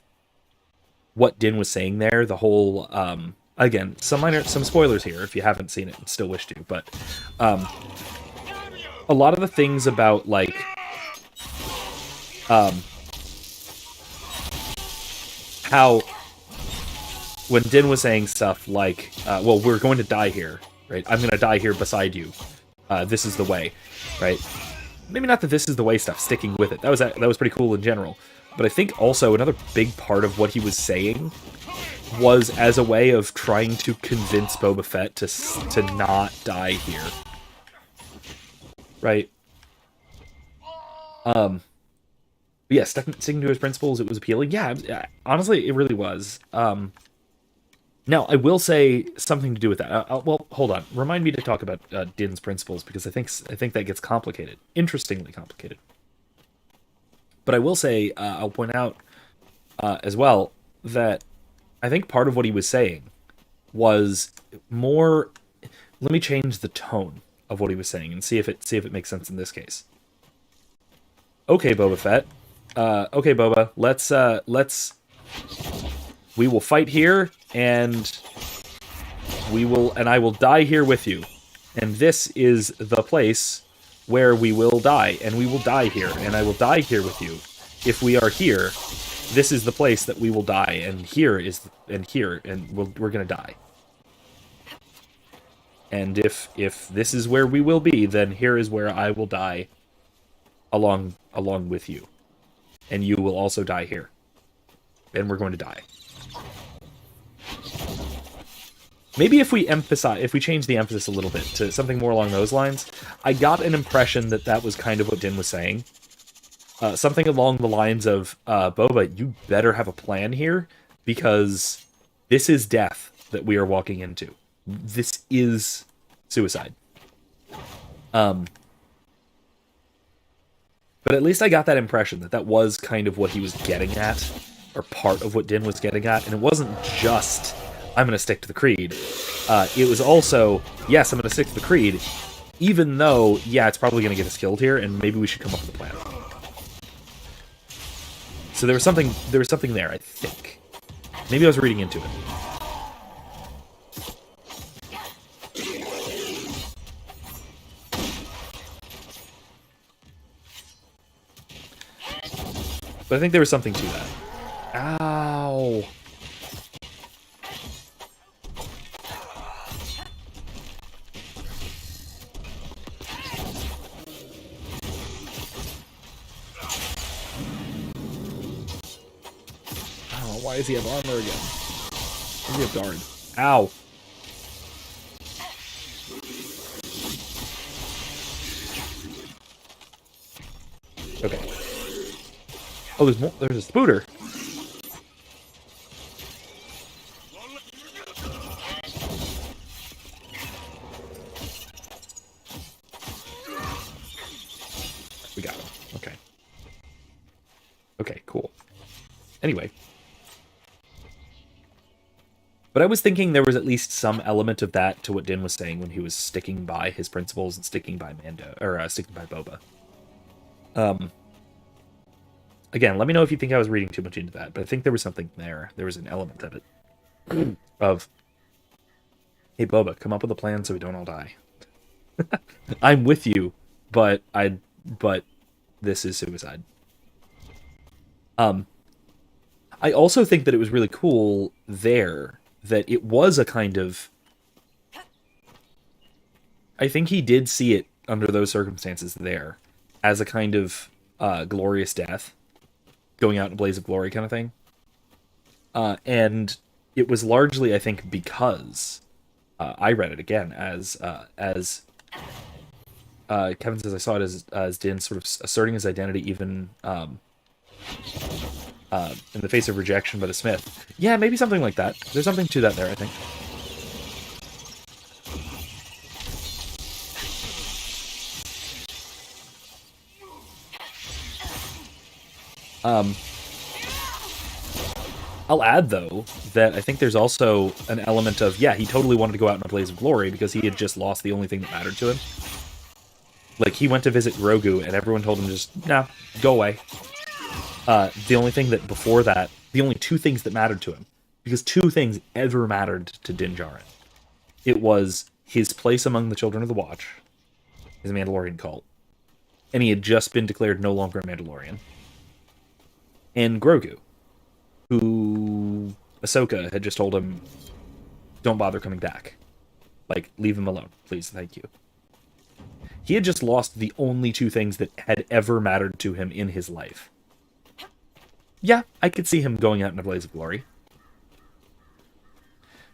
what Din was saying there. The whole, again, some spoilers here if you haven't seen it and still wish to, but a lot of the things about, like, how when Din was saying stuff like, well, we're going to die here, right? I'm going to die here beside you. This is the way, right? Maybe not that this is the way stuff, sticking with it. That was pretty cool in general. But I think also another big part of what he was saying was as a way of trying to convince Boba Fett to not die here. Right? Yeah, sticking to his principles, it was appealing. Yeah, honestly, it really was. Now, I will say something to do with that. Well, hold on. Remind me to talk about Din's principles, because I think that gets complicated. Interestingly complicated. But I will say, I'll point out as well, that I think part of what he was saying was more... Let me change the tone of what he was saying and see if it makes sense in this case. Okay, Boba Fett. Okay, Boba. Let's... We will fight here, and I will die here with you. And this is the place where we will die, and we will die here, and I will die here with you. If we are here, this is the place that we will die, and here, and we're gonna die. And if this is where we will be, then here is where I will die along with you. And you will also die here. And we're going to die. Maybe if we change the emphasis a little bit to something more along those lines, I got an impression that was kind of what Din was saying. Something along the lines of, Boba, you better have a plan here, because this is death that we are walking into. This is suicide. But at least I got that impression that was kind of what he was getting at, or part of what Din was getting at, and it wasn't just, I'm going to stick to the creed. It was also, yes, I'm going to stick to the creed, even though, yeah, it's probably going to get us killed here, and maybe we should come up with a plan. So there was something there, I think. Maybe I was reading into it. But I think there was something to that. Ow! Oh, why does he have armor again? Why does he have guard? Ow! Oh, there's more. There's a spooter. We got him. Okay. Okay, cool. Anyway. But I was thinking there was at least some element of that to what Din was saying when he was sticking by his principles and sticking by Mando, or sticking by Boba. Again, let me know if you think I was reading too much into that, but I think there was something there. There was an element of it. Of, hey Boba, come up with a plan so we don't all die. I'm with you, but this is suicide. I also think that it was really cool there that it was a kind of... I think he did see it under those circumstances there as a kind of glorious death, going out in a blaze of glory kind of thing. And it was largely, I think, because I read it again as Kevin says, I saw it as Din sort of asserting his identity even in the face of rejection by the Smith. Yeah, maybe something like that. There's something to that there, I think. I'll add, though, that I think there's also an element of, yeah, he totally wanted to go out in a blaze of glory because he had just lost the only thing that mattered to him. Like, he went to visit Grogu, and everyone told him just, nah, go away. The only thing that before that, the only two things that mattered to him, because two things ever mattered to Din Djarin. It was his place among the Children of the Watch, his Mandalorian cult, and he had just been declared no longer a Mandalorian. And Grogu, who Ahsoka had just told him, don't bother coming back. Like, leave him alone, please, thank you. He had just lost the only two things that had ever mattered to him in his life. Yeah, I could see him going out in a blaze of glory.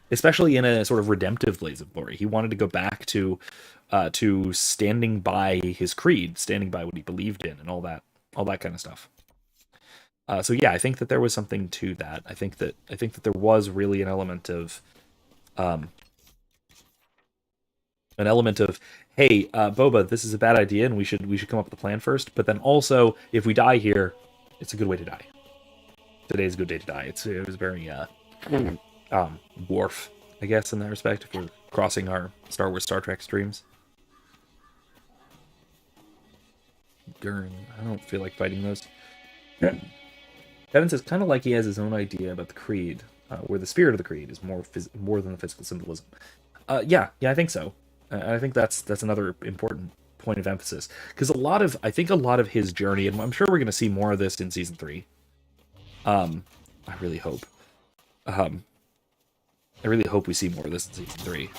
Especially in a sort of redemptive blaze of glory. He wanted to go back to standing by his creed, standing by what he believed in, and all that kind of stuff. So yeah, I think that there was something to that. I think that there was really an element of, hey, Boba, this is a bad idea, and we should come up with a plan first. But then also, if we die here, it's a good way to die. Today's a good day to die. It was very Worf, I guess, in that respect, if we're crossing our Star Wars, Star Trek streams. I don't feel like fighting those. Kevin says, kind of like he has his own idea about the creed, where the spirit of the creed is more than the physical symbolism. Yeah, I think so. I think that's another important point of emphasis, because I think a lot of his journey, and I'm sure we're going to see more of this in season 3. I really hope. I really hope we see more of this in season 3.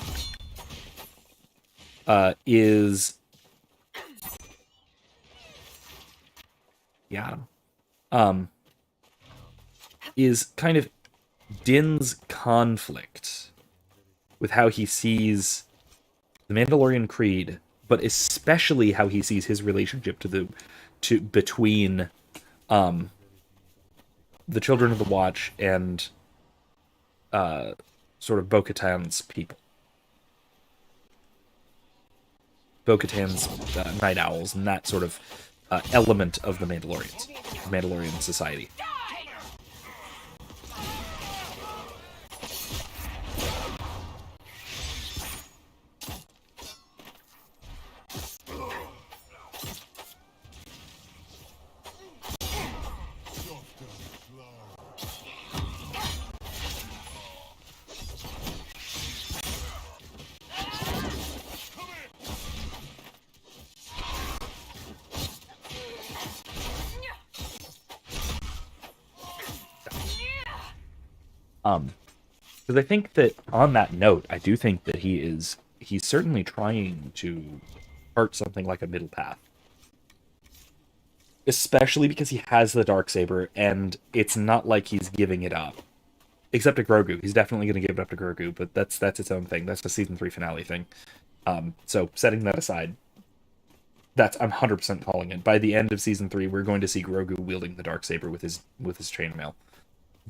Is kind of Din's conflict with how he sees the Mandalorian Creed, but especially how he sees his relationship between the Children of the Watch and sort of Bo-Katan's people. Bo-Katan's Night Owls, and that sort of element of the Mandalorian society. Because I think that on that note, I do think that he's certainly trying to chart something like a middle path. Especially because he has the Darksaber, and it's not like he's giving it up. Except to Grogu. He's definitely going to give it up to Grogu, but that's its own thing. That's the season 3 finale thing. So, setting that aside, I'm 100% calling it. By the end of season 3, we're going to see Grogu wielding the Darksaber with his chainmail.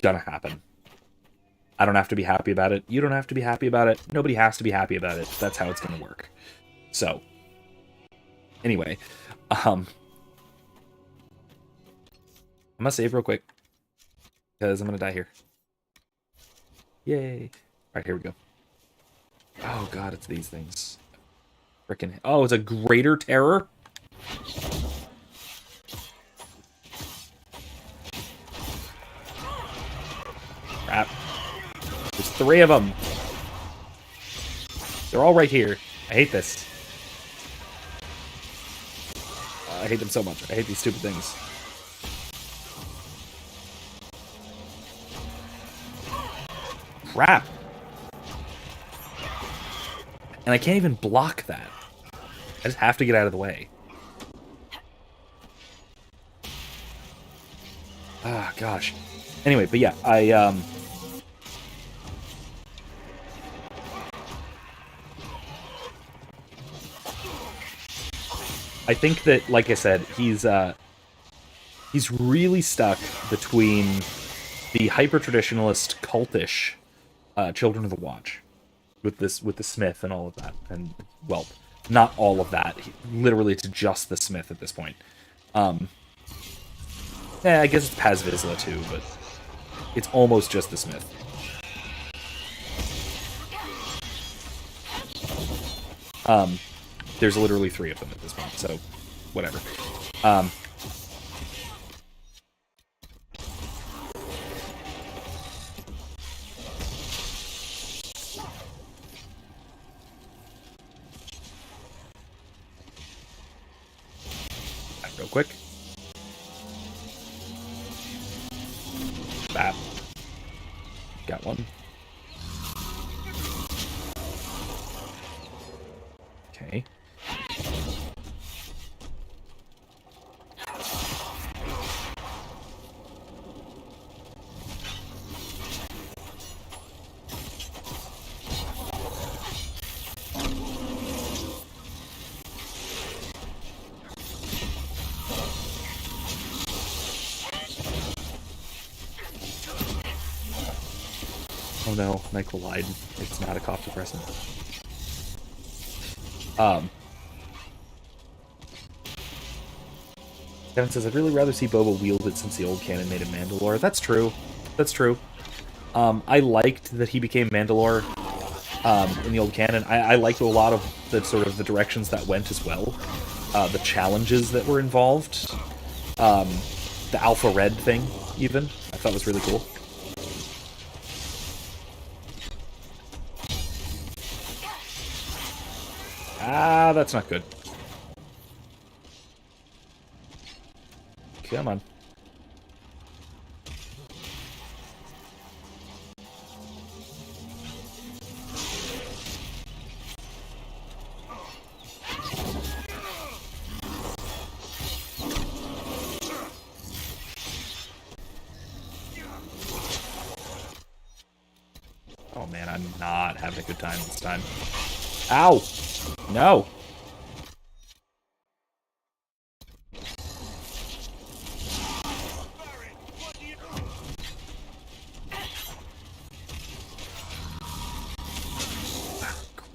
Gonna happen. I don't have to be happy about it. You don't have to be happy about it. Nobody has to be happy about it. That's how it's gonna work. So, anyway, I'm gonna save real quick because I'm gonna die here. Yay! All right, here we go. Oh god, it's these things. Frickin'. Oh, it's a greater terror? Crap. There's 3 of them. They're all right here. I hate this. I hate them so much. I hate these stupid things. Crap. And I can't even block that. I just have to get out of the way. Ah, gosh. Anyway, but yeah, I think that, like I said, he's really stuck between the hyper-traditionalist, cultish Children of the Watch with the Smith and all of that, and well, not all of that. Literally, it's just the Smith at this point. Yeah, I guess it's Paz Vizsla too, but it's almost just the Smith. There's literally 3 of them at this point, so whatever. Real quick. Bap. Got one. Okay. Oh no, Michael lied. It's not a cough depressant. Kevin says, I'd really rather see Boba wield it since the old canon made him Mandalore. That's true. That's true. I liked that he became Mandalore in the old canon. I liked a lot of the sort of the directions that went as well. The challenges that were involved. The Alpha Red thing, even. I thought was really cool. Ah, that's not good. Come on. Oh man, I'm not having a good time this time. Ow! No!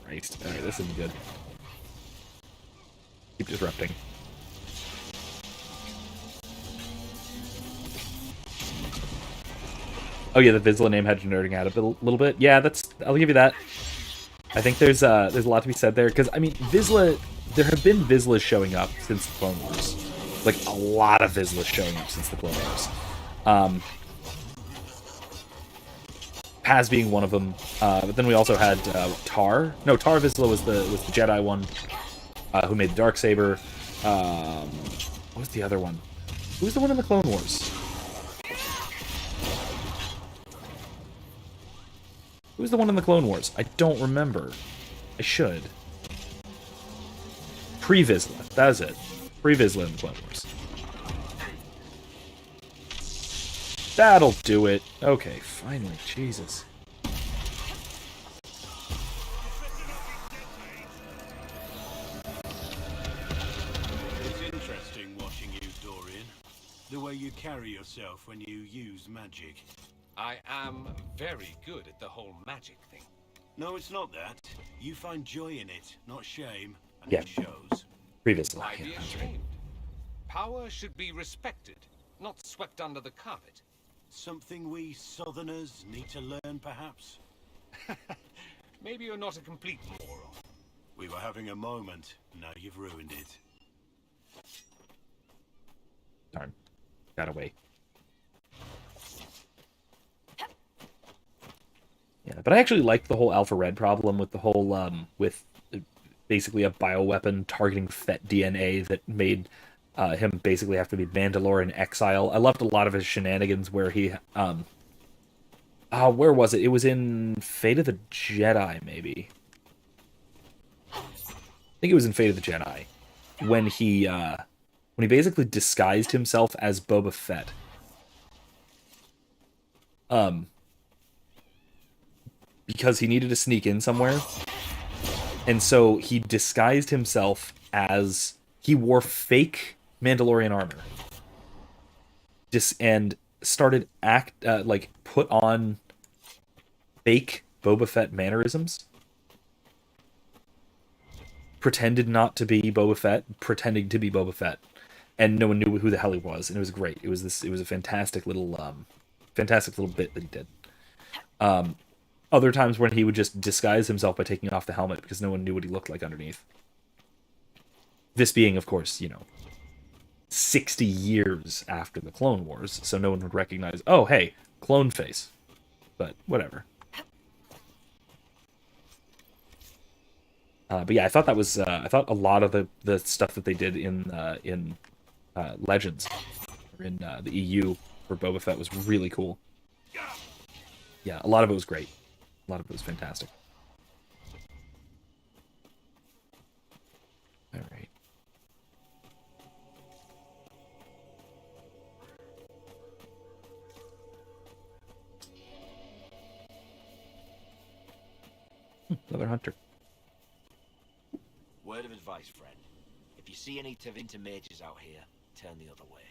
Christ. Alright, this isn't good. Keep disrupting. Oh yeah, the Vizsla name had you nerding out a little bit. Yeah, I'll give you that. I think there's a lot to be said there, because, I mean, Vizsla, there have been Vizslas showing up since the Clone Wars. Like, a lot of Vizslas showing up since the Clone Wars. Paz being one of them, but then we also had Tar. No, Tar Vizsla was the Jedi one, who made the Darksaber. What was the other one? Who was the one in the Clone Wars? Who was the one in the Clone Wars? I don't remember. I should. Pre-Vizsla. That was it. Pre-Vizsla in the Clone Wars. That'll do it. Okay, finally. Jesus. carry yourself when you use magic? I am very good at the whole magic thing. No, it's not that. You find joy in it, not shame, and Yeah. it shows. Previously. Why be ashamed? Power should be respected, not swept under the carpet. Something we Southerners need to learn, perhaps? Maybe you're not a complete moron. We were having a moment, now you've ruined it. Darn. Got away. Yeah, but I actually liked the whole Alpha Red problem with the whole, with basically a bioweapon targeting Fett DNA that made him basically have to be Mandalorian exile. I loved a lot of his shenanigans where he, where was it? It was in Fate of the Jedi, maybe. I think it was in Fate of the Jedi. When he basically disguised himself as Boba Fett. Because he needed to sneak in somewhere. And so he disguised himself as... He wore fake Mandalorian armor. And started put on fake Boba Fett mannerisms. Pretended not to be Boba Fett, pretending to be Boba Fett. And no one knew who the hell he was, and it was great. It was a fantastic little bit that he did. Other times when he would just disguise himself by taking off the helmet because no one knew what he looked like underneath. This being, of course, 60 years after the Clone Wars, so no one would recognize, oh, hey, clone face. But whatever. But yeah, I thought that was, I thought a lot of the stuff that they did in Legends, or in the EU for Boba Fett was really cool. Yeah, a lot of it was great. A lot of it was fantastic. All right. Another hunter. Word of advice, friend. If you see any Tevinter mages out here, turn the other way.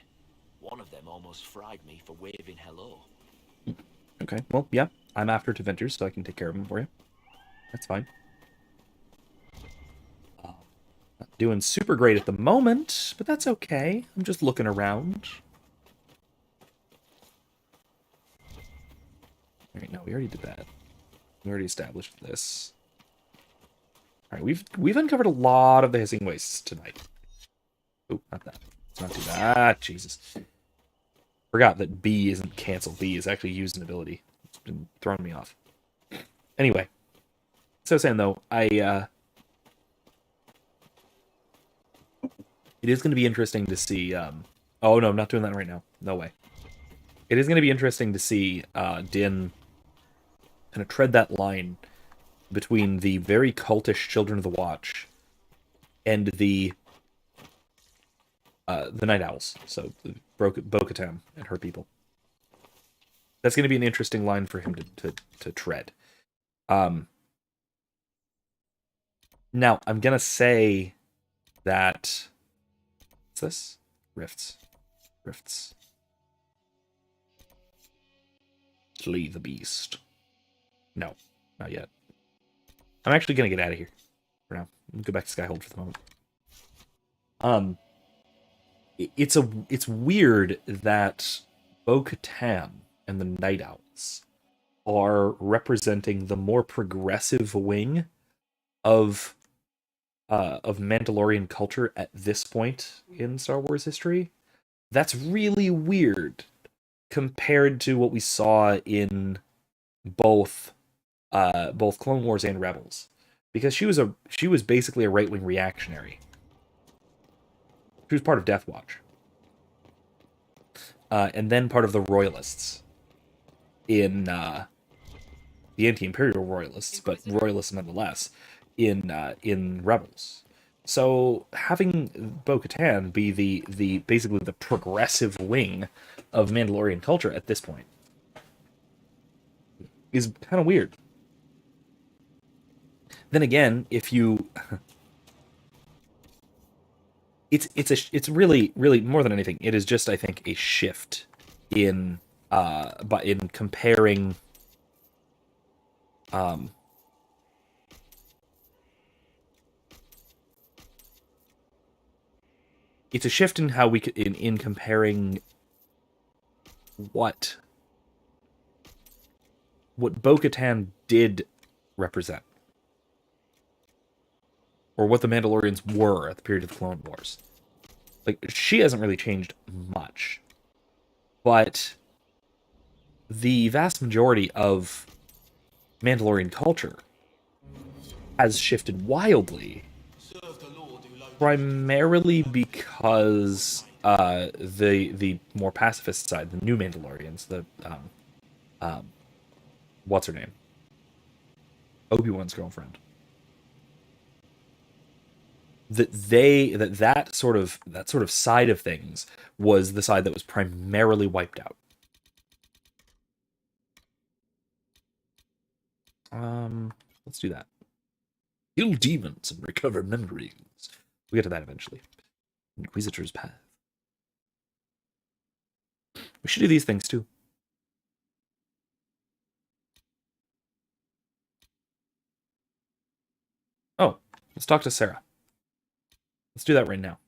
One of them almost fried me for waving hello. Okay, well, yeah, I'm after Tevinters, so I can take care of them for you. That's fine. Not doing super great at the moment, but that's okay. I'm just looking around. Alright, no, we already did that. We already established this. Alright, we've uncovered a lot of the hissing wastes tonight. Oh, not that. Let's not do that. Ah, Jesus. Forgot that B isn't cancel. B is actually use an ability. It's been throwing me off. Anyway. So I was saying, though, it is going to be interesting to see... oh, no, I'm not doing that right now. No way. It is going to be interesting to see Din kind of tread that line between the very cultish Children of the Watch and the Night Owls, so Bo-Katan and her people. That's going to be an interesting line for him to tread. Now, I'm going to say that... What's this? Rifts. Slay the beast. No, not yet. I'm actually going to get out of here for now. Go back to Skyhold for the moment. It's weird that Bo-Katan and the Night Owls are representing the more progressive wing of Mandalorian culture at this point in Star Wars history. That's really weird compared to what we saw in both Clone Wars and Rebels, because she was basically a right-wing reactionary. She was part of Death Watch. And then part of the Royalists in the anti-imperial Royalists, but Royalists nonetheless, in Rebels. So having Bo-Katan be the basically the progressive wing of Mandalorian culture at this point is kind of weird. Then again, if you it's really more than anything, it is just, I think, a shift in comparing it's a shift in how we in comparing what Bo-Katan did represent, or what the Mandalorians were at the period of the Clone Wars. Like, she hasn't really changed much, but the vast majority of Mandalorian culture has shifted wildly, primarily because the more pacifist side, the new Mandalorians, the what's her name, Obi-Wan's girlfriend, that sort of side of things was the side that was primarily wiped out. Let's do that. Kill demons and recover memories. We'll get to that eventually. Inquisitor's Path. We should do these things too. Oh, let's talk to Sarah. Let's do that right now.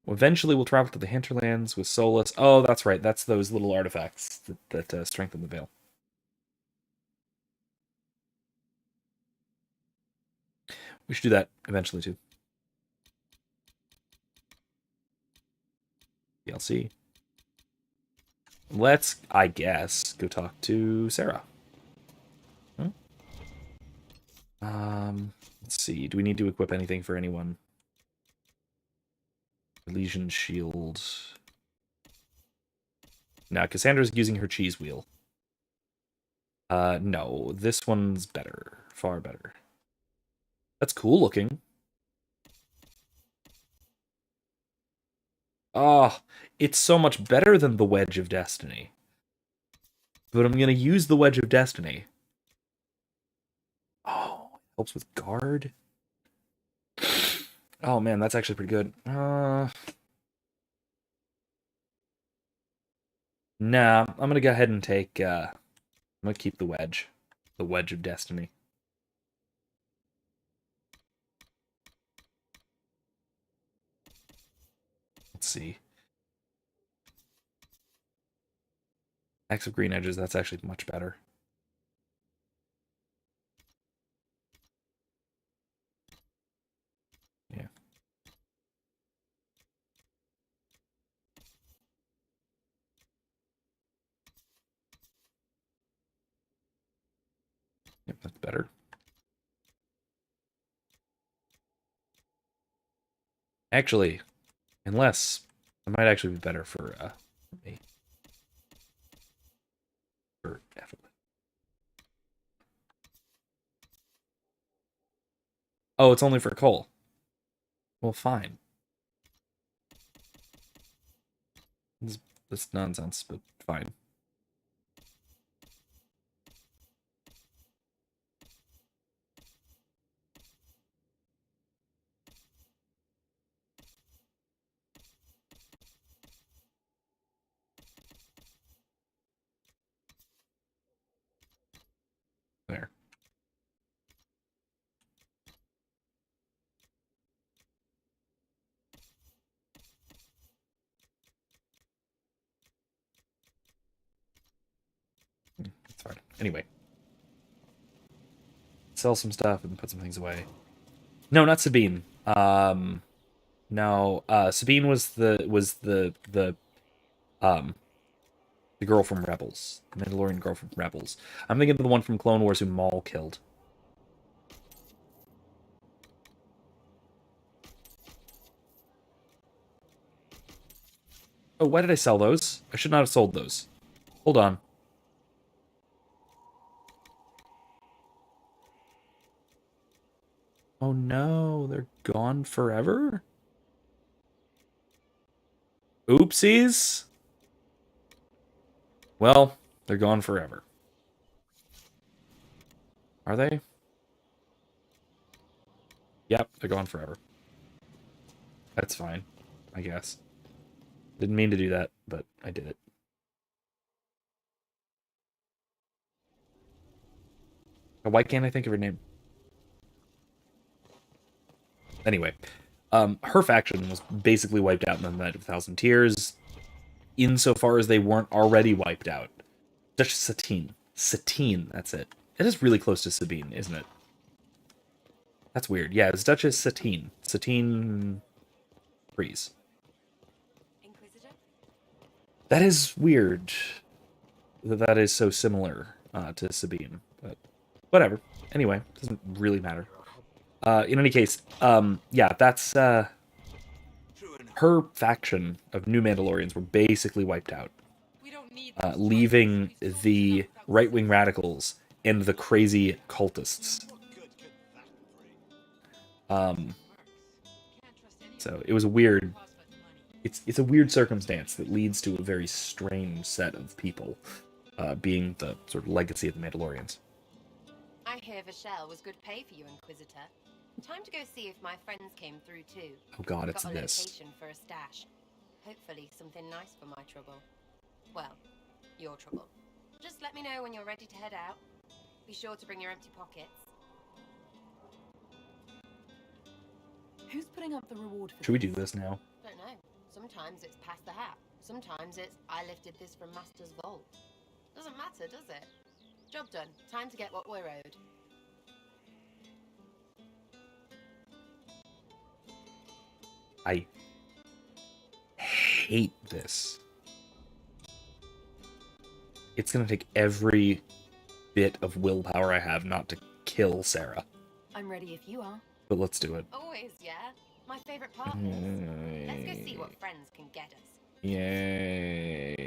Eventually, we'll travel to the hinterlands with Solus. Oh, that's right. That's those little artifacts that strengthen the veil. We should do that eventually too. DLC. Let's, I guess, go talk to Sarah. Let's see. Do we need to equip anything for anyone? Elysian Shield. Now, Cassandra's using her cheese wheel. No, this one's better. Far better. That's cool looking. Oh, it's so much better than the Wedge of Destiny. But I'm going to use the Wedge of Destiny. Oh, it helps with guard. Oh man, that's actually pretty good. Nah, I'm going to go ahead and take... I'm going to keep the Wedge. The Wedge of Destiny. Let's see. Axe of Green Edges, that's actually much better. Yeah. Yep, that's better. Actually, unless it might actually be better for me. Definitely. Oh, it's only for Cole. Well, fine. This nonsense, but fine. There. That's fine. Anyway. Sell some stuff and put some things away. No, not Sabine. No, Sabine was the girl from Rebels. The Mandalorian girl from Rebels. I'm thinking of the one from Clone Wars who Maul killed. Oh, why did I sell those? I should not have sold those. Hold on. Oh no, they're gone forever? Oopsies. Well, they're gone forever. Are they? Yep, they're gone forever. That's fine, I guess. Didn't mean to do that, but I did it. Why can't I think of her name? Anyway, her faction was basically wiped out in the Night of a Thousand Tears, insofar as they weren't already wiped out. Duchess Satine. Satine, that's it. It is really close to Sabine, isn't it? That's weird. Yeah, it's Duchess Satine. Satine... Freeze. Inquisitor? That is weird. That is so similar to Sabine, but whatever. Anyway, doesn't really matter. In any case, yeah, that's her faction of new Mandalorians were basically wiped out, leaving the right-wing radicals and the crazy cultists. So it was a weird. It's a weird circumstance that leads to a very strange set of people, being the sort of legacy of the Mandalorians. I hear Vashel was good pay for you, Inquisitor. Time to go see if my friends came through too. Oh God, it's Got a this. location for a stash. Hopefully something nice for my trouble. Well, your trouble. Just let me know when you're ready to head out. Be sure to bring your empty pockets. Who's putting up the reward for Should we do this now? Don't know. Sometimes it's past the hat. Sometimes it's I lifted this from Master's vault. Doesn't matter, does it? Job done. Time to get what we're owed. I hate this. It's gonna take every bit of willpower I have not to kill Sarah. I'm ready if you are. But let's do it. Always, yeah. My favorite partners. Let's go see what friends can get us. Yay.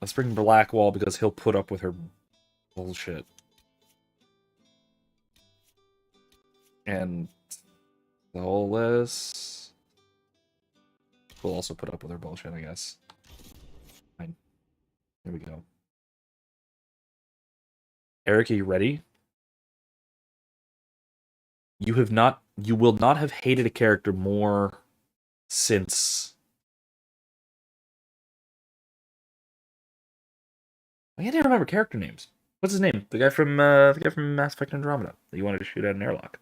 Let's bring Blackwall because he'll put up with her bullshit. And Soulless will also put up with her bullshit, I guess. Fine. Here we go. Eric, are you ready? You will not have hated a character more since... I can't even remember character names. What's his name? The guy from Mass Effect Andromeda that you wanted to shoot at an airlock.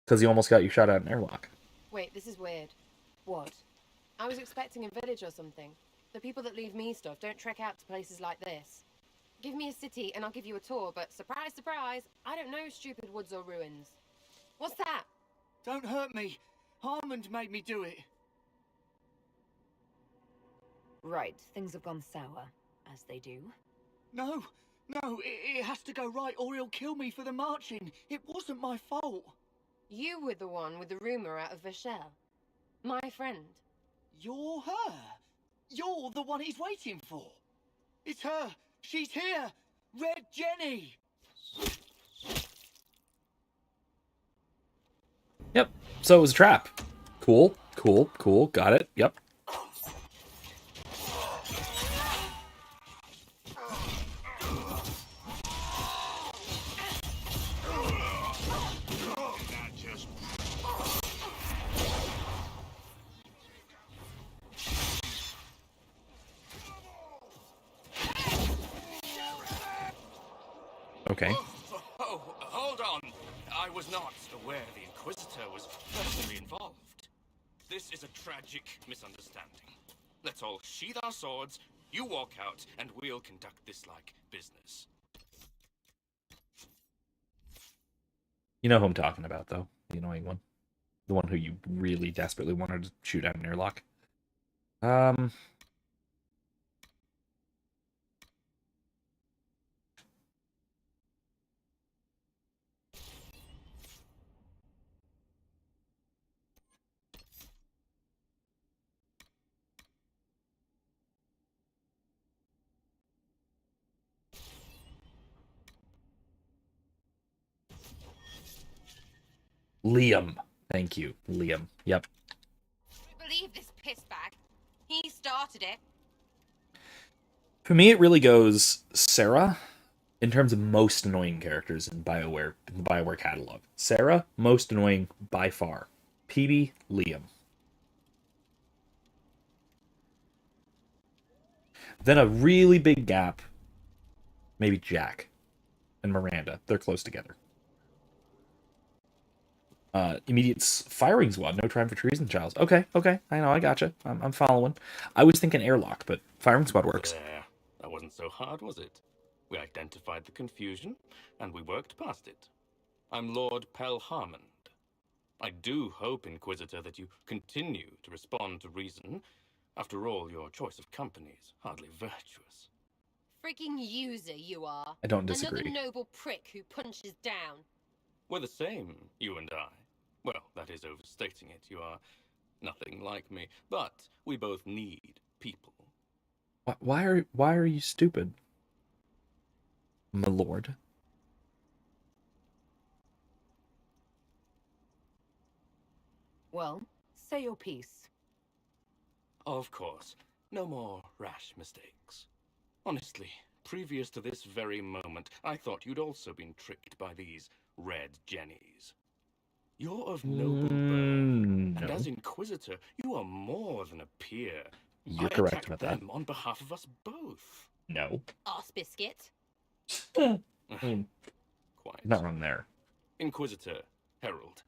Because he almost got you shot at an airlock. Wait, this is weird. What? I was expecting a village or something. The people that leave me stuff don't trek out to places like this. Give me a city and I'll give you a tour, but surprise, surprise, I don't know stupid woods or ruins. What's that? Don't hurt me. Harmond made me do it. Right, things have gone sour, as they do. No, it has to go right or he'll kill me for the marching. It wasn't my fault. You were the one with the rumor out of Vashel. My friend. You're her. You're the one he's waiting for. It's her. She's here. Red Jenny. Yep. So it was a trap. Cool. Got it. Yep. Okay. Oh, hold on. I was not aware the Inquisitor was personally involved. This is a tragic misunderstanding. Let's all sheath our swords, you walk out, and we'll conduct this like business. You know who I'm talking about, though. The annoying one. The one who you really desperately wanted to shoot at an airlock. Liam. Thank you, Liam. Yep. I believe this pissbag. He started it. For me, it really goes Sarah in terms of most annoying characters in the BioWare catalog. Sarah, most annoying by far. PB, Liam. Then a really big gap. Maybe Jack and Miranda. They're close together. Immediate firing squad. No time for treason, Giles. Okay. I know, I gotcha. I'm following. I was thinking airlock, but firing squad works. There. That wasn't so hard, was it? We identified the confusion, and we worked past it. I'm Lord Pelharmond. I do hope, Inquisitor, that you continue to respond to reason. After all, your choice of company is hardly virtuous. Freaking user you are. I don't disagree. Another noble prick who punches down. We're the same, you and I. Well, that is overstating it. You are nothing like me. But we both need people. Why are you stupid, my lord? Well, say your piece. Of course. No more rash mistakes. Honestly, previous to this very moment, I thought you'd also been tricked by these red jennies. You're of noble birth, and No. as Inquisitor, you are more than a peer. You're I correct attacked about that. them on behalf of us both. No. Arse biscuit. I mean, Quite. not wrong there. Inquisitor, Herald,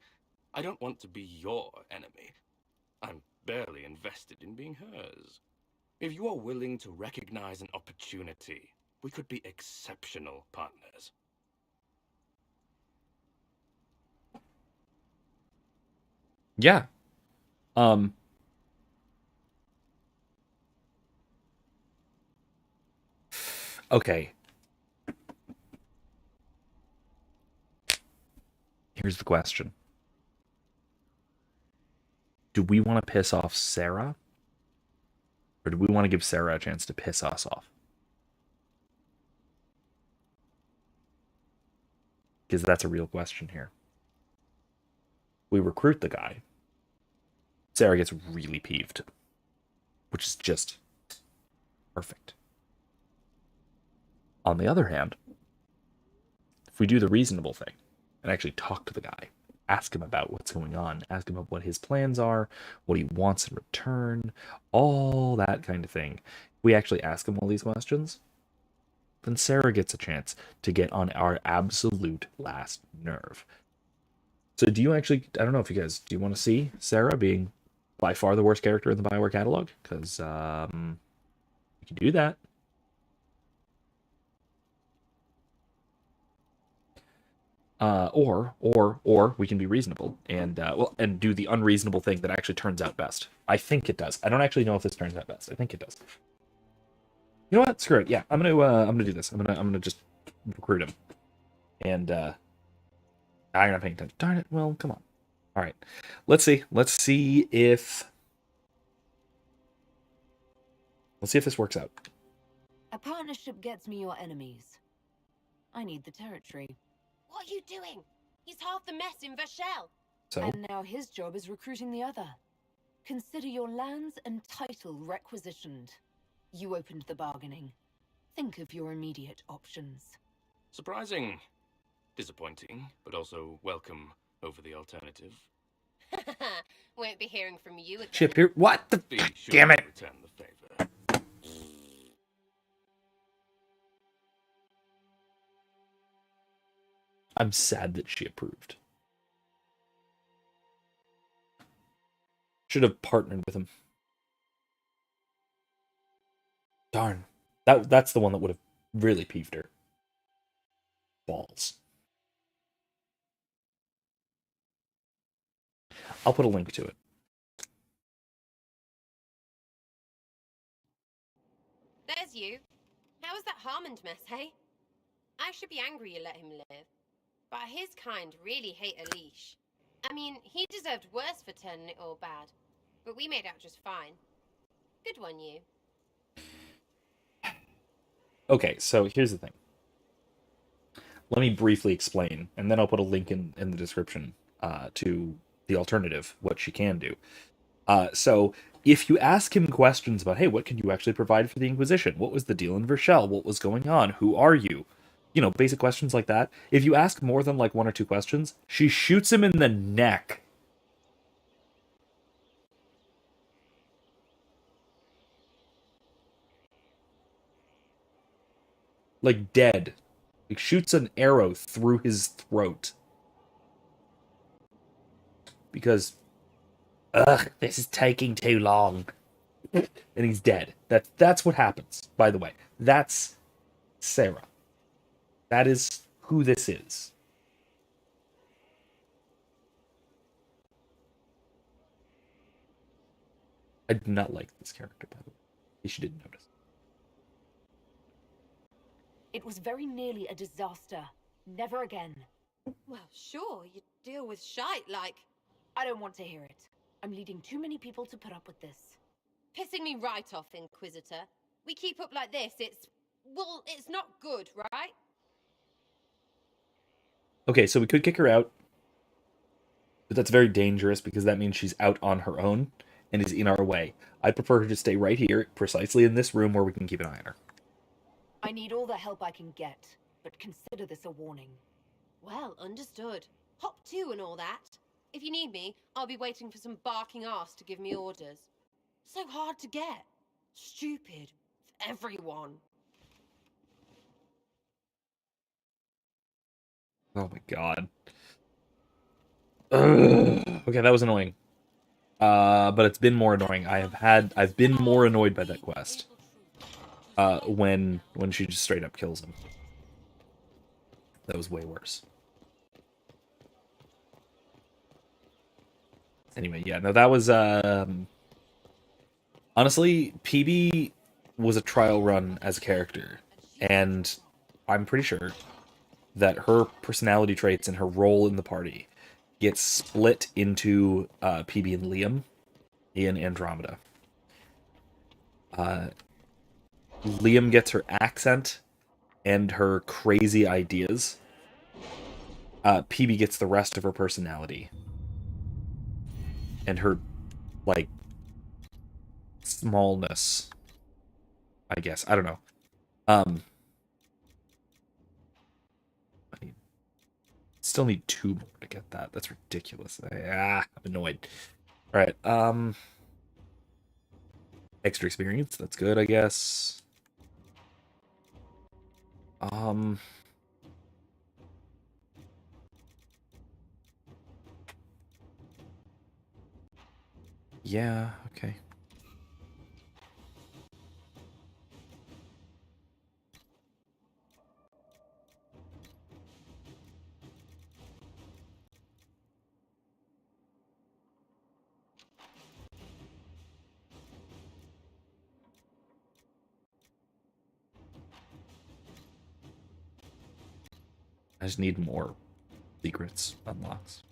I don't want to be your enemy. I'm barely invested in being hers. If you are willing to recognize an opportunity, we could be exceptional partners. Yeah. Okay. Here's the question. Do we want to piss off Sarah? Or do we want to give Sarah a chance to piss us off? Because that's a real question here. We recruit the guy. Sarah gets really peeved. Which is just perfect. On the other hand, if we do the reasonable thing and actually talk to the guy, ask him about what's going on, ask him about what his plans are, what he wants in return, all that kind of thing. If we actually ask him all these questions, then Sarah gets a chance to get on our absolute last nerve. So do you actually, I don't know if you guys, do you want to see Sarah being by far the worst character in the BioWare catalog? Because we can do that. Or we can be reasonable and and do the unreasonable thing that actually turns out best. I think it does. I don't actually know if this turns out best. I think it does. You know what? Screw it. Yeah, I'm gonna do this. I'm gonna just recruit him. And I'm not paying attention. Darn it. Well, come on. All right. Let's see. Let's see if this works out. A partnership gets me your enemies. I need the territory. What are you doing? He's half the mess in Vashel. So And now his job is recruiting the other. Consider your lands and title requisitioned. You opened the bargaining. Think of your immediate options. Surprising. Disappointing, but also welcome over the alternative. Won't be hearing from you again. Chip here. What the? Be sure Damn to it. return the favor. I'm sad that she approved. Should have partnered with him. Darn. That's the one that would have really peeved her. Balls. I'll put a link to it. There's you. How was that Harmond mess, hey? I should be angry you let him live. But his kind really hate a leash. I mean, he deserved worse for turning it all bad. But we made out just fine. Good one, you. Okay, so here's the thing. Let me briefly explain, and then I'll put a link in the description to the alternative, what she can do. So if you ask him questions about, hey, what can you actually provide for the Inquisition? What was the deal in Vershel? What was going on? Who are you? You know, basic questions like that. If you ask more than like one or two questions, she shoots him in the neck. Like, dead. Like, shoots an arrow through his throat. Because, ugh, this is taking too long. And he's dead. That's what happens, by the way. That's Sarah. That is who this is. I do not like this character, by the way. In case you didn't notice. It was very nearly a disaster. Never again. Well, sure, you deal with shite like... I don't want to hear it. I'm leading too many people to put up with this. Pissing me right off, Inquisitor. We keep up like this, well, it's not good, right? Okay, so we could kick her out. But that's very dangerous because that means she's out on her own and is in our way. I'd prefer her to stay right here, precisely in this room where we can keep an eye on her. I need all the help I can get, but consider this a warning. Well, understood. Hop to and all that. If you need me, I'll be waiting for some barking ass to give me orders. So hard to get. Stupid. Everyone. Oh my god. Ugh. Okay, that was annoying. But it's been more annoying. I've been more annoyed by that quest. When she just straight up kills him. That was way worse. Anyway, yeah, no, that was honestly, PB was a trial run as a character, and I'm pretty sure that her personality traits and her role in the party gets split into PB and Liam in Andromeda. Liam gets her accent and her crazy ideas. PB gets the rest of her personality. And her, like, smallness. I guess. I don't know. I still need 2 more to get that. That's ridiculous. I'm annoyed. Alright, extra experience. That's good, I guess. Yeah, okay. I just need more secrets unlocks.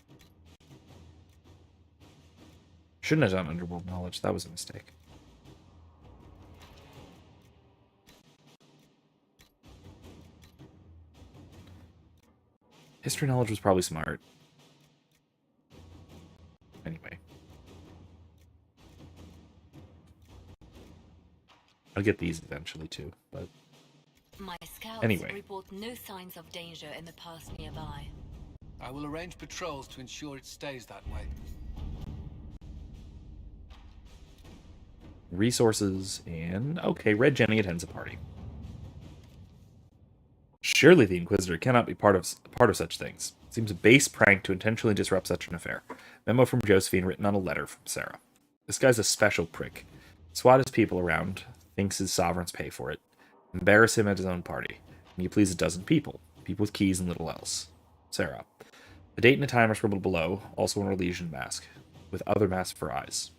Shouldn't have done underworld knowledge. That was a mistake. History knowledge was probably smart. Anyway. I'll get these eventually too, but my scouts anyway. report no signs of danger in the pass nearby. I will arrange patrols to ensure it stays that way. Resources and okay, Red Jenny attends a party. Surely the Inquisitor cannot be part of such things. It seems a base prank to intentionally disrupt such an affair. Memo from Josephine written on a letter from Sarah. This guy's a special prick. Swat his people around, thinks his sovereigns pay for it. Embarrass him at his own party. And you please a dozen people. People with keys and little else. Sarah. A date and a time are scribbled below, also in a Elysian mask, with other masks for eyes.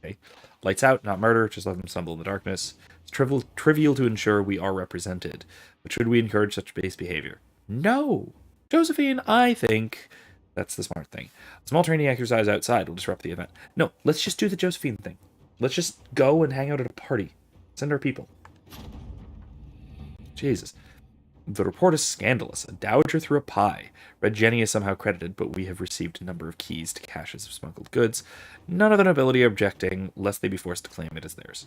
Okay. Lights out, not murder, just let them stumble in the darkness. It's trivial to ensure we are represented, but should we encourage such base behavior? No! Josephine, I think that's the smart thing. A small training exercise outside will disrupt the event. No, let's just do the Josephine thing. Let's just go and hang out at a party. Send our people. Jesus. The report is scandalous. A dowager threw a pie. Red Jenny is somehow credited, but we have received a number of keys to caches of smuggled goods. None of the nobility are objecting, lest they be forced to claim it as theirs.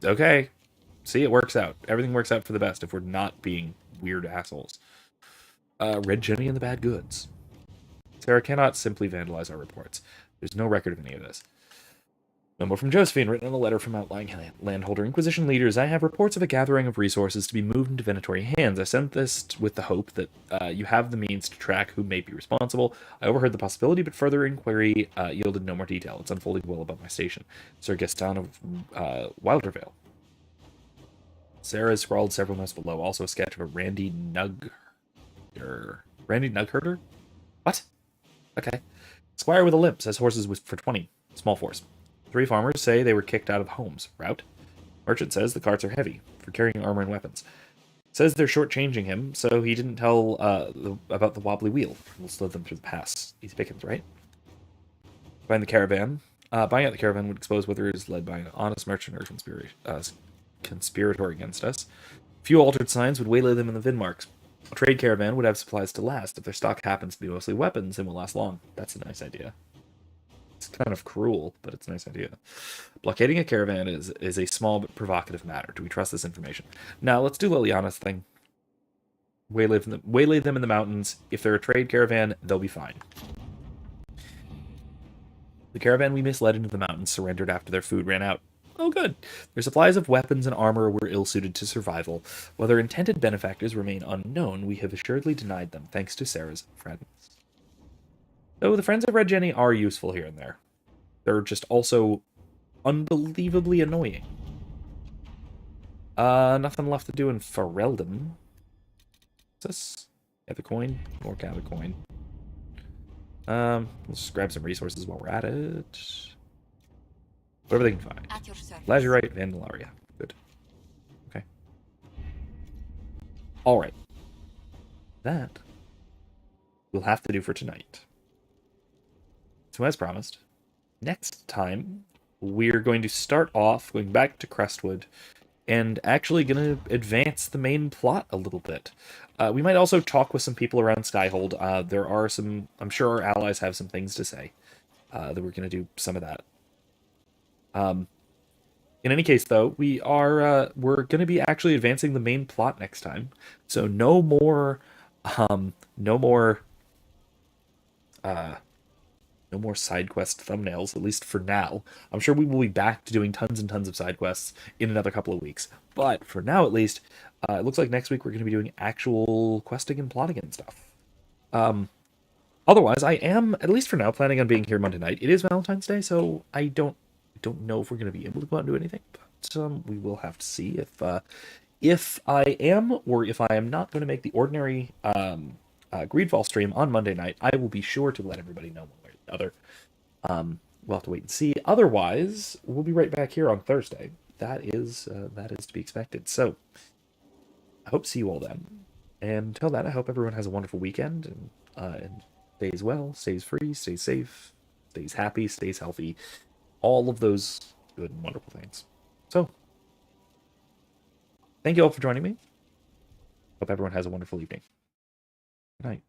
Okay. See, it works out. Everything works out for the best if we're not being weird assholes. Red Jenny and the bad goods. Sarah cannot simply vandalize our reports. There's no record of any of this. No more from Josephine, written in a letter from outlying landholder Inquisition leaders. I have reports of a gathering of resources to be moved into divinatory hands. I sent this with the hope that you have the means to track who may be responsible. I overheard the possibility, but further inquiry yielded no more detail. It's unfolding well above my station. Sir Gaston of Wildervale. Sarah has scrawled several notes below. Also a sketch of a Randy Nugherder? What? Okay. Squire with a limp says horses for 20. Small force. 3 farmers say they were kicked out of homes. Route. Merchant says the carts are heavy, for carrying armor and weapons. Says they're shortchanging him, so he didn't tell about the wobbly wheel. We'll slow them through the pass. Easy pickings, right? Buying the caravan. Buying out the caravan would expose whether it is led by an honest merchant or conspirator against us. Few altered signs would waylay them in the Vinmarks. A trade caravan would have supplies to last. If their stock happens to be mostly weapons, it will last long. That's a nice idea. It's kind of cruel, but it's a nice idea. Blockading a caravan is a small but provocative matter. Do we trust this information? Now, let's do Liliana's thing. Waylay them in the mountains. If they're a trade caravan, they'll be fine. The caravan we misled into the mountains surrendered after their food ran out. Oh, good. Their supplies of weapons and armor were ill-suited to survival. Whether intended benefactors remain unknown, we have assuredly denied them, thanks to Sarah's friends. Though the friends of Red Jenny are useful here and there. They're just also unbelievably annoying. Nothing left to do in Ferelden. What's this? Gather coin. More gather coin. Let's just grab some resources while we're at it. Whatever they can find. Lazurite, Vandalaria. Good. Okay. Alright. That we'll have to do for tonight. So as promised, next time we're going to start off going back to Crestwood and actually going to advance the main plot a little bit. We might also talk with some people around Skyhold. There are some, I'm sure our allies have some things to say. That we're going to do some of that. In any case, though, we're going to be actually advancing the main plot next time. So no more side quest thumbnails, at least for now. I'm sure we will be back to doing tons and tons of side quests in another couple of weeks. But for now, at least, it looks like next week we're going to be doing actual questing and plotting and stuff. Otherwise, I am, at least for now, planning on being here Monday night. It is Valentine's Day, so I don't know if we're going to be able to go out and do anything. But we will have to see if I am or if I am not going to make the ordinary Greedfall stream on Monday night. I will be sure to let everybody know one way or the other. We'll have to wait and see. Otherwise, we'll be right back here on Thursday. That is to be expected. So, I hope to see you all then. And until then, I hope everyone has a wonderful weekend and stays well, stays free, stays safe, stays happy, stays healthy. All of those good and wonderful things. So, thank you all for joining me. Hope everyone has a wonderful evening. Good night.